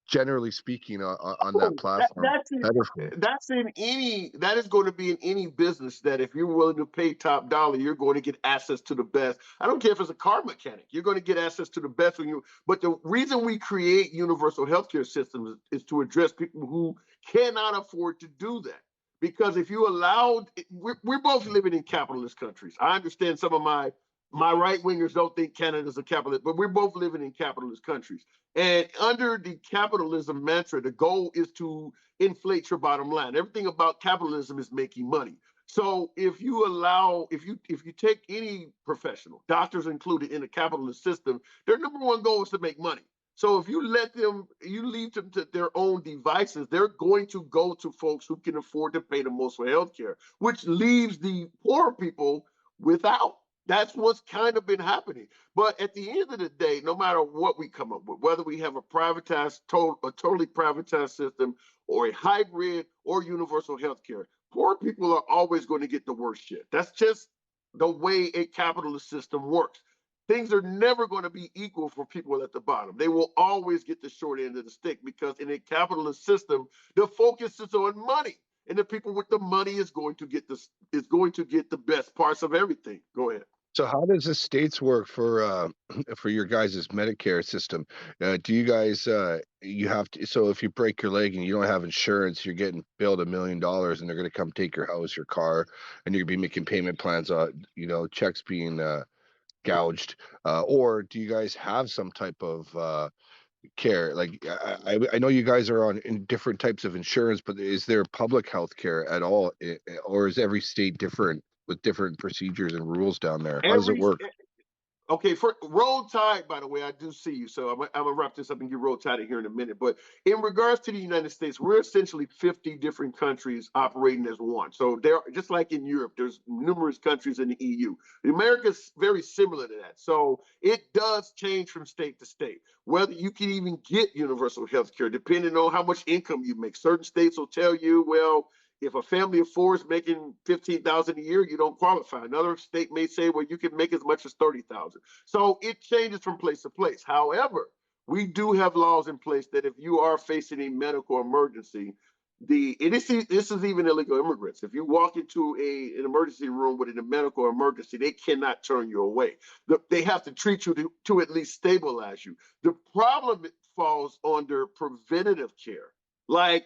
generally speaking, on that Oh, platform, better for them. that is going to be in any business, that if you're willing to pay top dollar, you're going to get access to the best. I don't care if it's a car mechanic, you're going to get access to the best but the reason we create universal healthcare systems is to address people who cannot afford to do that. Because if you allowed, we're both living in capitalist countries. I understand some of my right wingers don't think Canada's a capitalist, but we're both living in capitalist countries. And under the capitalism mantra, the goal is to inflate your bottom line. Everything about capitalism is making money. So if you take any professional, doctors included, in the capitalist system, their number one goal is to make money. So if you leave them to their own devices, they're going to go to folks who can afford to pay the most for healthcare, which leaves the poor people without. That's what's kind of been happening. But at the end of the day, no matter what we come up with, whether we have a totally privatized system, or a hybrid or universal health care, poor people are always going to get the worst shit. That's just the way a capitalist system works. Things are never going to be equal for people at the bottom. They will always get the short end of the stick, because in a capitalist system, the focus is on money. And the people with the money is going to get the best parts of everything. Go ahead. So how does the states work for for your guys' Medicare system? Do you guys you have to, so if you break your leg and you don't have insurance, you're getting billed $1 million and they're going to come take your house, your car, and you're going to be making payment plans on checks being gouged, or do you guys have some type of care? Like I know you guys are on in different types of insurance, but is there public health care at all, or is every state different with different procedures and rules down there? How does it Every work? Okay, for Roll Tide, by the way, I do see you. So I'm gonna wrap this up and get Roll Tide in here in a minute. But in regards to the United States, we're essentially 50 different countries operating as one. So there, just like in Europe, there's numerous countries in the EU. America's very similar to that. So it does change from state to state. Whether you can even get universal health care, depending on how much income you make. Certain states will tell you, well, if a family of four is making 15,000 a year, you don't qualify. Another state may say, well, you can make as much as 30,000. So it changes from place to place. However, we do have laws in place that if you are facing a medical emergency, this is even illegal immigrants. If you walk into an emergency room with a medical emergency, they cannot turn you away. They have to treat you to at least stabilize you. The problem falls under preventative care. Like,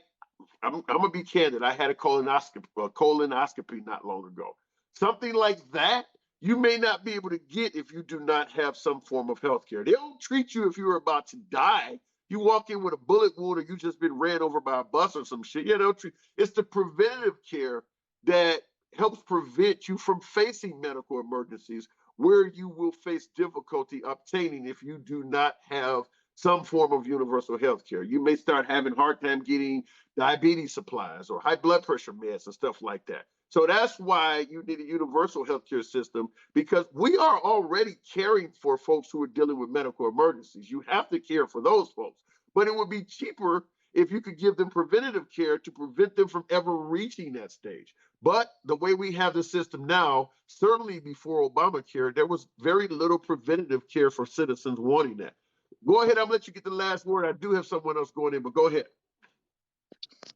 I'm gonna be candid. I had a colonoscopy not long ago. Something like that you may not be able to get if you do not have some form of health care. They don't treat you if you're about to die. You walk in with a bullet wound or you just been ran over by a bus or some shit. It's the preventative care that helps prevent you from facing medical emergencies where you will face difficulty obtaining if you do not have some form of universal health care. You may start having hard time getting diabetes supplies or high blood pressure meds and stuff like that. So that's why you need a universal healthcare system, because we are already caring for folks who are dealing with medical emergencies. You have to care for those folks, but it would be cheaper if you could give them preventative care to prevent them from ever reaching that stage. But the way we have the system now, certainly before Obamacare, there was very little preventative care for citizens wanting that. Go ahead. I'm going to let you get the last word. I do have someone else going in, but go ahead.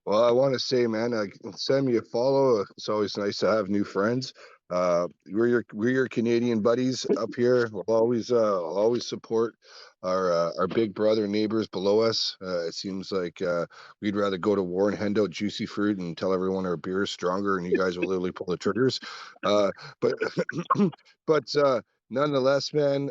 Well, I want to say, man, send me a follow. It's always nice to have new friends. We're your Canadian buddies up here. I'll always support our big brother neighbors below us. It seems like we'd rather go to war and hand out juicy fruit and tell everyone our beer is stronger, and you guys will literally pull the triggers. But but nonetheless, man,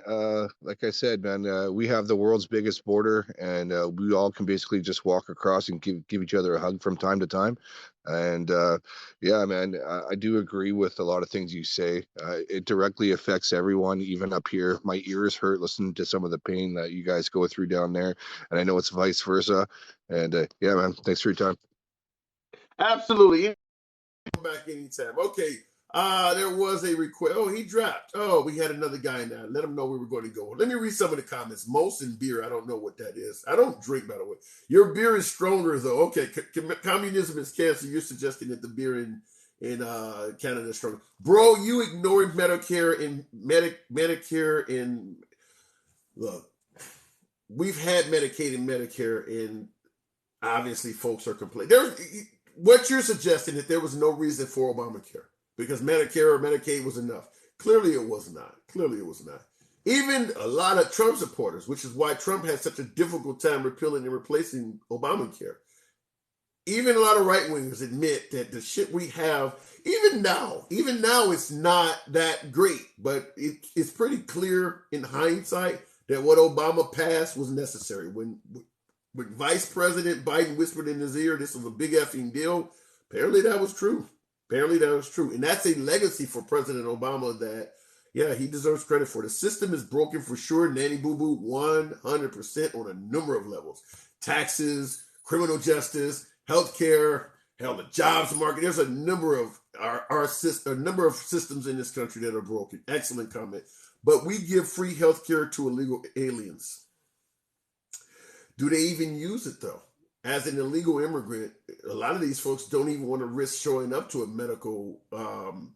like I said, man, we have the world's biggest border, and we all can basically just walk across and give each other a hug from time to time. And yeah, man, I do agree with a lot of things you say. It directly affects everyone, even up here. My ears hurt listening to some of the pain that you guys go through down there, and I know it's vice versa. And yeah, man, thanks for your time. Absolutely. Come back anytime. Okay. There was a request. Oh, he dropped. Oh, we had another guy now. Let him know we were going to go. Let me read some of the comments. Molson beer. I don't know what that is. I don't drink, by the way. Your beer is stronger, though. Okay. Communism is cancer. You're suggesting that the beer in Canada is stronger. Bro, you ignoring Medicare and Medicare and look. We've had Medicaid and Medicare, and obviously folks are complaining. What you're suggesting that there was no reason for Obamacare because Medicare or Medicaid was enough. Clearly it was not. Clearly it was not. Even a lot of Trump supporters, which is why Trump had such a difficult time repealing and replacing Obamacare. Even a lot of right-wingers admit that the shit we have, even now it's not that great, but it's pretty clear in hindsight that what Obama passed was necessary. When Vice President Biden whispered in his ear, this was a big effing deal, apparently that was true. And that's a legacy for President Obama that, yeah, he deserves credit for. The system is broken for sure. Nanny boo-boo, 100% on a number of levels. Taxes, criminal justice, healthcare, hell, the jobs market. There's a number of a number of systems in this country that are broken. Excellent comment. But we give free healthcare to illegal aliens. Do they even use it, though? As an illegal immigrant, a lot of these folks don't even want to risk showing up to a medical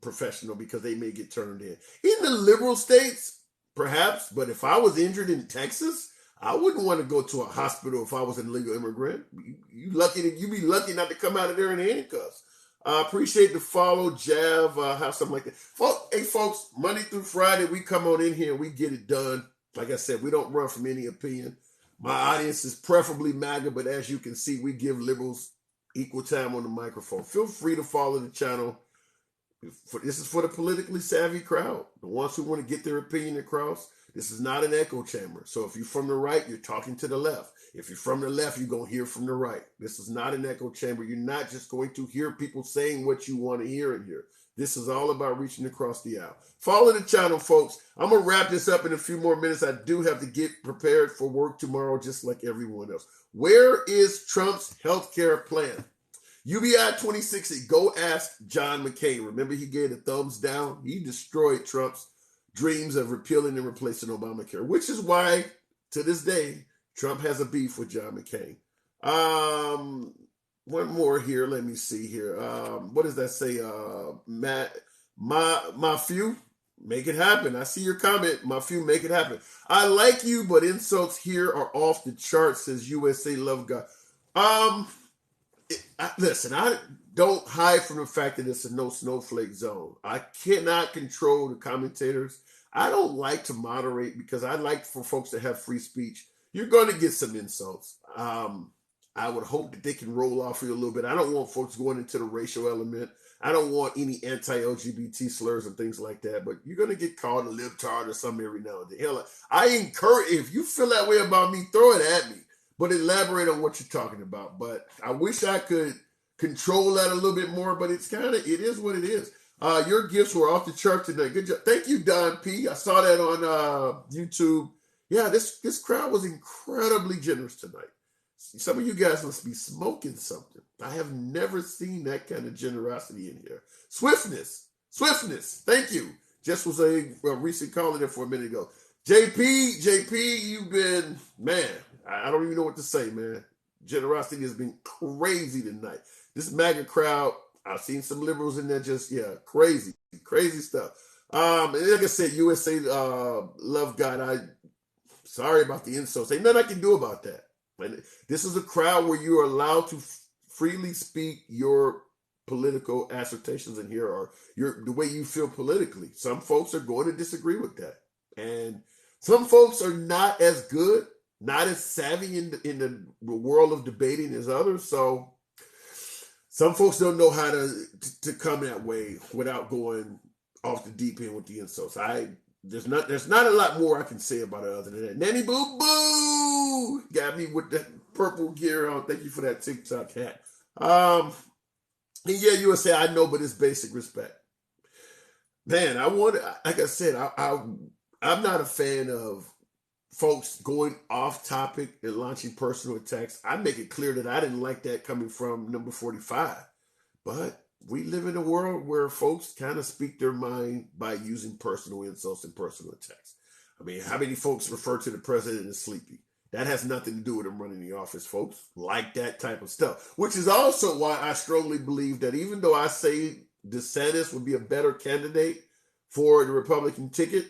professional because they may get turned in. In the liberal states, perhaps, but if I was injured in Texas, I wouldn't want to go to a hospital if I was an illegal immigrant. You'd be lucky not to come out of there in handcuffs. I appreciate the follow, Jav, have something like that. Hey, folks, Monday through Friday, we come on in here and we get it done. Like I said, we don't run from any opinion. My audience is preferably MAGA, but as you can see, we give liberals equal time on the microphone. Feel free to follow the channel. This is for the politically savvy crowd, the ones who want to get their opinion across. This is not an echo chamber. So if you're from the right, you're talking to the left. If you're from the left, you're going to hear from the right. This is not an echo chamber. You're not just going to hear people saying what you want to hear in here. This is all about reaching across the aisle. Follow the channel, folks. I'm going to wrap this up in a few more minutes. I do have to get prepared for work tomorrow, just like everyone else. Where is Trump's health care plan? UBI 2060, go ask John McCain. Remember, he gave a thumbs down. He destroyed Trump's dreams of repealing and replacing Obamacare, which is why, to this day, Trump has a beef with John McCain. One more here. Let me see here. What does that say? My few, make it happen. I see your comment. My few, make it happen. I like you, but insults here are off the charts, says USA Love God. Listen, I don't hide from the fact that it's a no snowflake zone. I cannot control the commentators. I don't like to moderate because I like for folks to have free speech. You're going to get some insults. I would hope that they can roll off you a little bit. I don't want folks going into the racial element. I don't want any anti-LGBT slurs and things like that, but you're going to get called a libtard or something every now and then. Hell, I encourage, if you feel that way about me, throw it at me. but elaborate on what you're talking about. But I wish I could control that a little bit more, but it is what it is. Your gifts were off the chart tonight. Good job. Thank you, Don P. I saw that on YouTube. Yeah, this crowd was incredibly generous tonight. Some of you guys must be smoking something. I have never seen that kind of generosity in here. Swiftness. Thank you. Just was a recent call in there for a minute ago. JP, you've been, man, I don't even know what to say, man. Generosity has been crazy tonight. This MAGA crowd, I've seen some liberals in there just, crazy stuff. And like I said, USA love God. Sorry about the insults. Ain't nothing I can do about that. And this is a crowd where you are allowed to freely speak your political assertions in here, or the way you feel politically. Some folks are going to disagree with that. And some folks are not as good, not as savvy in the world of debating as others. So some folks don't know how to come that way without going off the deep end with the insults. There's not a lot more I can say about it other than that. Nanny Boo Boo got me with that purple gear on. Thank you for that TikTok hat. And yeah, you would say I know, but it's basic respect. Man, like I said, I'm not a fan of folks going off topic and launching personal attacks. I make it clear that I didn't like that coming from number 45. But we live in a world where folks kind of speak their mind by using personal insults and personal attacks. I mean, how many folks refer to the president as sleepy? That has nothing to do with him running the office. Folks like that type of stuff, which is also why I strongly believe that even though I say DeSantis would be a better candidate for the Republican ticket,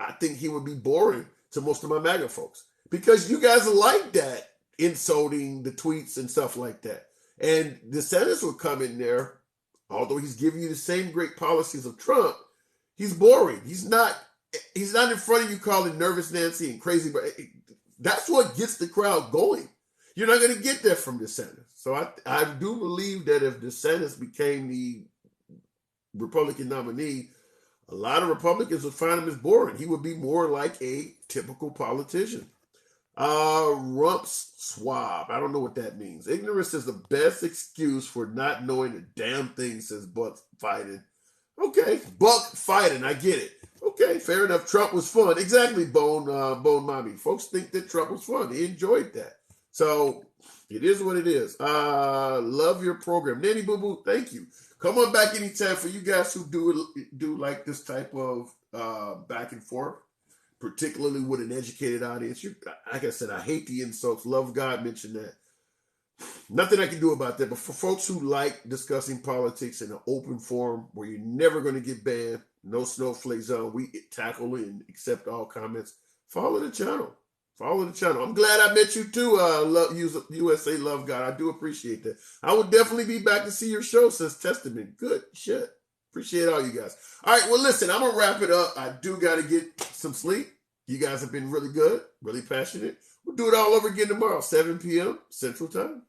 I think he would be boring to most of my MAGA folks, because you guys like that, insulting the tweets and stuff like that. And DeSantis will come in there, although he's giving you the same great policies of Trump, he's boring. He's not in front of you calling nervous Nancy and crazy, but that's what gets the crowd going. You're not going to get that from DeSantis. So I do believe that if DeSantis became the Republican nominee, a lot of Republicans would find him as boring. He would be more like a typical politician. Rumps swab. I don't know what that means. Ignorance is the best excuse for not knowing a damn thing, says Buck Fighting. Okay, Buck Fighting. I get it. Okay, fair enough. Trump was fun. Exactly, Bone Mommy. Folks think that Trump was fun. He enjoyed that. So it is what it is. Love your program. Nanny Boo Boo, thank you. Come on back anytime. For you guys who do like this type of back and forth, particularly with an educated audience. Like I said, I hate the insults. Love God mentioned that. Nothing I can do about that. But for folks who like discussing politics in an open forum where you're never going to get banned, no snowflake zone, we tackle and accept all comments, follow the channel. I'm glad I met you too, USA Love God. I do appreciate that. I will definitely be back to see your show, says Testament. Good shit. Appreciate all you guys. All right, well, listen, I'm going to wrap it up. I do got to get some sleep. You guys have been really good, really passionate. We'll do it all over again tomorrow, 7 p.m. Central Time.